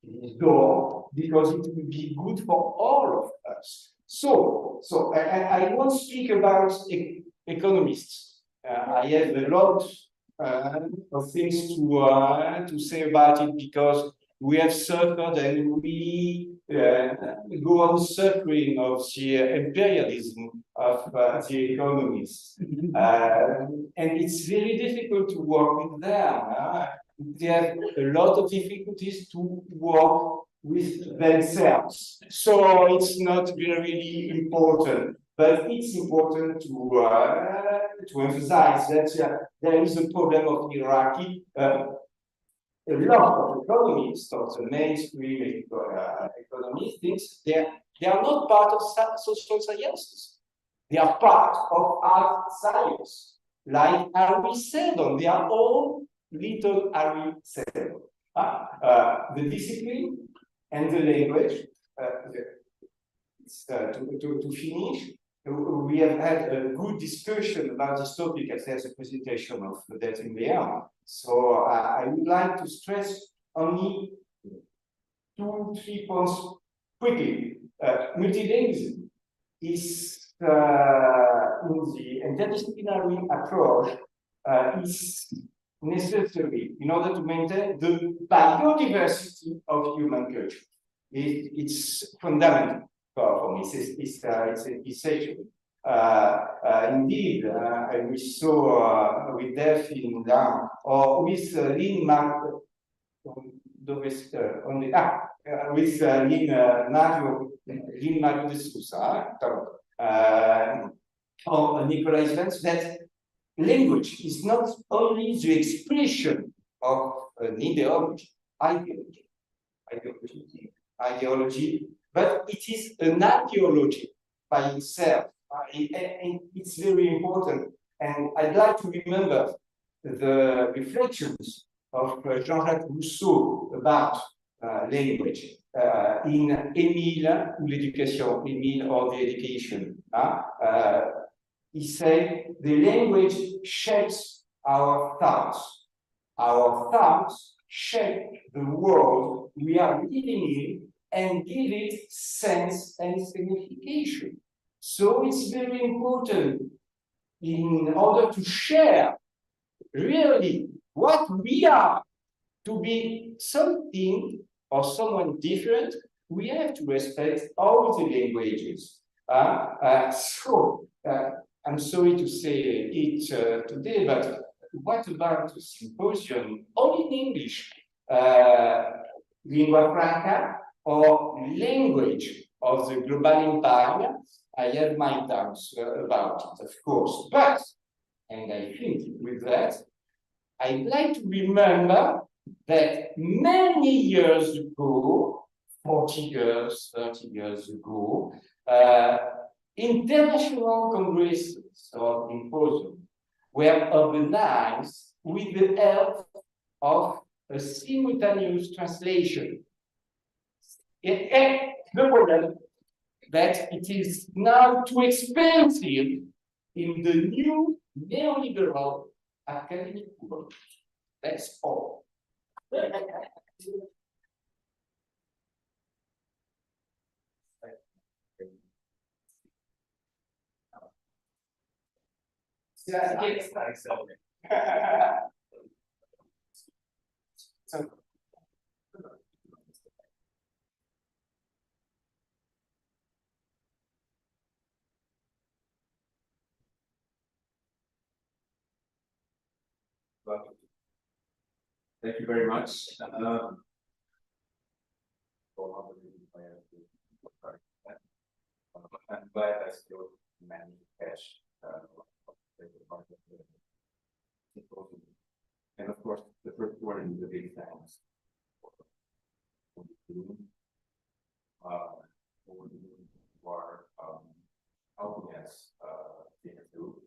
this door because it will be good for all of us. So I won't speak about economists. I have a lot of things to say about it because we have suffered and we go on suffering of the imperialism of the economists. And it's very difficult to work with them. They have a lot of difficulties to work with themselves. So it's not really important, but it's important to emphasize that there is a problem of hierarchy. A lot of economists, or the mainstream economists, think they are not part of social sciences. They are part of art science, like Harry Seldon. They are all little Harry Seldon. The discipline and the language. To finish, we have had a good discussion about this topic as there's a presentation of that in the end. So I would like to stress only 2-3 points quickly. Multilingualism is in the interdisciplinary approach is necessary in order to maintain the biodiversity of human culture. It's fundamental for me. It's essential. Indeed, and we saw with Delphine or with Lynn with Lynn Mario de Sousa, or Nicolas Vance, that language is not only the expression of an ideology, but it is an ideology by itself. And it's very important. And I'd like to remember the reflections of Jean-Jacques Rousseau about language in Émile ou l'éducation, Émile or the education. He said the language shapes our thoughts. Our thoughts shape the world we are living in and give it sense and signification. So it's very important in order to share really what we are, to be something or someone different, we have to respect all the languages. I'm sorry to say it today, but what about the symposium? All in English, lingua franca or language of the global empire? I have my doubts about it, of course, but, and I think with that, I'd like to remember that many years ago, 40 years, 30 years ago, international congresses or symposiums were organized with the help of a simultaneous translation. The problem that it is now too expensive in the new neoliberal academic world. That's all. So, Thank you very much. I'm glad I still managed to catch and of course, the first one is the big thanks for who are helping us think through.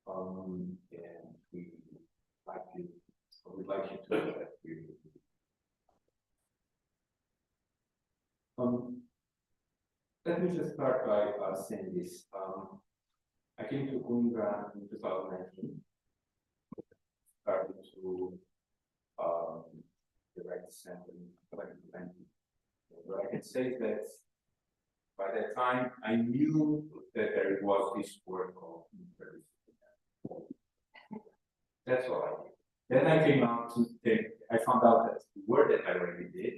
And we'd like you to know that we let me just start by saying this. I came to Coimbra in 2019, started to direct assembly in 2020. What I can say is that by that time, I knew that there was this word called interdisciplinary. That's all I knew. Then I came out to think, I found out that the word that I already did,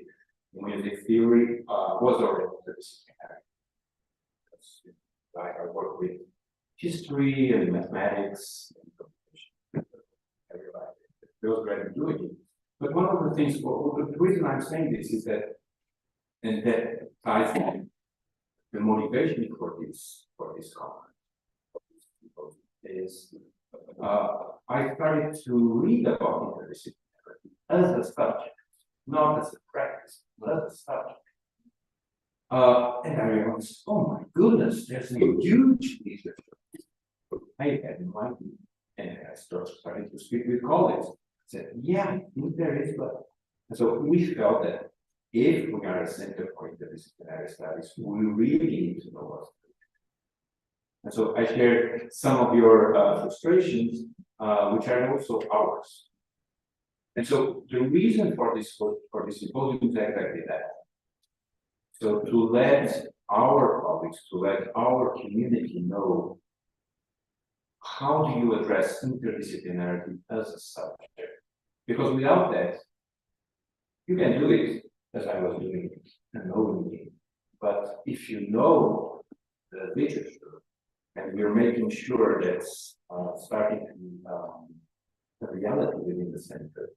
music theory, was already interdisciplinary. I work with history and mathematics and computation. I realized those already doing it. But one of the things, the reason I'm saying this is that, and that ties in the motivation for this conference is I started to read about interdisciplinarity as a subject, not as a practice, but as a subject. And I realized, oh my goodness, there's a huge literature. I had no idea. And I started to speak with colleagues. I said, yeah, I think there is, but. And so we felt that if we are a center for interdisciplinary studies, we really need to know what's going on. And so I shared some of your frustrations, which are also ours. And so the reason for this symposium is exactly that. So to let our colleagues, to let our community know how do you address interdisciplinarity as a subject? Because without that, you can do it as I was doing it and knowing it. But if you know the literature and we're making sure that's starting to be a reality within the center,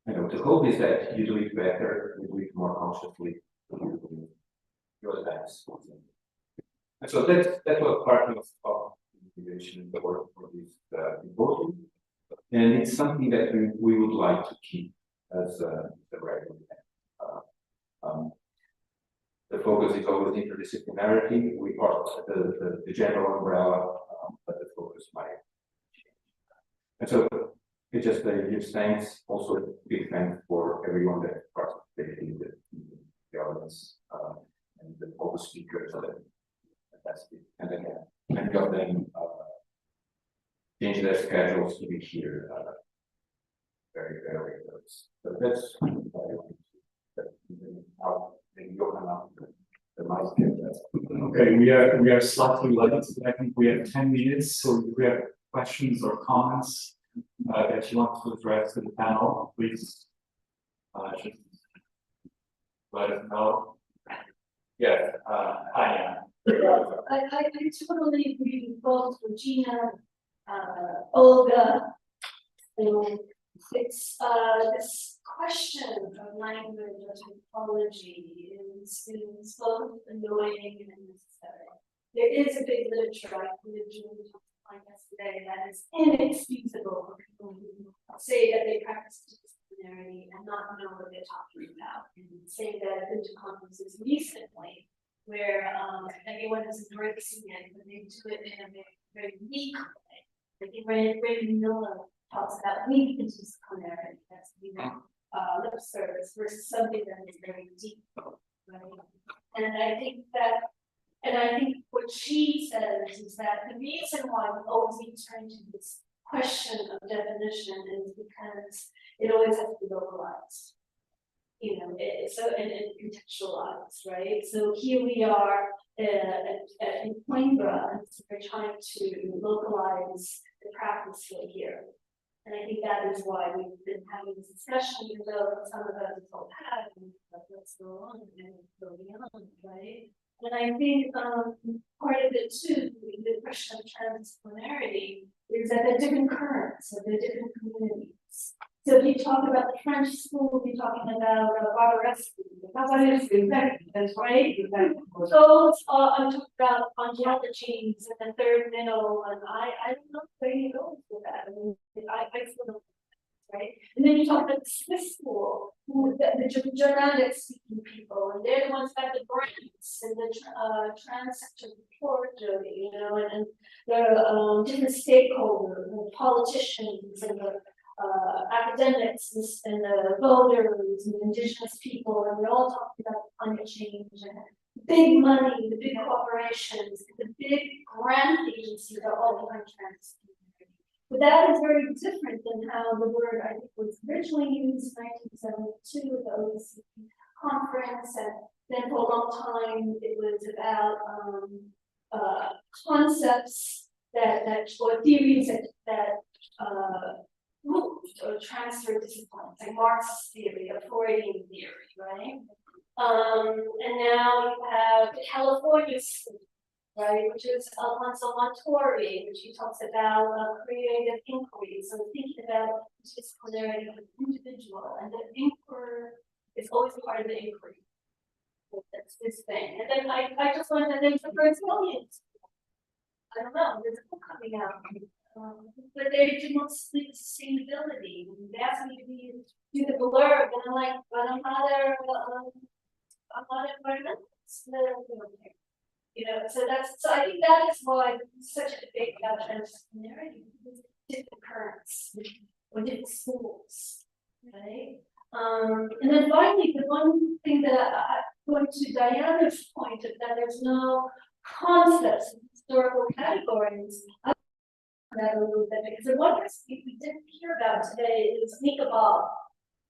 the hope is that you do it better, you do it more consciously, your times. And so that was part of the motivation for this symposium. And it's something that we would like to keep as the regular. The focus is always interdisciplinarity. We are the general umbrella, but the focus might change. And so it's just a huge thanks. Also, a big thanks for everyone that participated in the audience and all the speakers. Fantastic. And again, many of them change their schedules to be here. Very, very close. So that's okay, we are slightly late. I think we have 10 minutes. So if we have questions or comments that you want to address to the panel, please just let us know. Yeah, hi. I totally agree with both Regina, Olga, and it's this question of language or typology is both annoying and necessary. There is a big literature, I believe Julie talked about yesterday, that is inexcusable for people who say that they practice disciplinarity and not know what they're talking about. And say that I've been to conferences recently where everyone is embracing it, but they do it in a very weak way. Like Ray Miller talks about weak interdisciplinarity, that's lip service versus something that is very deep, right? And I think what she says is that the reason why we always return to this question of definition is because it always has to be localized. And contextualized, right? So here we are in Coimbra, and so we're trying to localize the practice here. And I think that is why we've been having this discussion, even though some of us don't have, and let's go on and go beyond, right? And I think part of it too, the question of transdisciplinarity, is that there are different currents, so there are different communities. So if you talk about the French school, you're talking about Barbaresque. That's right. Those are, I'm talking about ontologies in the third middle, and I don't know where you go with that. I mean, I sort of, right? And then you talk about the Swiss school, the Germanic speaking people, and they're the ones that have the grants and the transsexual report, you know, and the different stakeholders, and politicians, and the academics, and the voters, and indigenous people, and we're all talking about climate change and big money, the big corporations, the big grant agencies are all behind trans. But that is very different than how the word, I think, was originally used in 1972 at the OECD conference, and then for a long time it was about concepts or theories that moved or transferred disciplines, like Marxist theory or Freudian theory, right? And now you have the California school, right, which is Alfonso Montori, which he talks about creative inquiry. So thinking about disciplinarity of an individual, and the inquiry is always part of the inquiry. That's his thing. And then I just wanted to name the Brazilians. I don't know, there's a book coming out. But they do not speak sustainability. They asked me to do the blurb, and I'm like, but I'm not environmentalist. You know, so I think that is why it's such a debate about transdisciplinarity, because different currents or different schools, right? And then finally, the one thing that going to Diana's point of that there's no concepts of historical categories. That a little bit, because the one we didn't hear about today is Nika Ball.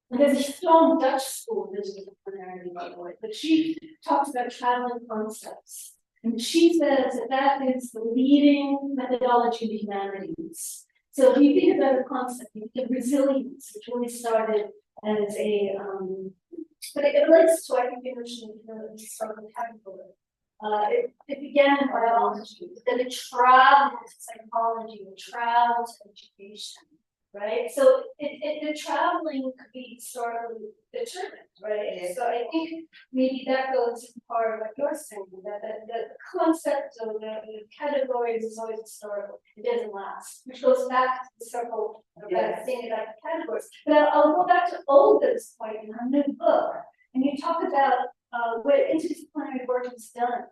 And there's a strong Dutch school interdisciplinarity, by the way, but she talks about traveling concepts. And she says that is the leading methodology of the humanities. So if you think about the concept, you think of resilience, which really started as a, but it relates to, I think, the notion of historical category. It began in biology, then it traveled to psychology, it traveled to education, right? So the traveling could be historically determined, right? Yeah. So I think maybe that goes to part of what you're saying, that the concept of the categories is always historical, it doesn't last, which goes back to the circle of that thing about the categories. But I'll go back to Olga's point in her new book, and you talk about where interdisciplinary work is done.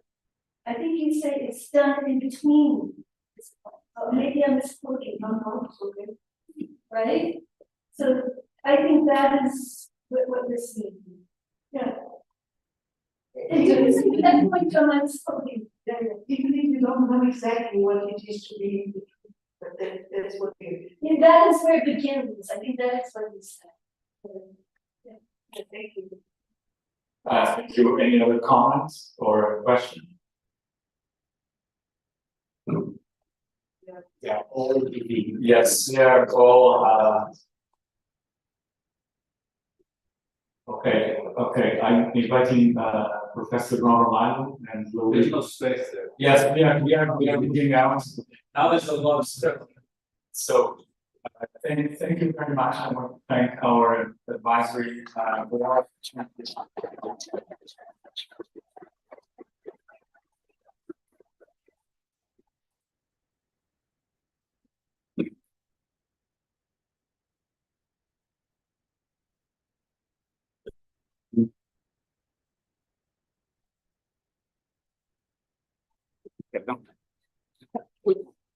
I think you say it's done in between disciplines. Maybe I'm misquoting, right? So I think that is what this means. Yeah. And you can say that point, John, I'm misquoting. Even if you don't know exactly what it is to be, but that's what you. Yeah, that is where it begins. I think that is what you said. Yeah. Thank you. Thank you. Any other comments or questions? Yeah, all yes, they are all okay. I'm inviting Professor Ron and There's no space there. yes, we are beginning out. Now there's a lot of stuff. So thank you very much. I want to thank our advisory board.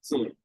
See.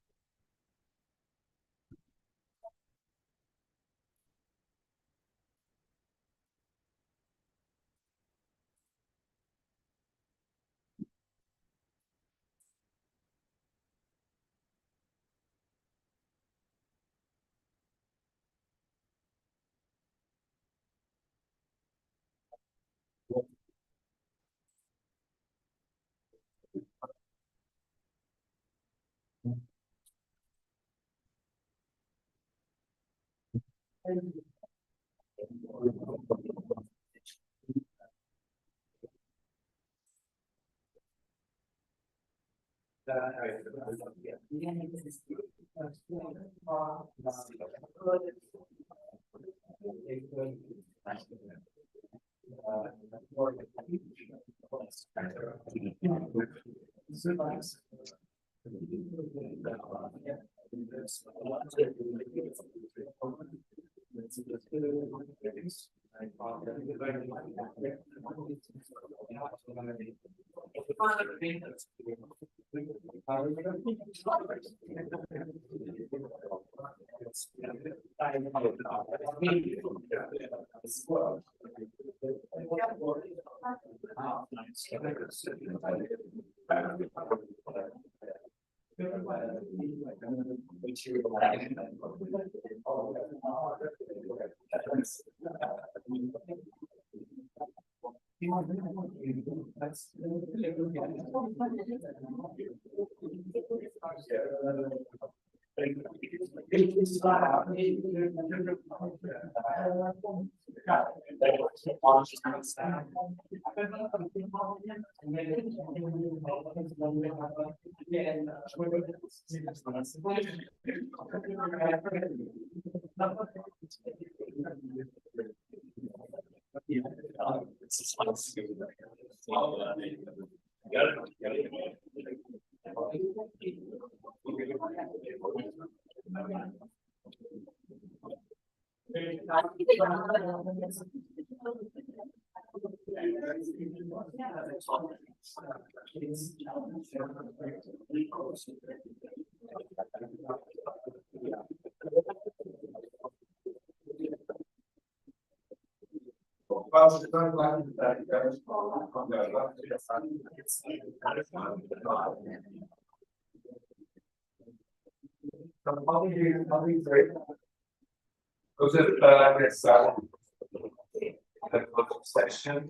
Section,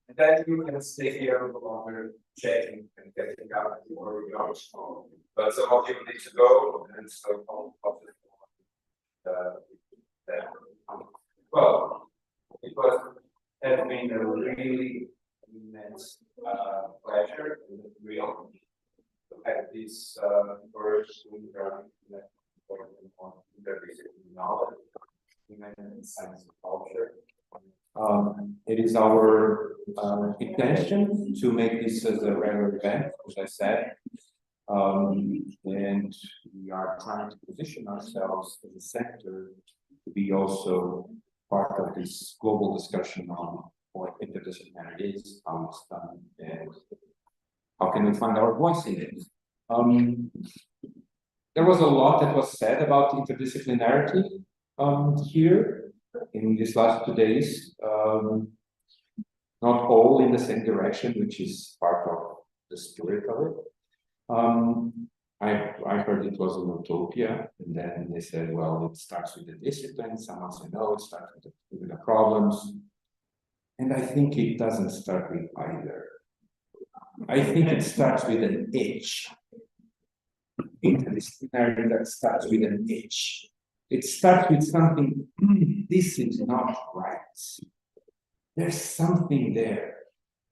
and then you can stay here a little longer, checking and getting out before we go. But some of you need to go, and so well, it has been a really immense pleasure and real to have this first winter on interdisciplinary knowledge, humanity, science, and culture. It is our intention to make this as a regular event, as I said, and we are trying to position ourselves as a sector to be also part of this global discussion on what interdisciplinary is, how it's done, and how can we find our voice in it. There was a lot that was said about interdisciplinarity here in these last 2 days, not all in the same direction, which is part of the spirit of it. I heard it was an utopia, and then they said, well, it starts with the discipline. Someone said, no, it starts with the problems. And I think it doesn't start with either. I think it starts with an itch. Interdisciplinary that starts with an itch. It starts with something, this is not right. There's something there.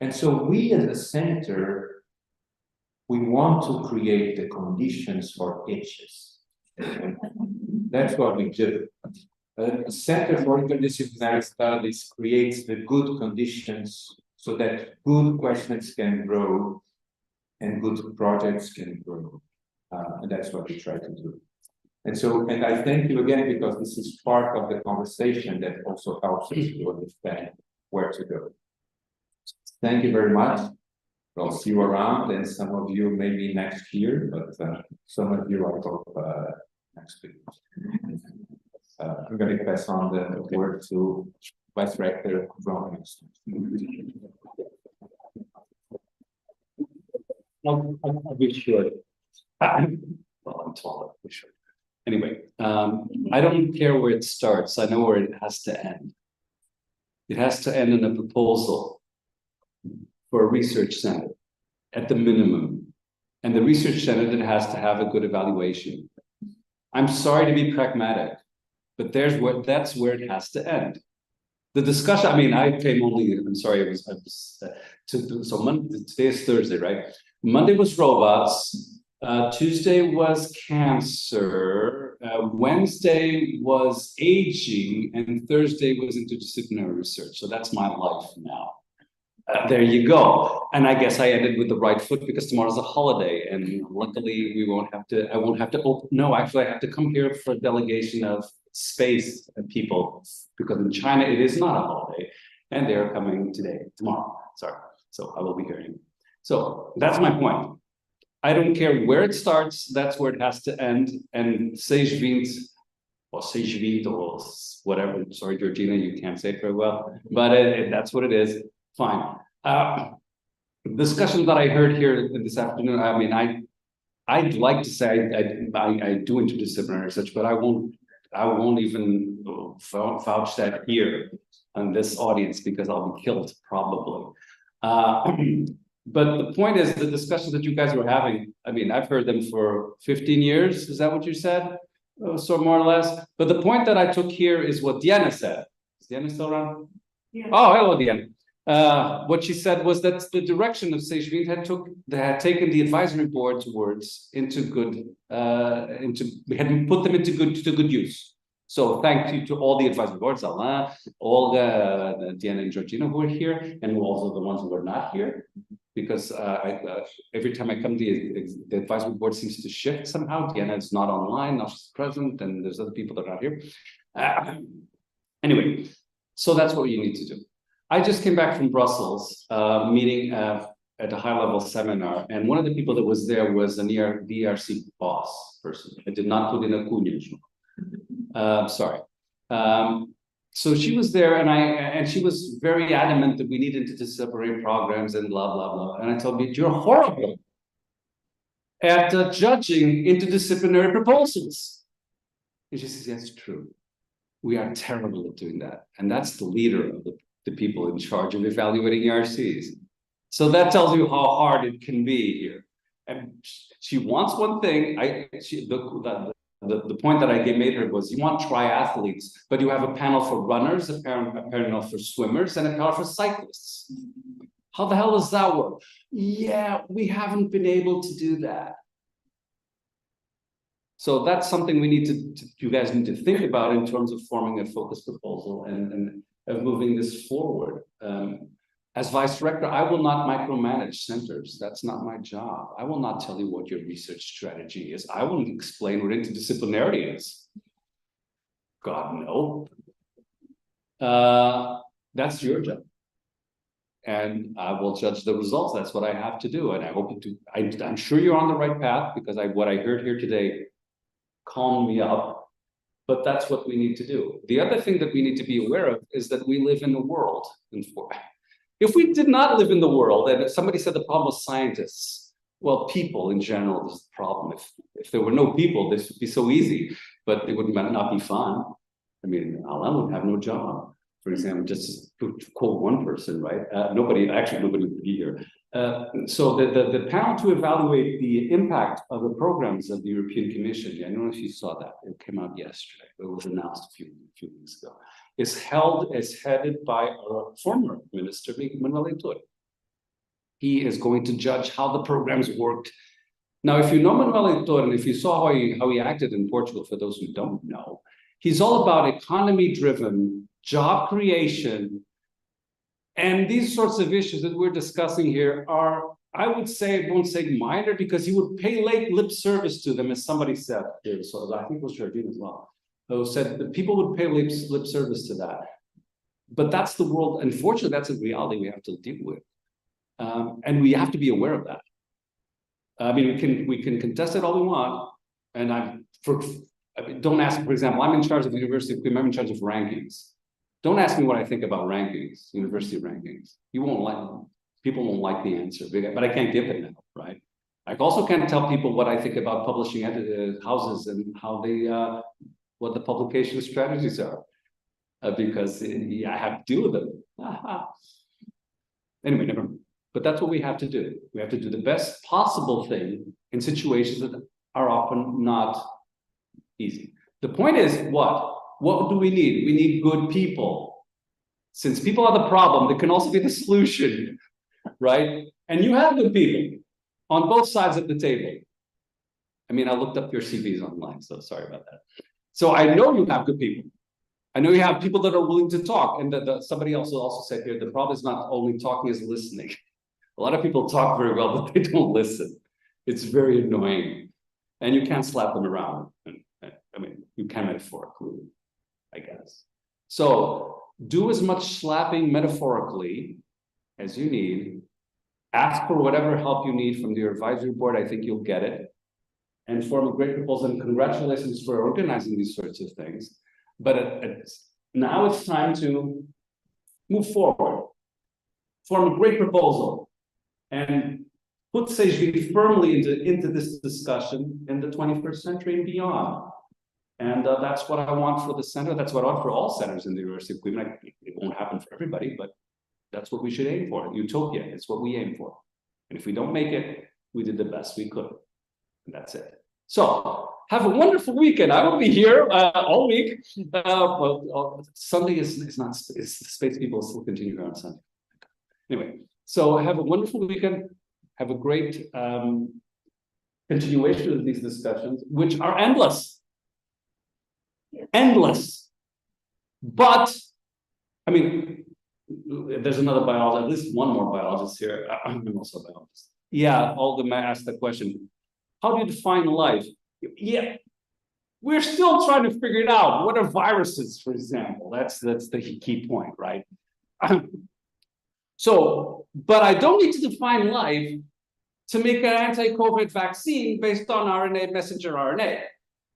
And so we as a center, we want to create the conditions for itches. That's what we do. A Center for Interdisciplinary Studies creates the good conditions so that good questions can grow and good projects can grow. And that's what we try to do. And so, and I thank you again, because this is part of the conversation that also helps us to understand where to go. Thank you very much. I'll see you around, and some of you maybe next year, but some of you I hope next week. I'm going to pass on the word to Vice Rector Ron. I'll be short. Well, I'm tall, I'll be short. Anyway, I don't care where it starts. I know where it has to end. It has to end in a proposal for a research center at the minimum. And the research center that has to have a good evaluation. I'm sorry to be pragmatic, but that's where it has to end. The discussion, I mean, I came only, I'm sorry, so Monday, today is Thursday, right? Monday was robots, Tuesday was cancer, Wednesday was aging, and Thursday was interdisciplinary research. So that's my life now. There you go. And I guess I ended with the right foot because tomorrow's a holiday, and luckily we won't have to. I won't have to open. No, actually, I have to come here for a delegation of space people because in China it is not a holiday, and they are coming tomorrow. Sorry. So I will be here. So that's my point. I don't care where it starts, that's where it has to end. And Sejvint, or whatever, sorry, Georgina, you can't say it very well, but that's what it is, fine. Discussion that I heard here this afternoon, I mean, I'd like to say I do interdisciplinary research, but I won't even vouch that here on this audience because I'll be killed probably. But the point is, the discussions that you guys were having, I mean, I've heard them for 15 years. Is that what you said? So more or less. But the point that I took here is what Diana said. Is Diana still around? Yeah. Oh, hello, Diana. What she said was that the direction of Sejvint had taken the advisory board's words into good, we had put them into good use. So thank you to all the advisory boards, Alain, Olga, Diana and Georgina who are here, and also the ones who are not here. Because every time I come, the advisory board seems to shift somehow. Diana is not online, now she's present, and there's other people that are not here. Anyway, so that's what you need to do. I just came back from Brussels, meeting at a high-level seminar, and one of the people that was there was an DRC boss person. I did not put in a cunha. Sorry. So she was there, and she was very adamant that we needed to separate programs and blah blah blah. And I told her, "You're horrible at judging interdisciplinary proposals." And she says, "Yes, true. We are terrible at doing that." And that's the leader of the people in charge of evaluating ERCs. So that tells you how hard it can be here. And she wants one thing. The point that I made her was, you want triathletes, but you have a panel for runners, a panel for swimmers, and a panel for cyclists. How the hell does that work? Yeah, we haven't been able to do that. So that's something we need you guys need to think about in terms of forming a focus proposal and moving this forward. As vice director, I will not micromanage centers. That's not my job. I will not tell you what your research strategy is. I will explain what interdisciplinarity is. God, no. That's your job. And I will judge the results. That's what I have to do. And I hope to, I'm sure you're on the right path because what I heard here today calmed me up. But that's what we need to do. The other thing that we need to be aware of is that we live in a world. If we did not live in the world, and if somebody said the problem was scientists, well, people in general is the problem. If there were no people, this would be so easy, but it would not be fun. I mean, Alain would have no job, for example, just to quote one person, right? Nobody would be here. So the panel to evaluate the impact of the programs of the European Commission, I don't know if you saw that, it came out yesterday, it was announced a few weeks ago. Is headed by our former minister, Manuel Leitor. He is going to judge how the programs worked. Now, if you know Manuel Leitor, and if you saw how he acted in Portugal, for those who don't know, he's all about economy-driven, job creation, and these sorts of issues that we're discussing here are, I would say, I won't say minor, because he would pay lip service to them, as somebody said. So I think it was Jardine as well. Who said that people would pay lip service to that. But that's the world, unfortunately, that's a reality we have to deal with. And we have to be aware of that. I mean, we can contest it all we want. And don't ask, for example, I'm in charge of the University of Coimbra, I'm in charge of rankings. Don't ask me what I think about rankings, university rankings. People won't like the answer, but I can't give it now, right? I also can't tell people what I think about publishing houses and how they, what the publication strategies are, because I have to deal with them. Anyway, never mind. But that's what we have to do. We have to do the best possible thing in situations that are often not easy. The point is what? What do we need? We need good people. Since people are the problem, they can also be the solution, right? And you have good people on both sides of the table. I mean, I looked up your CVs online, so sorry about that. So I know you have good people. I know you have people that are willing to talk, and somebody else also said here, the problem is not only talking, is listening. A lot of people talk very well, but they don't listen. It's very annoying. And you can't slap them around. I mean, you can metaphorically, I guess. So do as much slapping metaphorically as you need. Ask for whatever help you need from your advisory board. I think you'll get it. And form a great proposal. And congratulations for organizing these sorts of things. But now it's time to move forward. Form a great proposal. And put CESB firmly into this discussion in the 21st century and beyond. And that's what I want for the center. That's what I want for all centers in the University of Coimbra. It won't happen for everybody, but that's what we should aim for. Utopia, it's what we aim for. And if we don't make it, we did the best we could. And that's it. So have a wonderful weekend. I will be here all week. Sunday is not, space people will still continue here on Sunday. Anyway, so have a wonderful weekend. Have a great continuation of these discussions, which are endless. Endless. But, I mean, there's another biologist, at least one more biologist here. I'm also a biologist. Yeah, Olga may ask the question, how do you define life? Yeah, we're still trying to figure it out. What are viruses, for example? That's the key point, right? So, but I don't need to define life to make an anti-COVID vaccine based on RNA, messenger RNA,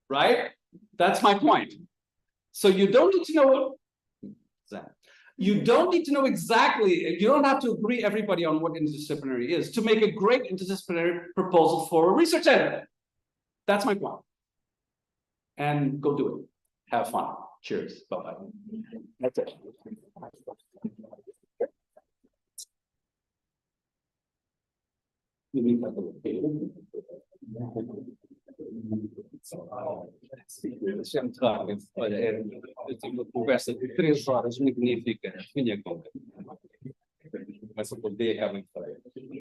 right? That's my point. So you don't need to know you don't need to know exactly, you don't have to agree everybody on what interdisciplinary is to make a great interdisciplinary proposal for a research center. That's my point. And go do it. Have fun. Cheers. Bye-bye. That's it. Uma conversa de 3 horas magnífica, vinha com. Começa a poder realmente falar.